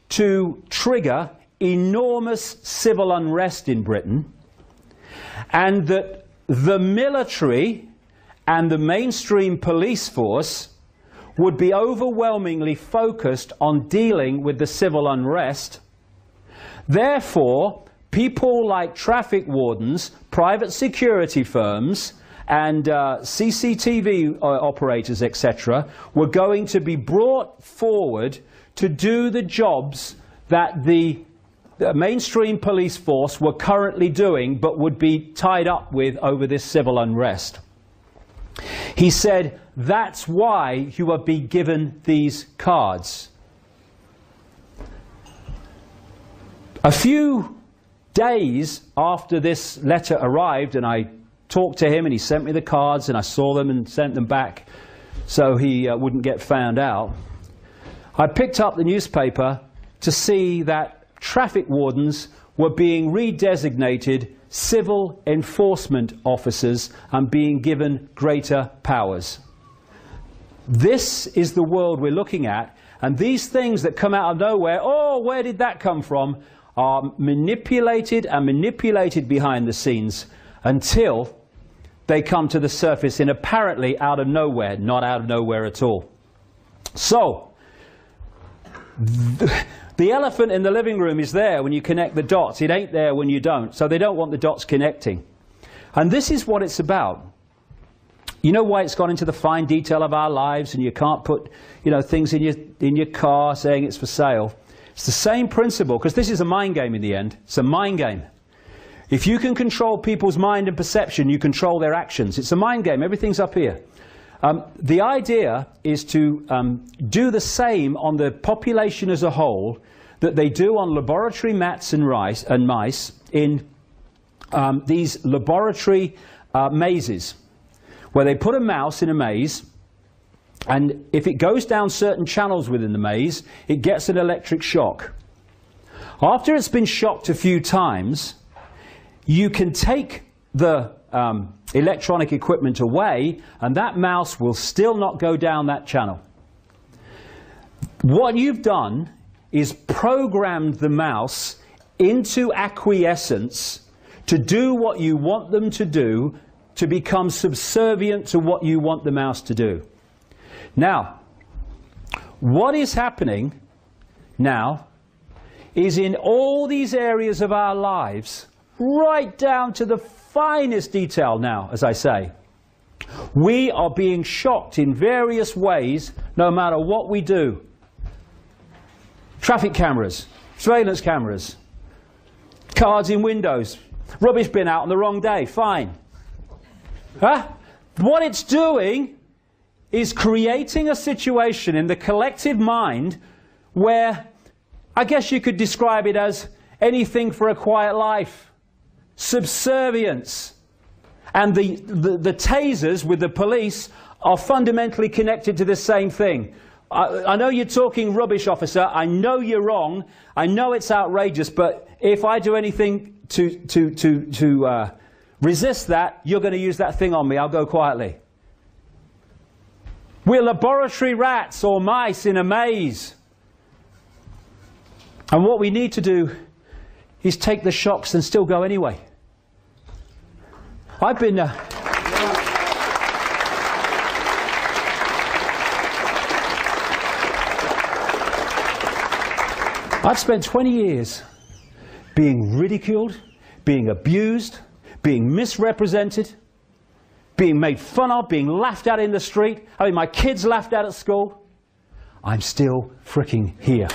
to trigger enormous civil unrest in Britain, and that the military and the mainstream police force would be overwhelmingly focused on dealing with the civil unrest. Therefore, people like traffic wardens, private security firms, and CCTV operators, etc., were going to be brought forward to do the jobs that the the mainstream police force were currently doing but would be tied up with over this civil unrest. He said, that's why you are being given these cards. A few days after this letter arrived, and I talked to him and he sent me the cards and I saw them and sent them back so he wouldn't get found out, I picked up the newspaper to see that traffic wardens were being redesignated civil enforcement officers and being given greater powers. This is the world we're looking at, and these things that come out of nowhere, oh, where did that come from, are manipulated and manipulated behind the scenes until they come to the surface in apparently out of nowhere, not out of nowhere at all. So, the elephant in the living room is there when you connect the dots. It ain't there when you don't. So they don't want the dots connecting. And this is what it's about. You know why it's gone into the fine detail of our lives and you can't put, you know, things in your car saying it's for sale? It's the same principle, because this is a mind game in the end. It's a mind game. If you can control people's mind and perception, you control their actions. It's a mind game. Everything's up here. The idea is to do the same on the population as a whole that they do on laboratory rats and mice in these laboratory mazes, where they put a mouse in a maze, and if it goes down certain channels within the maze, it gets an electric shock. After it's been shocked a few times, you can take the electronic equipment away, and that mouse will still not go down that channel. What you've done is programmed the mouse into acquiescence to do what you want them to do, to become subservient to what you want the mouse to do. Now, what is happening now is in all these areas of our lives, right down to the finest detail now, as I say, we are being shocked in various ways no matter what we do. Traffic cameras, surveillance cameras, cards in windows, rubbish bin out on the wrong day, fine. Huh? What it's doing is creating a situation in the collective mind where I guess you could describe it as anything for a quiet life. Subservience. And the tasers with the police are fundamentally connected to the same thing. I know you're talking rubbish, officer. I know you're wrong. I know it's outrageous, but if I do anything to resist that, you're going to use that thing on me. I'll go quietly. We're laboratory rats or mice in a maze. And what we need to do is take the shocks and still go anyway. I've been... I've spent 20 years being ridiculed, being abused, being misrepresented, being made fun of, being laughed at in the street, having my kids laughed at school. I'm still fricking here.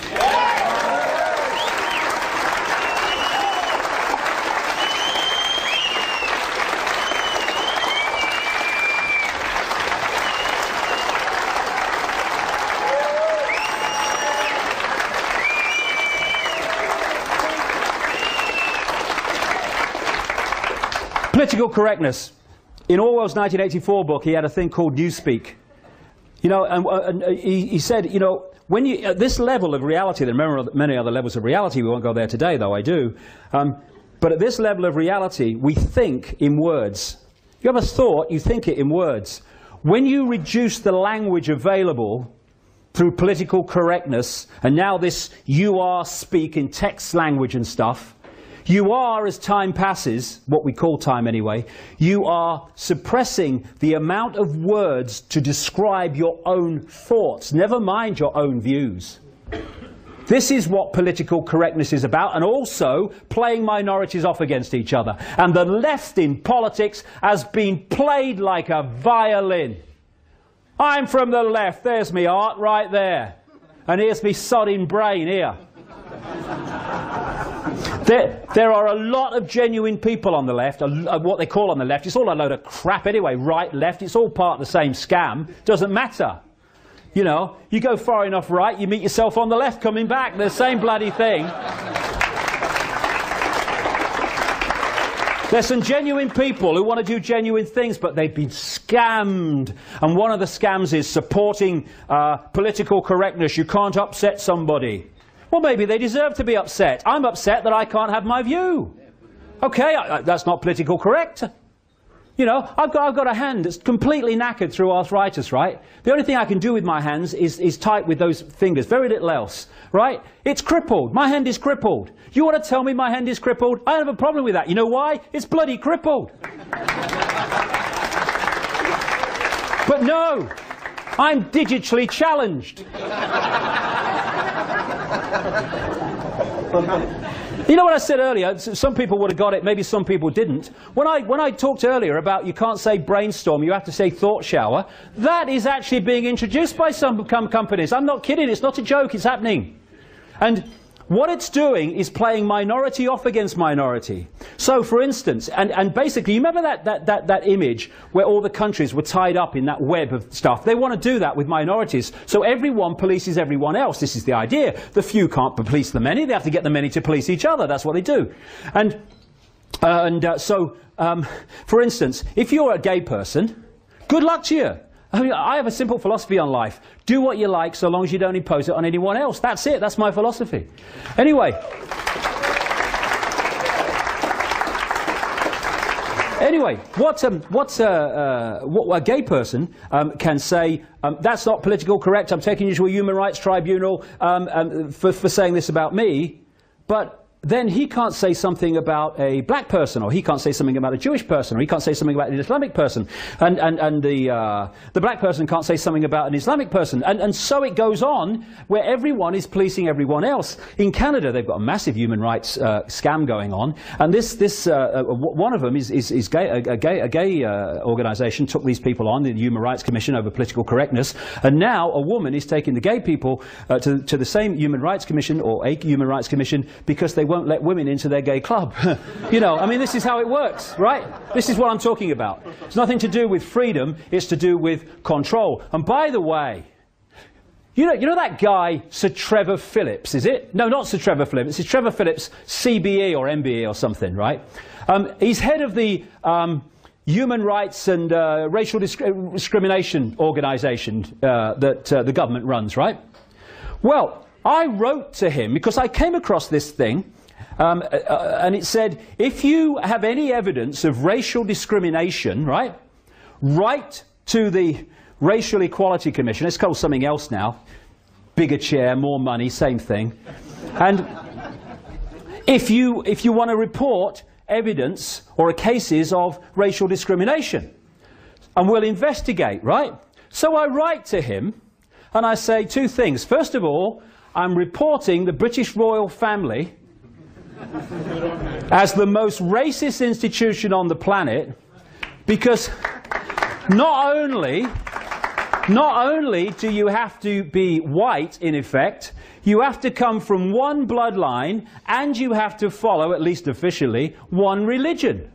Political correctness. In Orwell's 1984 book, he had a thing called Newspeak. You know, and he said, you know, when you at this level of reality, there are many other levels of reality. We won't go there today, though I do. But at this level of reality, we think in words. You have a thought, you think it in words. When you reduce the language available through political correctness, and now this you are speak in text language and stuff, you are, as time passes, what we call time anyway, you are suppressing the amount of words to describe your own thoughts, never mind your own views. This is what political correctness is about, and also playing minorities off against each other. And the left in politics has been played like a violin. I'm from the left, there's me art right there. And here's me sodding brain here. There are a lot of genuine people on the left, what they call on the left. It's all a load of crap anyway, right, left, it's all part of the same scam. Doesn't matter. You know, you go far enough right, you meet yourself on the left coming back, the same bloody thing. There's some genuine people who want to do genuine things, but they've been scammed. And one of the scams is supporting political correctness. You can't upset somebody. Well, maybe they deserve to be upset. I'm upset that I can't have my view. Okay, that's not political correct. You know, I've got a hand that's completely knackered through arthritis, right? The only thing I can do with my hands is type with those fingers, very little else, right? It's crippled. My hand is crippled. You want to tell me my hand is crippled? I don't have a problem with that. You know why? It's bloody crippled. But no, I'm digitally challenged. You know what I said earlier? Some people would have got it, maybe some people didn't. When I talked earlier about you can't say brainstorm, you have to say thought shower, that is actually being introduced by some companies. I'm not kidding, it's not a joke, it's happening. And what it's doing is playing minority off against minority. So, for instance, and basically, you remember that image where all the countries were tied up in that web of stuff? They want to do that with minorities. So everyone polices everyone else. This is the idea. The few can't police the many. They have to get the many to police each other. That's what they do. For instance, if you're a gay person, good luck to you. I mean, I have a simple philosophy on life. Do what you like so long as you don't impose it on anyone else. That's it. That's my philosophy. Anyway. What a gay person can say, that's not political correct, I'm taking you to a human rights tribunal for saying this about me, but then he can't say something about a black person, or he can't say something about a Jewish person, or he can't say something about an Islamic person, and the black person can't say something about an Islamic person, and so it goes on, where everyone is policing everyone else. In Canada, they've got a massive human rights scam going on, and one of them is a gay organisation took these people on, the Human Rights Commission over political correctness, and now a woman is taking the gay people to the same Human Rights Commission, or a Human Rights Commission, because they won't let women into their gay club. You know, I mean, this is how it works, right? This is what I'm talking about. It's nothing to do with freedom, it's to do with control. And by the way, you know that guy, Sir Trevor Phillips, is it? No, not Sir Trevor Phillips. It's Trevor Phillips, CBE or MBE or something, right? He's head of the Human Rights and Racial Discrimination organisation that the government runs, right? Well, I wrote to him because I came across this thing, and it said, if you have any evidence of racial discrimination, right, write to the Racial Equality Commission. It's called something else now. Bigger chair, more money, same thing. And if you want to report evidence or cases of racial discrimination, and we'll investigate, right? So I write to him, and I say two things. First of all, I'm reporting the British royal family as the most racist institution on the planet, because not only do you have to be white, in effect, you have to come from one bloodline, and you have to follow, at least officially, one religion.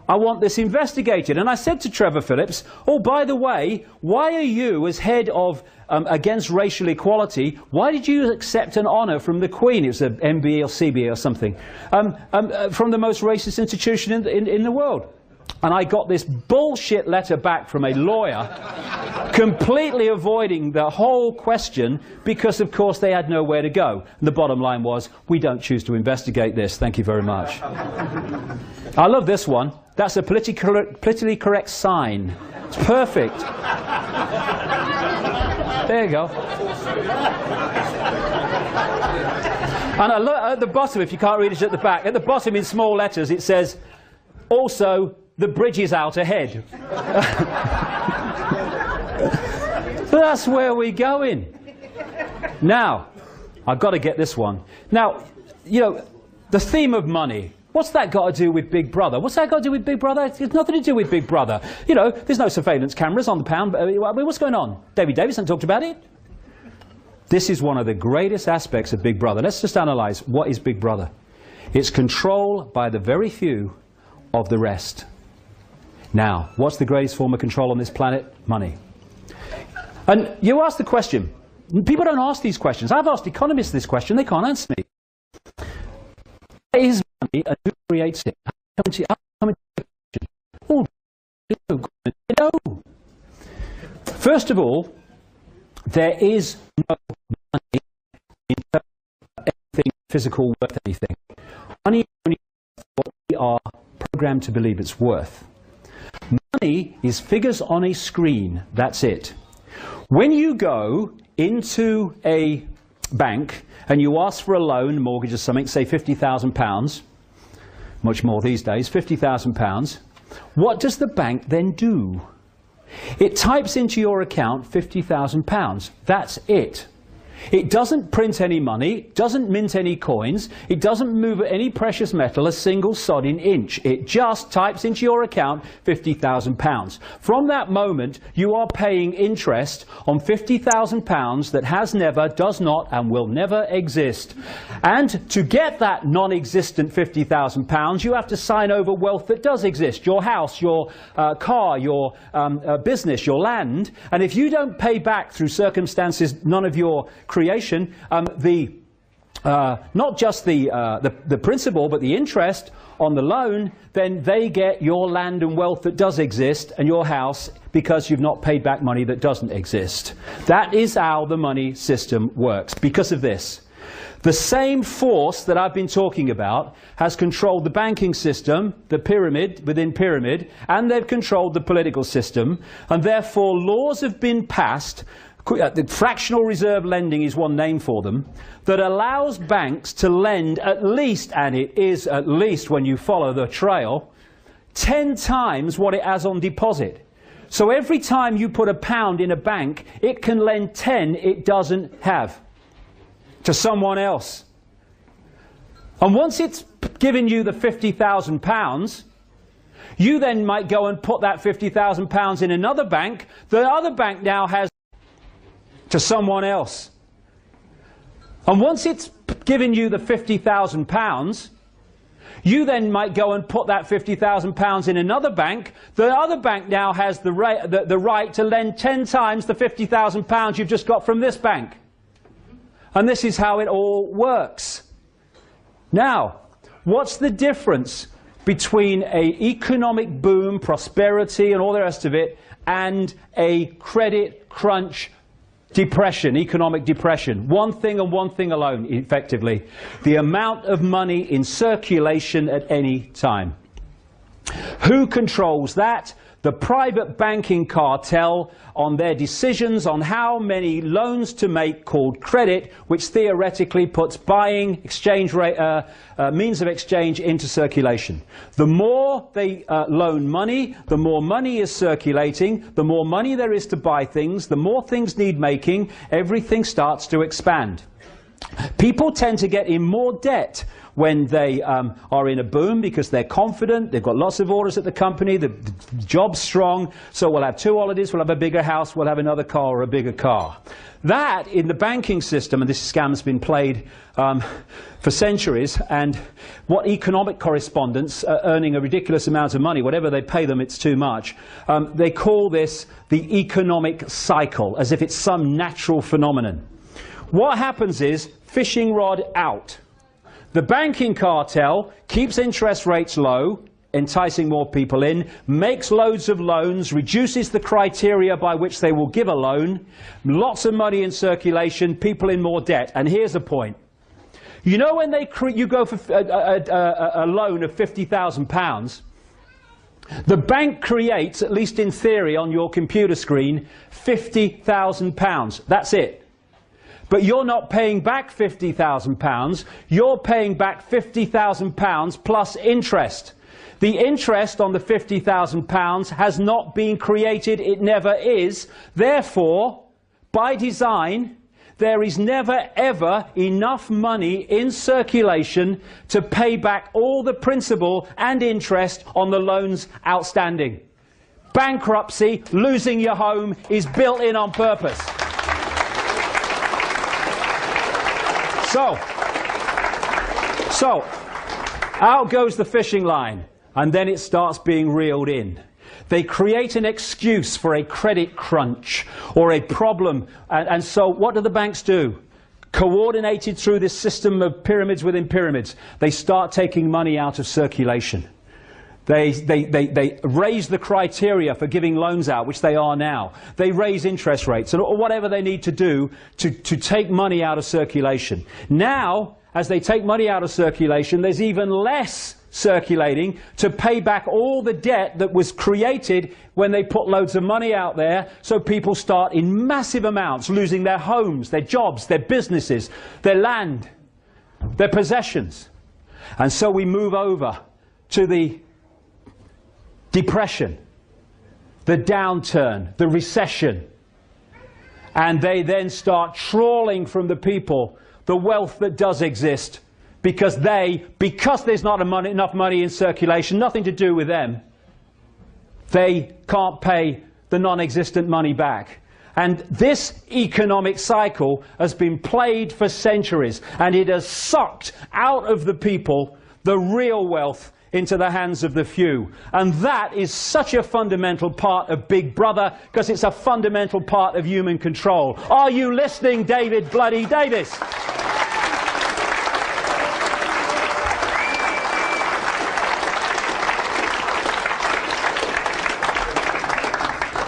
I want this investigated. And I said to Trevor Phillips, oh, by the way, why are you, as head of Against Racial Equality, why did you accept an honour from the Queen, it was an MBE or CBE or something, from the most racist institution in the world? And I got this bullshit letter back from a lawyer, completely avoiding the whole question, because, of course, they had nowhere to go. And the bottom line was, we don't choose to investigate this. Thank you very much. I love this one. That's a politically correct sign. It's perfect. There you go. And at the bottom, if you can't read it at the back, at the bottom in small letters it says, also, the bridge is out ahead. That's where we're going. Now, I've got to get this one. Now, you know, the theme of money. What's that got to do with Big Brother? What's that got to do with Big Brother? It's nothing to do with Big Brother. You know, there's no surveillance cameras on the pound. I mean, what's going on? David Davison talked about it. This is one of the greatest aspects of Big Brother. Let's just analyse what is Big Brother. It's control by the very few of the rest. Now, what's the greatest form of control on this planet? Money. And you ask the question. People don't ask these questions. I've asked economists this question. They can't answer me. What is money and who creates it? How come into oh, no. First of all, there is no money in terms of anything physical worth anything. Money is only what we are programmed to believe it's worth. Money is figures on a screen. That's it. When you go into a bank and you ask for a loan, mortgage or something, say £50,000, much more these days, £50,000, what does the bank then do? It types into your account £50,000. That's it. It doesn't print any money, doesn't mint any coins, it doesn't move any precious metal a single sodding inch. It just types into your account £50,000. From that moment, you are paying interest on £50,000 that has never, does not, and will never exist. And to get that non-existent £50,000, you have to sign over wealth that does exist. Your house, your car, your business, your land. And if you don't pay back through circumstances none of your creation, not just the principal, but the interest on the loan, then they get your land and wealth that does exist and your house because you've not paid back money that doesn't exist. That is how the money system works. Because of this, the same force that I've been talking about has controlled the banking system, the pyramid within pyramid, and they've controlled the political system, and therefore laws have been passed. The fractional reserve lending is one name for them, that allows banks to lend at least, and it is at least when you follow the trail, 10 times what it has on deposit. So every time you put £1 in a bank, it can lend 10 it doesn't have to someone else. And once it's given you the £50,000, you then might go and put that £50,000 in another bank. The other bank now has to someone else. And once it's given you the £50,000, you then might go and put that £50,000 in another bank. The other bank now has the right to lend 10 times the £50,000 you've just got from this bank. And this is how it all works. Now, what's the difference between an economic boom, prosperity, and all the rest of it, and a credit crunch, depression, economic depression? One thing and one thing alone, effectively: the amount of money in circulation at any time. Who controls that? The private banking cartel, on their decisions on how many loans to make, called credit, which theoretically puts buying exchange rate, means of exchange into circulation. The more they loan money, the more money is circulating, the more money there is to buy things, the more things need making, everything starts to expand. People tend to get in more debt when they are in a boom because they're confident, they've got lots of orders at the company, the job's strong, so we'll have 2 holidays, we'll have a bigger house, we'll have another car or a bigger car. That, in the banking system, and this scam's been played for centuries, and what economic correspondents earning a ridiculous amount of money, whatever they pay them, it's too much, they call this the economic cycle, as if it's some natural phenomenon. What happens is, fishing rod out. The banking cartel keeps interest rates low, enticing more people in, makes loads of loans, reduces the criteria by which they will give a loan, lots of money in circulation, people in more debt. And here's the point. You know, when you go for a loan of £50,000, the bank creates, at least in theory on your computer screen, £50,000. That's it. But you're not paying back £50,000, you're paying back £50,000 plus interest. The interest on the £50,000 has not been created, it never is. Therefore, by design, there is never ever enough money in circulation to pay back all the principal and interest on the loans outstanding. Bankruptcy, losing your home, is built in on purpose. So Out goes the fishing line, and then it starts being reeled in. They create an excuse for a credit crunch or a problem, and so what do the banks do? Coordinated through this system of pyramids within pyramids, they start taking money out of circulation. They raise the criteria for giving loans out, which they are now. They raise interest rates, or whatever they need to do to take money out of circulation. Now, as they take money out of circulation, there's even less circulating to pay back all the debt that was created when they put loads of money out there, so people start in massive amounts losing their homes, their jobs, their businesses, their land, their possessions. And so we move over to the depression, the downturn, the recession. And they then start trawling from the people the wealth that does exist, because there's not enough money in circulation, nothing to do with them, they can't pay the non-existent money back. And this economic cycle has been played for centuries, and it has sucked out of the people the real wealth into the hands of the few. And that is such a fundamental part of Big Brother, because it's a fundamental part of human control. Are you listening, David Bloody Davis?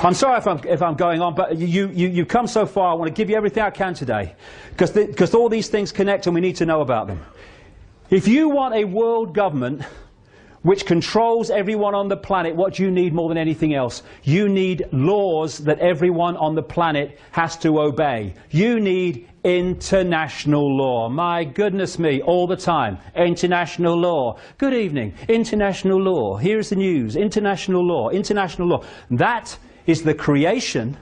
I'm sorry if I'm going on, but you've come so far. I want to give you everything I can today, because all these things connect and we need to know about them. If you want a world government which controls everyone on the planet, what do you need more than anything else? You need laws that everyone on the planet has to obey. You need international law. My goodness me, all the time. International law. Good evening. International law. Here's the news. International law. International law. That is the creation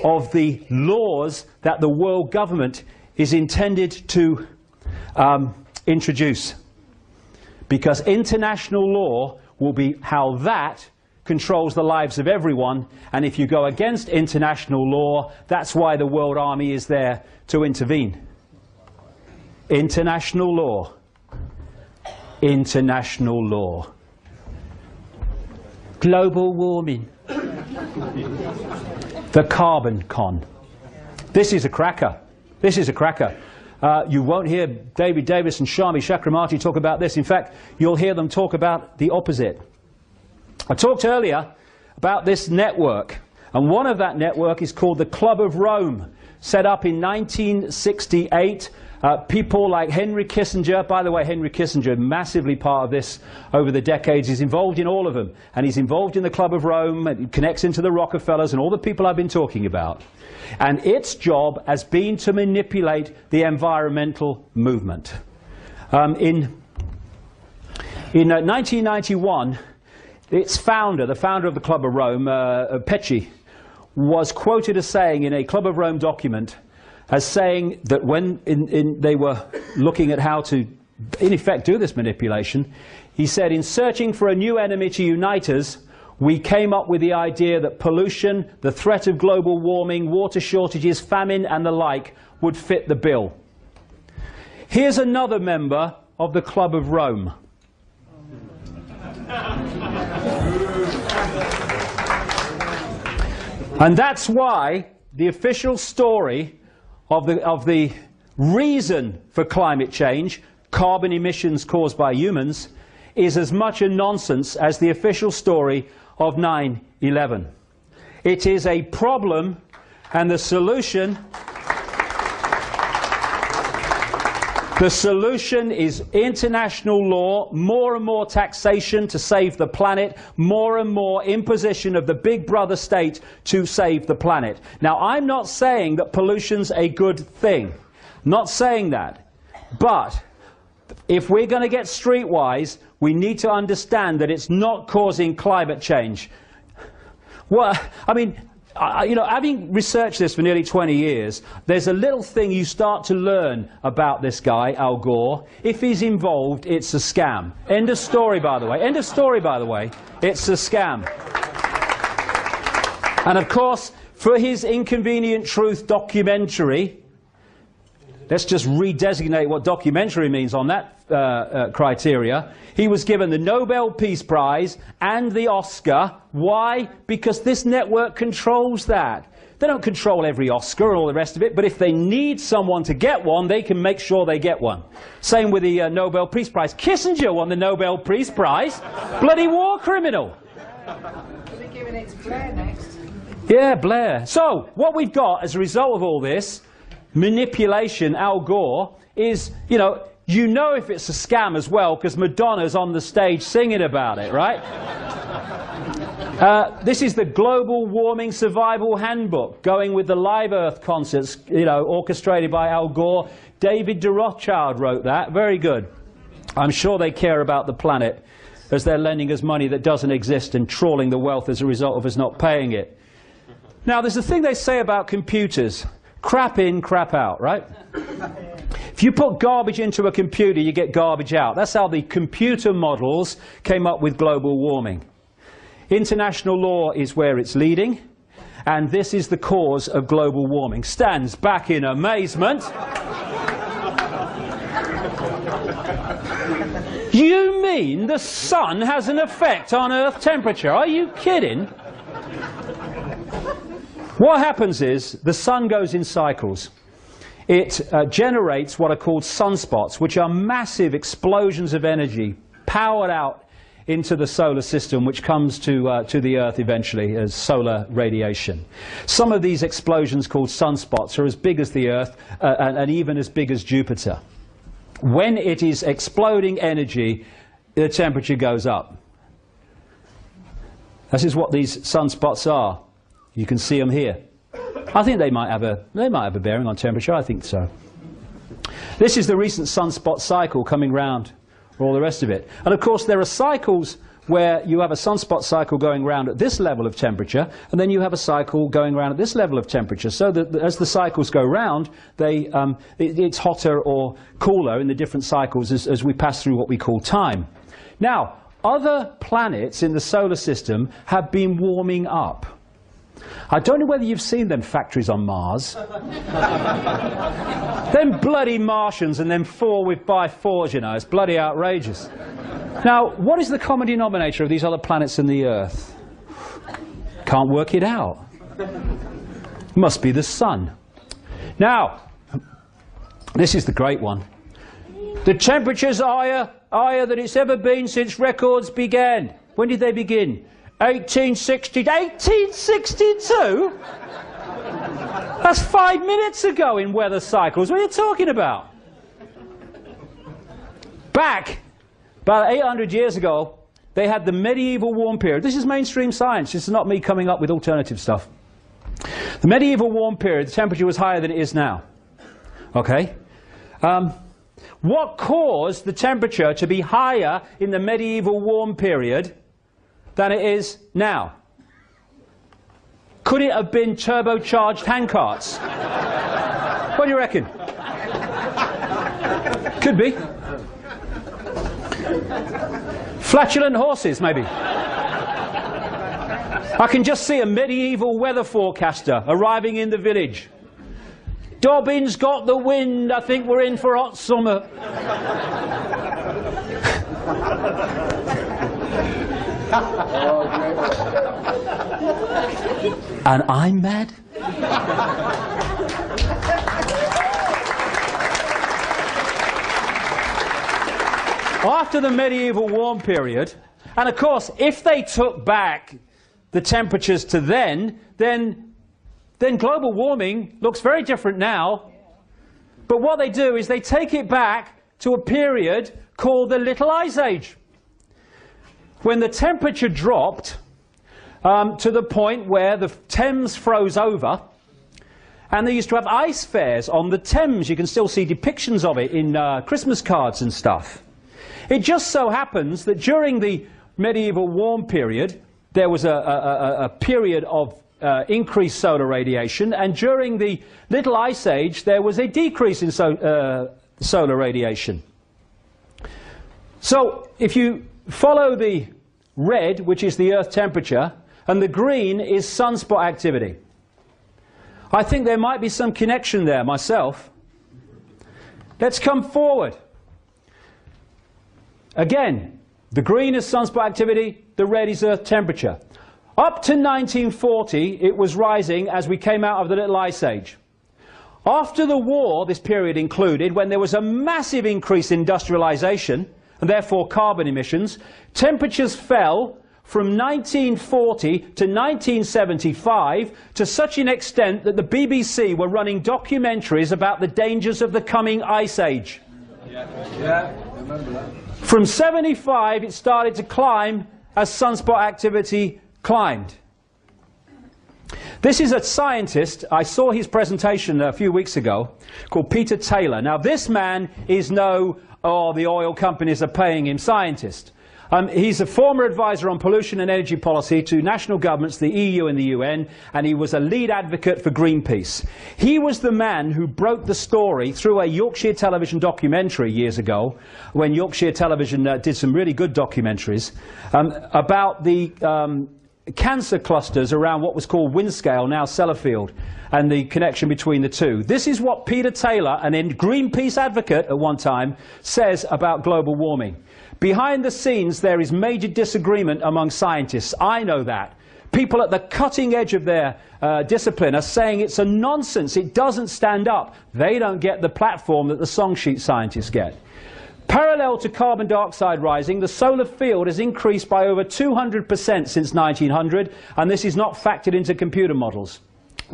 of the laws that the world government is intended to introduce. Because international law will be how that controls the lives of everyone, and if you go against international law, that's why the World Army is there to intervene. International law. International law. Global warming. The carbon con. This is a cracker. This is a cracker. You won't hear David Davis and Shami Chakramarty talk about this. In fact, you'll hear them talk about the opposite. I talked earlier about this network, and one of that network is called the Club of Rome, set up in 1968. People like Henry Kissinger, by the way, Henry Kissinger, massively part of this over the decades, is involved in all of them. And he's involved in the Club of Rome, and it connects into the Rockefellers and all the people I've been talking about. And its job has been to manipulate the environmental movement. In 1991, its founder, the founder of the Club of Rome, Pecci, was quoted as saying in a Club of Rome document, as saying that when they were looking at how to, in effect, do this manipulation, he said, in searching for a new enemy to unite us, we came up with the idea that pollution, the threat of global warming, water shortages, famine and the like would fit the bill. Here's another member of the Club of Rome. And that's why the official story of the reason for climate change, carbon emissions caused by humans, is as much a nonsense as the official story of 9/11. It is a problem, and the solution is international law, more and more taxation to save the planet, more and more imposition of the big brother state to save the planet. Now, I'm not saying that pollution's a good thing. Not saying that. But if we're going to get streetwise, we need to understand that it's not causing climate change. Well, I mean, you know, having researched this for nearly 20 years, there's a little thing you start to learn about this guy, Al Gore. If he's involved, it's a scam. End of story, by the way. End of story, by the way. It's a scam. And of course, for his Inconvenient Truth documentary, let's just redesignate what documentary means on that criteria. He was given the Nobel Peace Prize and the Oscar. Why? Because this network controls that. They don't control every Oscar and all the rest of it, but if they need someone to get one, they can make sure they get one. Same with the Nobel Peace Prize. Kissinger won the Nobel Peace Prize. Bloody war criminal. We're giving it to Blair next. Yeah, Blair. So, what we've got as a result of all this, manipulation, Al Gore, is, you know if it's a scam as well, because Madonna's on the stage singing about it, right? This is the Global Warming Survival Handbook, going with the Live Earth concerts, orchestrated by Al Gore. David de Rothschild wrote that. Very good. I'm sure they care about the planet as they're lending us money that doesn't exist and trawling the wealth as a result of us not paying it. Now, there's a thing they say about computers. Crap in, crap out, right? If you put garbage into a computer, you get garbage out. That's how the computer models came up with global warming. International law is where it's leading, and this is the cause of global warming. Stands back in amazement. You mean the sun has an effect on Earth temperature? Are you kidding? What happens is the sun goes in cycles. It generates what are called sunspots, which are massive explosions of energy powered out into the solar system, which comes to the Earth eventually as solar radiation. Some of these explosions, called sunspots, are as big as the Earth and even as big as Jupiter. When it is exploding energy, the temperature goes up. This is what these sunspots are. You can see them here. I think they might have a bearing on temperature. I think so. This is the recent sunspot cycle coming round, all the rest of it. And of course there are cycles where you have a sunspot cycle going round at this level of temperature, and then you have a cycle going round at this level of temperature. So that as the cycles go round, it's hotter or cooler in the different cycles as we pass through what we call time. Now, other planets in the solar system have been warming up. I don't know whether you've seen them factories on Mars. Them bloody Martians and them 4x4s, you know, it's bloody outrageous. Now, what is the common denominator of these other planets and the Earth? Can't work it out. Must be the sun. Now, this is the great one. The temperature's higher than it's ever been since records began. When did they begin? 1862? That's 5 minutes ago in weather cycles. What are you talking about? Back about 800 years ago, they had the medieval warm period. This is mainstream science. This is not me coming up with alternative stuff. The medieval warm period, the temperature was higher than it is now. Okay? What caused the temperature to be higher in the medieval warm period than it is now? Could it have been turbocharged handcarts? What do you reckon? Could be. Flatulent horses, maybe. I can just see a medieval weather forecaster arriving in the village. Dobbin's got the wind, I think we're in for hot summer. And I'm mad? After the medieval warm period, and of course, if they took back the temperatures to then global warming looks very different now. But what they do is they take it back to a period called the Little Ice Age, when the temperature dropped to the point where the Thames froze over, and they used to have ice fairs on the Thames. You can still see depictions of it in Christmas cards and stuff. It just so happens that during the medieval warm period, there was a period of increased solar radiation, and during the Little Ice Age, there was a decrease in solar radiation. So, if you follow the red, which is the Earth temperature, and the green is sunspot activity, I think there might be some connection there myself. Let's come forward. Again, the green is sunspot activity, the red is Earth temperature. Up to 1940, it was rising as we came out of the Little Ice Age. After the war, this period included, when there was a massive increase in industrialization, and therefore carbon emissions, temperatures fell from 1940 to 1975 to such an extent that the BBC were running documentaries about the dangers of the coming Ice Age. Yeah, I remember that. From 75, it started to climb as sunspot activity climbed. This is a scientist, I saw his presentation a few weeks ago, called Peter Taylor. Now this man is no, oh, the oil companies are paying him scientist. He's a former advisor on pollution and energy policy to national governments, the EU and the UN, and he was a lead advocate for Greenpeace. He was the man who broke the story through a Yorkshire television documentary years ago, when Yorkshire television did some really good documentaries, about the cancer clusters around what was called Windscale, now Sellafield, and the connection between the two. This is what Peter Taylor, an Greenpeace advocate at one time, says about global warming. Behind the scenes, there is major disagreement among scientists. I know that. People at the cutting edge of their discipline are saying it's a nonsense. It doesn't stand up. They don't get the platform that the song sheet scientists get. Parallel to carbon dioxide rising, the solar field has increased by over 200% since 1900, and this is not factored into computer models.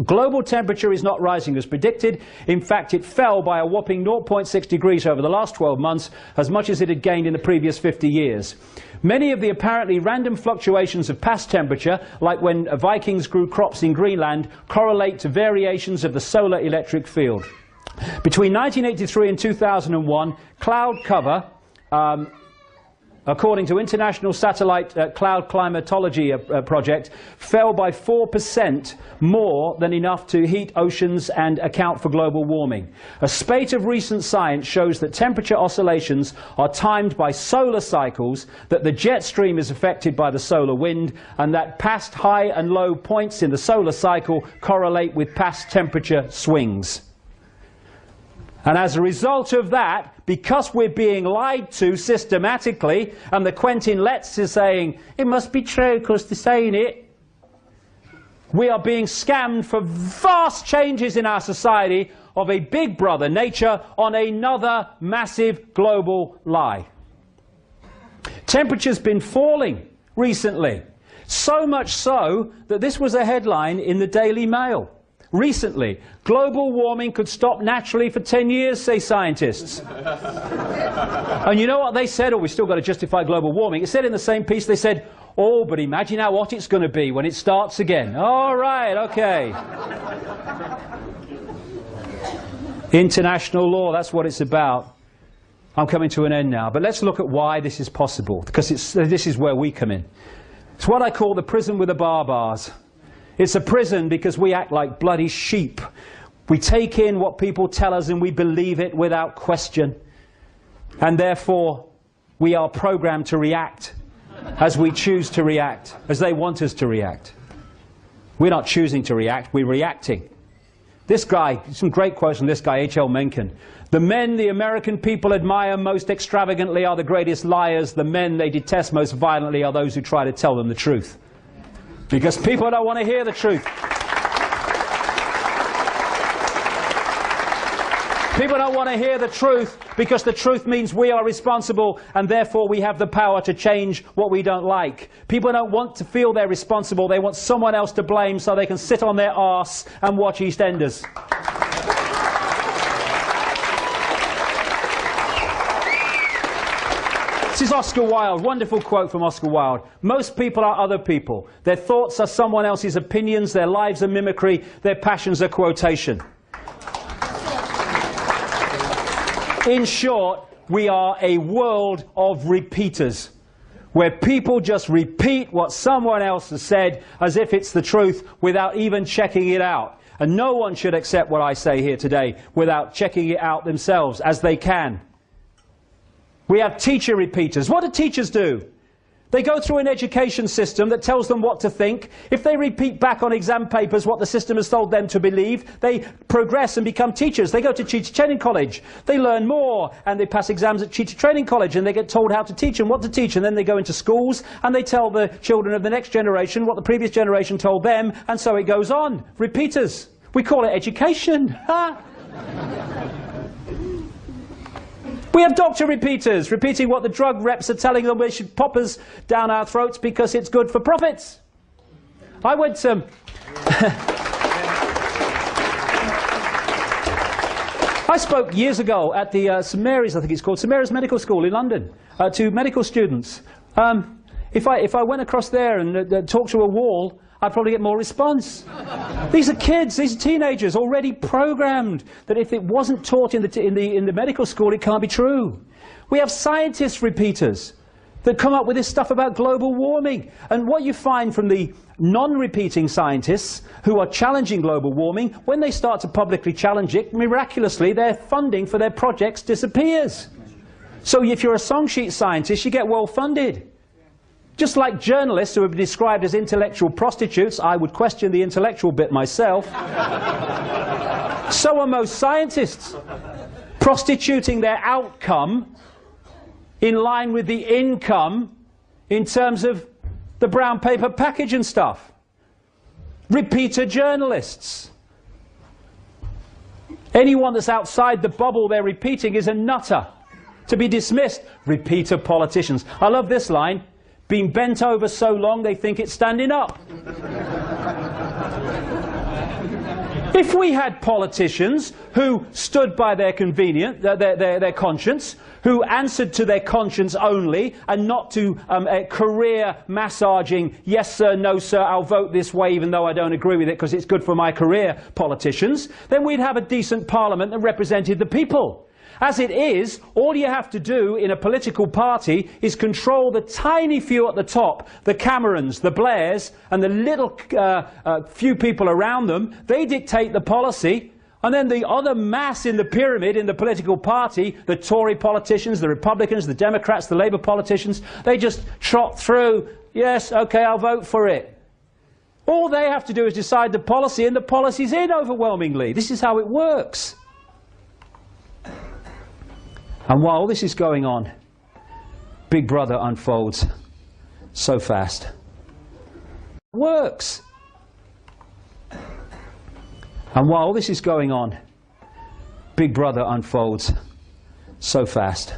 Global temperature is not rising as predicted. In fact, it fell by a whopping 0.6 degrees over the last 12 months, as much as it had gained in the previous 50 years. Many of the apparently random fluctuations of past temperature, like when Vikings grew crops in Greenland, correlate to variations of the solar electric field. Between 1983 and 2001, cloud cover, according to International Satellite Cloud Climatology Project, fell by 4% more than enough to heat oceans and account for global warming. A spate of recent science shows that temperature oscillations are timed by solar cycles, that the jet stream is affected by the solar wind, and that past high and low points in the solar cycle correlate with past temperature swings. And as a result of that, because we're being lied to systematically, and the Quentin Letts is saying, it must be true because they're saying it, we are being scammed for vast changes in our society of a big brother nature on another massive global lie. Temperature's been falling recently, so much so that this was a headline in the Daily Mail. Recently, global warming could stop naturally for 10 years, say scientists. And you know what they said? Oh, we've still got to justify global warming. It said in the same piece, they said, oh, but imagine how hot it's going to be when it starts again. All right, okay. International law, that's what it's about. I'm coming to an end now, but let's look at why this is possible, because this is where we come in. It's what I call the prison with the bars. It's a prison because we act like bloody sheep. We take in what people tell us and we believe it without question. And therefore, we are programmed to react as we choose to react, as they want us to react. We're not choosing to react, we're reacting. This guy, some great quotes from this guy, H.L. Mencken. The men the American people admire most extravagantly are the greatest liars. The men they detest most violently are those who try to tell them the truth. Because people don't want to hear the truth. People don't want to hear the truth because the truth means we are responsible and therefore we have the power to change what we don't like. People don't want to feel they're responsible. They want someone else to blame so they can sit on their arse and watch EastEnders. This is Oscar Wilde, wonderful quote from Oscar Wilde. Most people are other people. Their thoughts are someone else's opinions, their lives are mimicry, their passions are quotation. In short, we are a world of repeaters, where people just repeat what someone else has said as if it's the truth without even checking it out. And no one should accept what I say here today without checking it out themselves, as they can. We have teacher repeaters. What do teachers do? They go through an education system that tells them what to think. If they repeat back on exam papers what the system has told them to believe, they progress and become teachers. They go to teacher training college. They learn more, and they pass exams at teacher training college, and they get told how to teach and what to teach. And then they go into schools, and they tell the children of the next generation what the previous generation told them, and so it goes on. Repeaters. We call it education. Ha! We have doctor repeaters, repeating what the drug reps are telling them we should pop us down our throats because it's good for profits. I went to... I spoke years ago at the St Mary's, I think it's called, St Mary's Medical School in London, to medical students. If I went across there and talked to a wall, I'd probably get more response. These are kids, these are teenagers, already programmed that if it wasn't taught in the medical school, it can't be true. We have scientist repeaters that come up with this stuff about global warming. And what you find from the non-repeating scientists who are challenging global warming, when they start to publicly challenge it, miraculously their funding for their projects disappears. So if you're a song sheet scientist, you get well funded. Just like journalists who have been described as intellectual prostitutes, I would question the intellectual bit myself, so are most scientists, prostituting their outcome in line with the income in terms of the brown paper package and stuff. Repeater journalists. Anyone that's outside the bubble they're repeating is a nutter, to be dismissed. Repeater politicians. I love this line. Been bent over so long they think it's standing up. If we had politicians who stood by their their conscience, who answered to their conscience only, and not to career massaging, yes sir, no sir, I'll vote this way even though I don't agree with it because it's good for my career politicians, then we'd have a decent parliament that represented the people. As it is, all you have to do in a political party is control the tiny few at the top, the Camerons, the Blairs, and the little few people around them. They dictate the policy, and then the other mass in the pyramid in the political party, the Tory politicians, the Republicans, the Democrats, the Labour politicians, they just trot through, yes, okay, I'll vote for it. All they have to do is decide the policy, and the policy's in overwhelmingly. This is how it works. And while this is going on, Big Brother unfolds so fast. It works. And while this is going on, Big Brother unfolds so fast.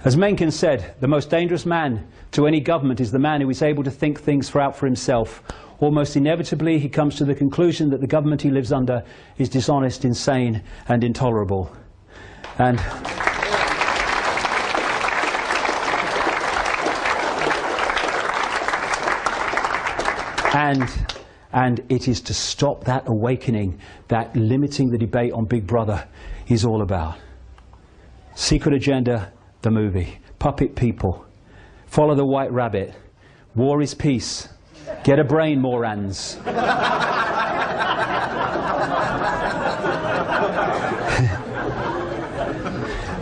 As Mencken said, the most dangerous man to any government is the man who is able to think things out for himself. Almost inevitably, he comes to the conclusion that the government he lives under is dishonest, insane, and intolerable. And it is to stop that awakening that limiting the debate on Big Brother is all about. Secret Agenda, the movie. Puppet people. Follow the White Rabbit. War is peace. Get a brain, Morans.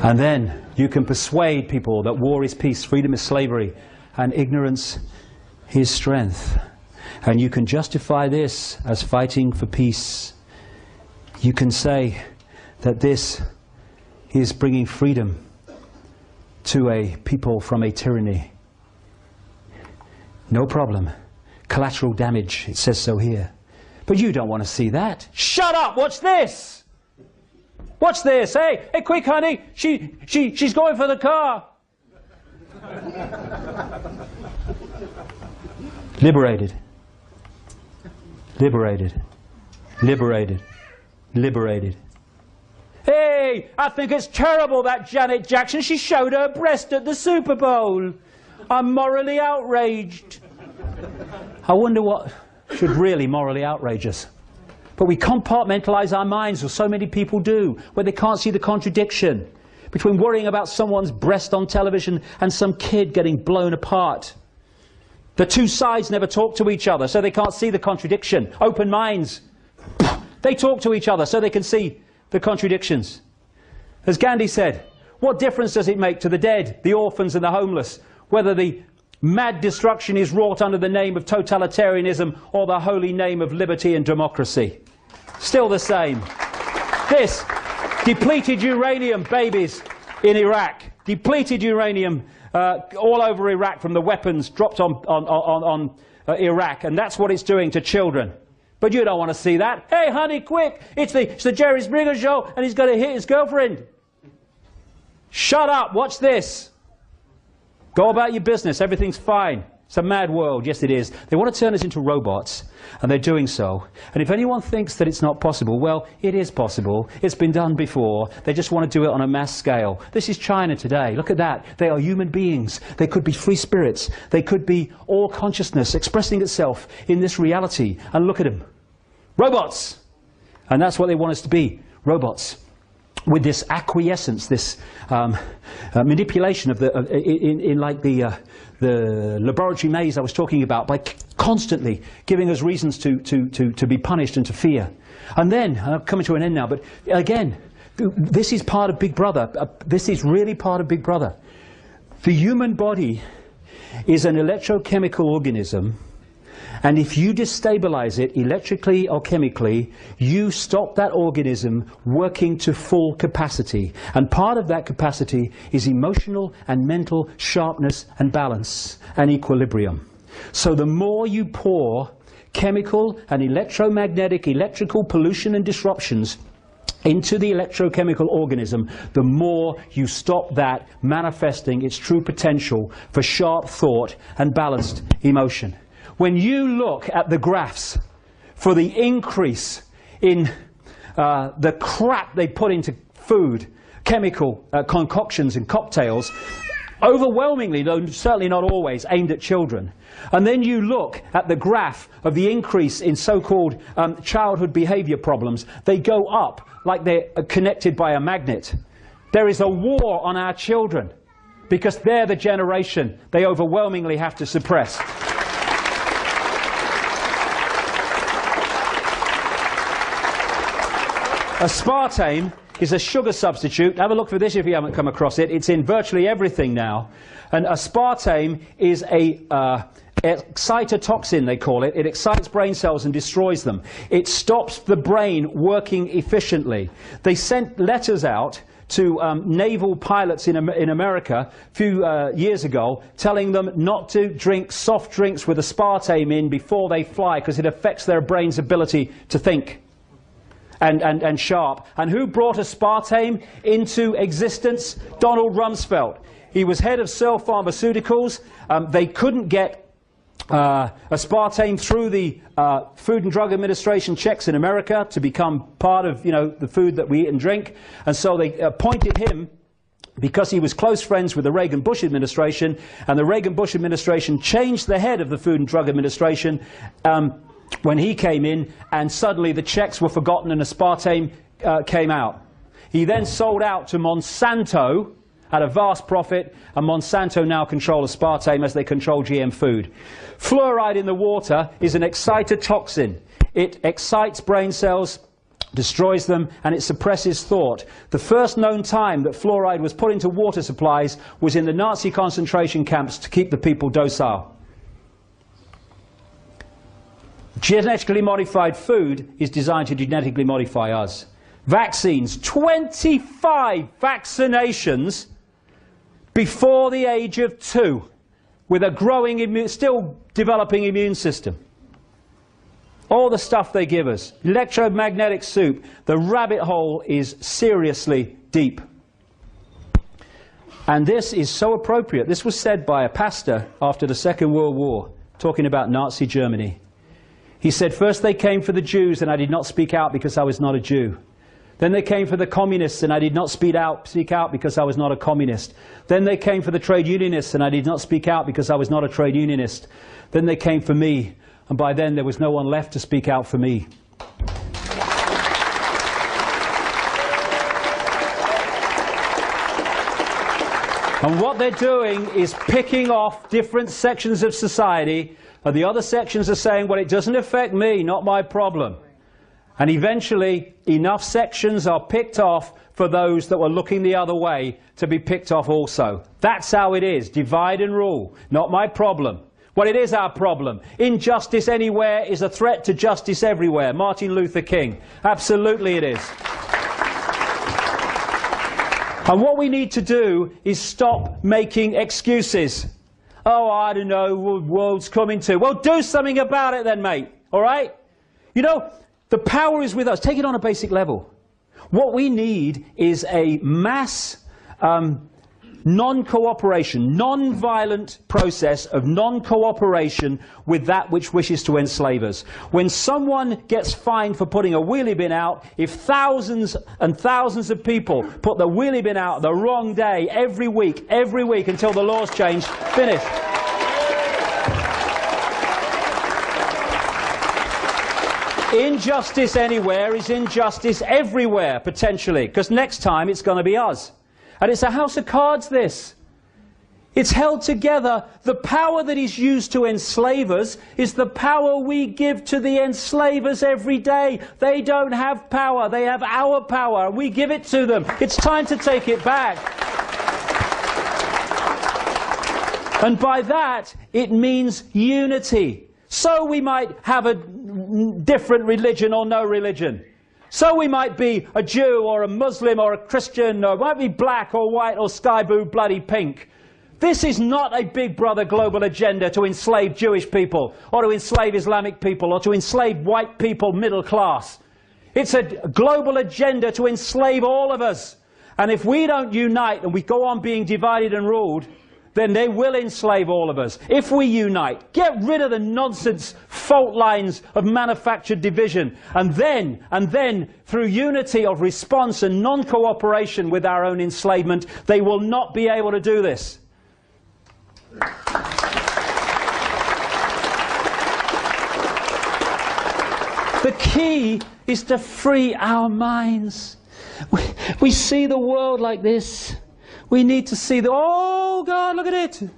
And then you can persuade people that war is peace, freedom is slavery, and ignorance is strength. And you can justify this as fighting for peace. You can say that this is bringing freedom to a people from a tyranny. No problem. Collateral damage, it says so here. But you don't want to see that. Shut up! Watch this! Watch this! Hey, quick, honey! She's going for the car! Liberated. Liberated. Liberated. Liberated. Hey, I think it's terrible that Janet Jackson, she showed her breast at the Super Bowl. I'm morally outraged. I wonder what should really morally outrage us. But we compartmentalise our minds, or so many people do, where they can't see the contradiction between worrying about someone's breast on television and some kid getting blown apart. The two sides never talk to each other, so they can't see the contradiction. Open minds. They talk to each other so they can see the contradictions. As Gandhi said, what difference does it make to the dead, the orphans and the homeless, whether the Mad destruction is wrought under the name of totalitarianism or the holy name of liberty and democracy. Still the same. This, depleted uranium babies in Iraq. Depleted uranium all over Iraq from the weapons dropped on Iraq. And that's what it's doing to children. But you don't want to see that. Hey, honey, quick! It's the Jerry Springer show and he's going to hit his girlfriend. Shut up, watch this. Go about your business, everything's fine. It's a mad world, yes it is. They want to turn us into robots, and they're doing so. And if anyone thinks that it's not possible, well, it is possible. It's been done before. They just want to do it on a mass scale. This is China today. Look at that. They are human beings. They could be free spirits. They could be all consciousness expressing itself in this reality. And look at them. Robots! And that's what they want us to be. Robots. With this acquiescence, this manipulation of the laboratory maze I was talking about, by constantly giving us reasons to be punished and to fear. And then, I'm coming to an end now, but again, this is part of Big Brother. This is really part of Big Brother. The human body is an electrochemical organism. And if you destabilize it electrically or chemically, you stop that organism working to full capacity. And part of that capacity is emotional and mental sharpness and balance and equilibrium. So the more you pour chemical and electromagnetic, electrical pollution and disruptions into the electrochemical organism, the more you stop that manifesting its true potential for sharp thought and balanced emotion. When you look at the graphs for the increase in the crap they put into food, chemical concoctions and cocktails, overwhelmingly, though certainly not always, aimed at children, and then you look at the graph of the increase in so-called childhood behavior problems, they go up like they're connected by a magnet. There is a war on our children because they're the generation they overwhelmingly have to suppress. Aspartame is a sugar substitute. Have a look for this if you haven't come across it. It's in virtually everything now. And aspartame is a excitotoxin, they call it. It excites brain cells and destroys them. It stops the brain working efficiently. They sent letters out to naval pilots in America a few years ago, telling them not to drink soft drinks with aspartame in before they fly because it affects their brain's ability to think. And sharp. And who brought aspartame into existence? Donald Rumsfeld. He was head of Searle Pharmaceuticals. They couldn't get aspartame through the Food and Drug Administration checks in America to become part of, the food that we eat and drink. And so they appointed him because he was close friends with the Reagan-Bush administration. And the Reagan-Bush administration changed the head of the Food and Drug Administration when he came in, and suddenly the checks were forgotten and aspartame came out. He then sold out to Monsanto at a vast profit, and Monsanto now control aspartame as they control GM food. Fluoride in the water is an excitotoxin. It excites brain cells, destroys them, and it suppresses thought. The first known time that fluoride was put into water supplies was in the Nazi concentration camps to keep the people docile. Genetically modified food is designed to genetically modify us. Vaccines, 25 vaccinations before the age of 2, with a growing, still developing immune system. All the stuff they give us. Electromagnetic soup. The rabbit hole is seriously deep. And this is so appropriate. This was said by a pastor after the Second World War, talking about Nazi Germany. He said, first they came for the Jews and I did not speak out because I was not a Jew. Then they came for the communists and I did not speak out because I was not a communist. Then they came for the trade unionists and I did not speak out because I was not a trade unionist. Then they came for me, and by then there was no one left to speak out for me. And what they're doing is picking off different sections of society, and the other sections are saying, well, it doesn't affect me, not my problem. And eventually, enough sections are picked off for those that were looking the other way to be picked off also. That's how it is. Divide and rule. Not my problem. Well, it is our problem. Injustice anywhere is a threat to justice everywhere. Martin Luther King. Absolutely it is. And what we need to do is stop making excuses. Oh, I don't know, the world's coming to. Well, do something about it then, mate. All right? You know, the power is with us. Take it on a basic level. What we need is a mass non-cooperation, non-violent process of non-cooperation with that which wishes to enslave us. When someone gets fined for putting a wheelie bin out, if thousands and thousands of people put the wheelie bin out the wrong day every week until the laws change, finish. Injustice anywhere is injustice everywhere, potentially, because next time it's going to be us. And it's a house of cards, this. It's held together. The power that is used to enslave us is the power we give to the enslavers every day. They don't have power. They have our power. We give it to them. It's time to take it back. And by that, it means unity. So we might have a different religion or no religion. So we might be a Jew or a Muslim or a Christian, or might be black or white or sky blue bloody pink. This is not a big brother global agenda to enslave Jewish people or to enslave Islamic people or to enslave white people middle class. It's a global agenda to enslave all of us. And if we don't unite and we go on being divided and ruled, then they will enslave all of us. If we unite, get rid of the nonsense fault lines of manufactured division, and then through unity of response and non-cooperation with our own enslavement, they will not be able to do this. The key is to free our minds. We see the world like this. We need to see the, oh God, look at it.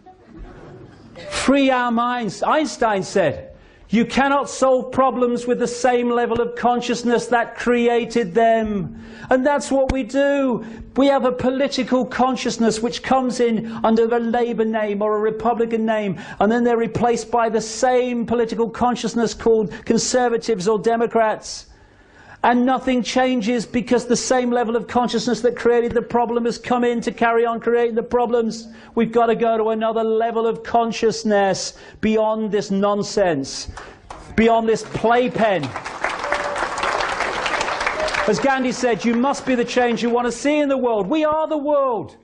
Free our minds. Einstein said, you cannot solve problems with the same level of consciousness that created them. And that's what we do. We have a political consciousness which comes in under a Labour name or a Republican name, and then they're replaced by the same political consciousness called Conservatives or Democrats. And nothing changes because the same level of consciousness that created the problem has come in to carry on creating the problems. We've got to go to another level of consciousness beyond this nonsense, beyond this playpen. As Gandhi said, you must be the change you want to see in the world. We are the world.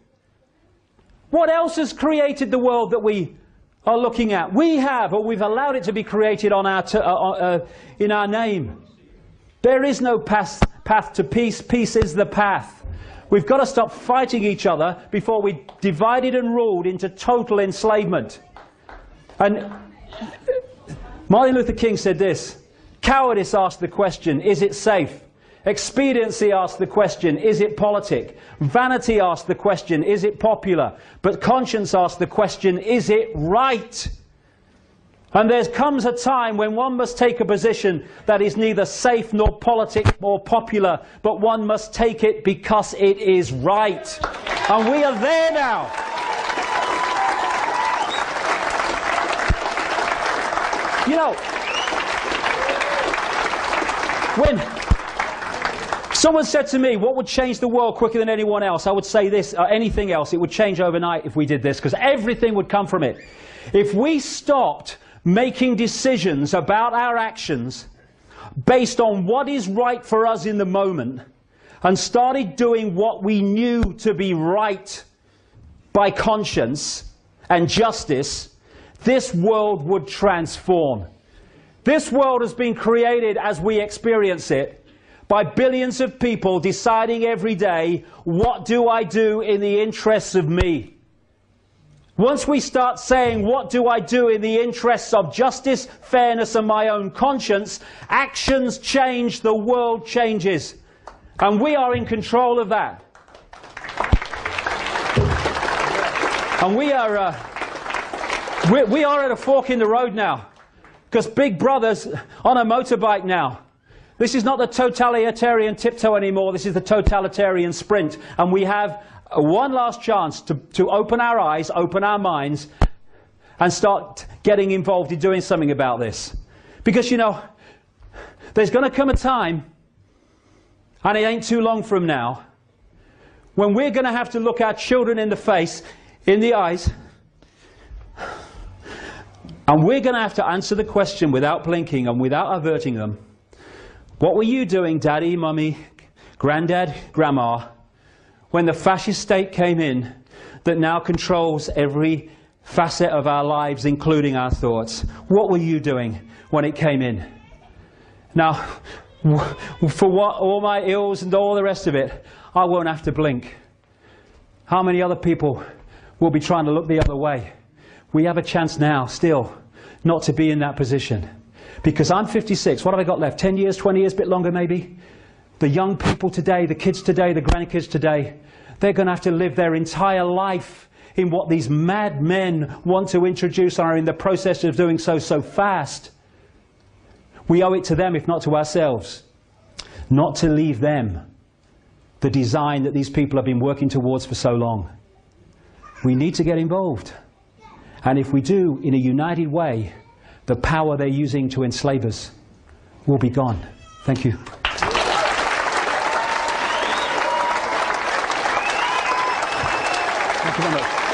What else has created the world that we are looking at? We have, or we've allowed it to be created on our in our name. There is no path to peace. Peace is the path. We've got to stop fighting each other before we divided and ruled into total enslavement. And Martin Luther King said this, cowardice asked the question, is it safe? Expediency asked the question, is it politic? Vanity asked the question, is it popular? But conscience asked the question, is it right? And there comes a time when one must take a position that is neither safe nor politic nor popular, but one must take it because it is right. And we are there now. You know, when someone said to me, what would change the world quicker than anyone else? I would say this, anything else, it would change overnight if we did this, because everything would come from it. If we stopped making decisions about our actions based on what is right for us in the moment and started doing what we knew to be right by conscience and justice, this world would transform. This world has been created as we experience it by billions of people deciding every day, what do I do in the interests of me? Once we start saying, what do I do in the interests of justice, fairness and my own conscience, actions change, the world changes. And we are in control of that. And we are at a fork in the road now. Because Big Brother's on a motorbike now. This is not the totalitarian tiptoe anymore, this is the totalitarian sprint. And we have one last chance to open our eyes, open our minds, and start getting involved in doing something about this. Because, you know, there's going to come a time, and it ain't too long from now, when we're going to have to look our children in the face, in the eyes, and we're going to have to answer the question without blinking and without averting them. What were you doing, Daddy, Mummy, Granddad, Grandma, when the fascist state came in that now controls every facet of our lives, including our thoughts? What were you doing when it came in? Now, for what, all my ills and all the rest of it, I won't have to blink. How many other people will be trying to look the other way? We have a chance now, still, not to be in that position. Because I'm 56, what have I got left? 10 years, 20 years, a bit longer maybe? The young people today, the kids today, the grandkids today, they're going to have to live their entire life in what these mad men want to introduce and are in the process of doing so fast. We owe it to them, if not to ourselves, not to leave them the design that these people have been working towards for so long. We need to get involved. And if we do, in a united way, the power they're using to enslave us will be gone. Thank you. Thank you very much.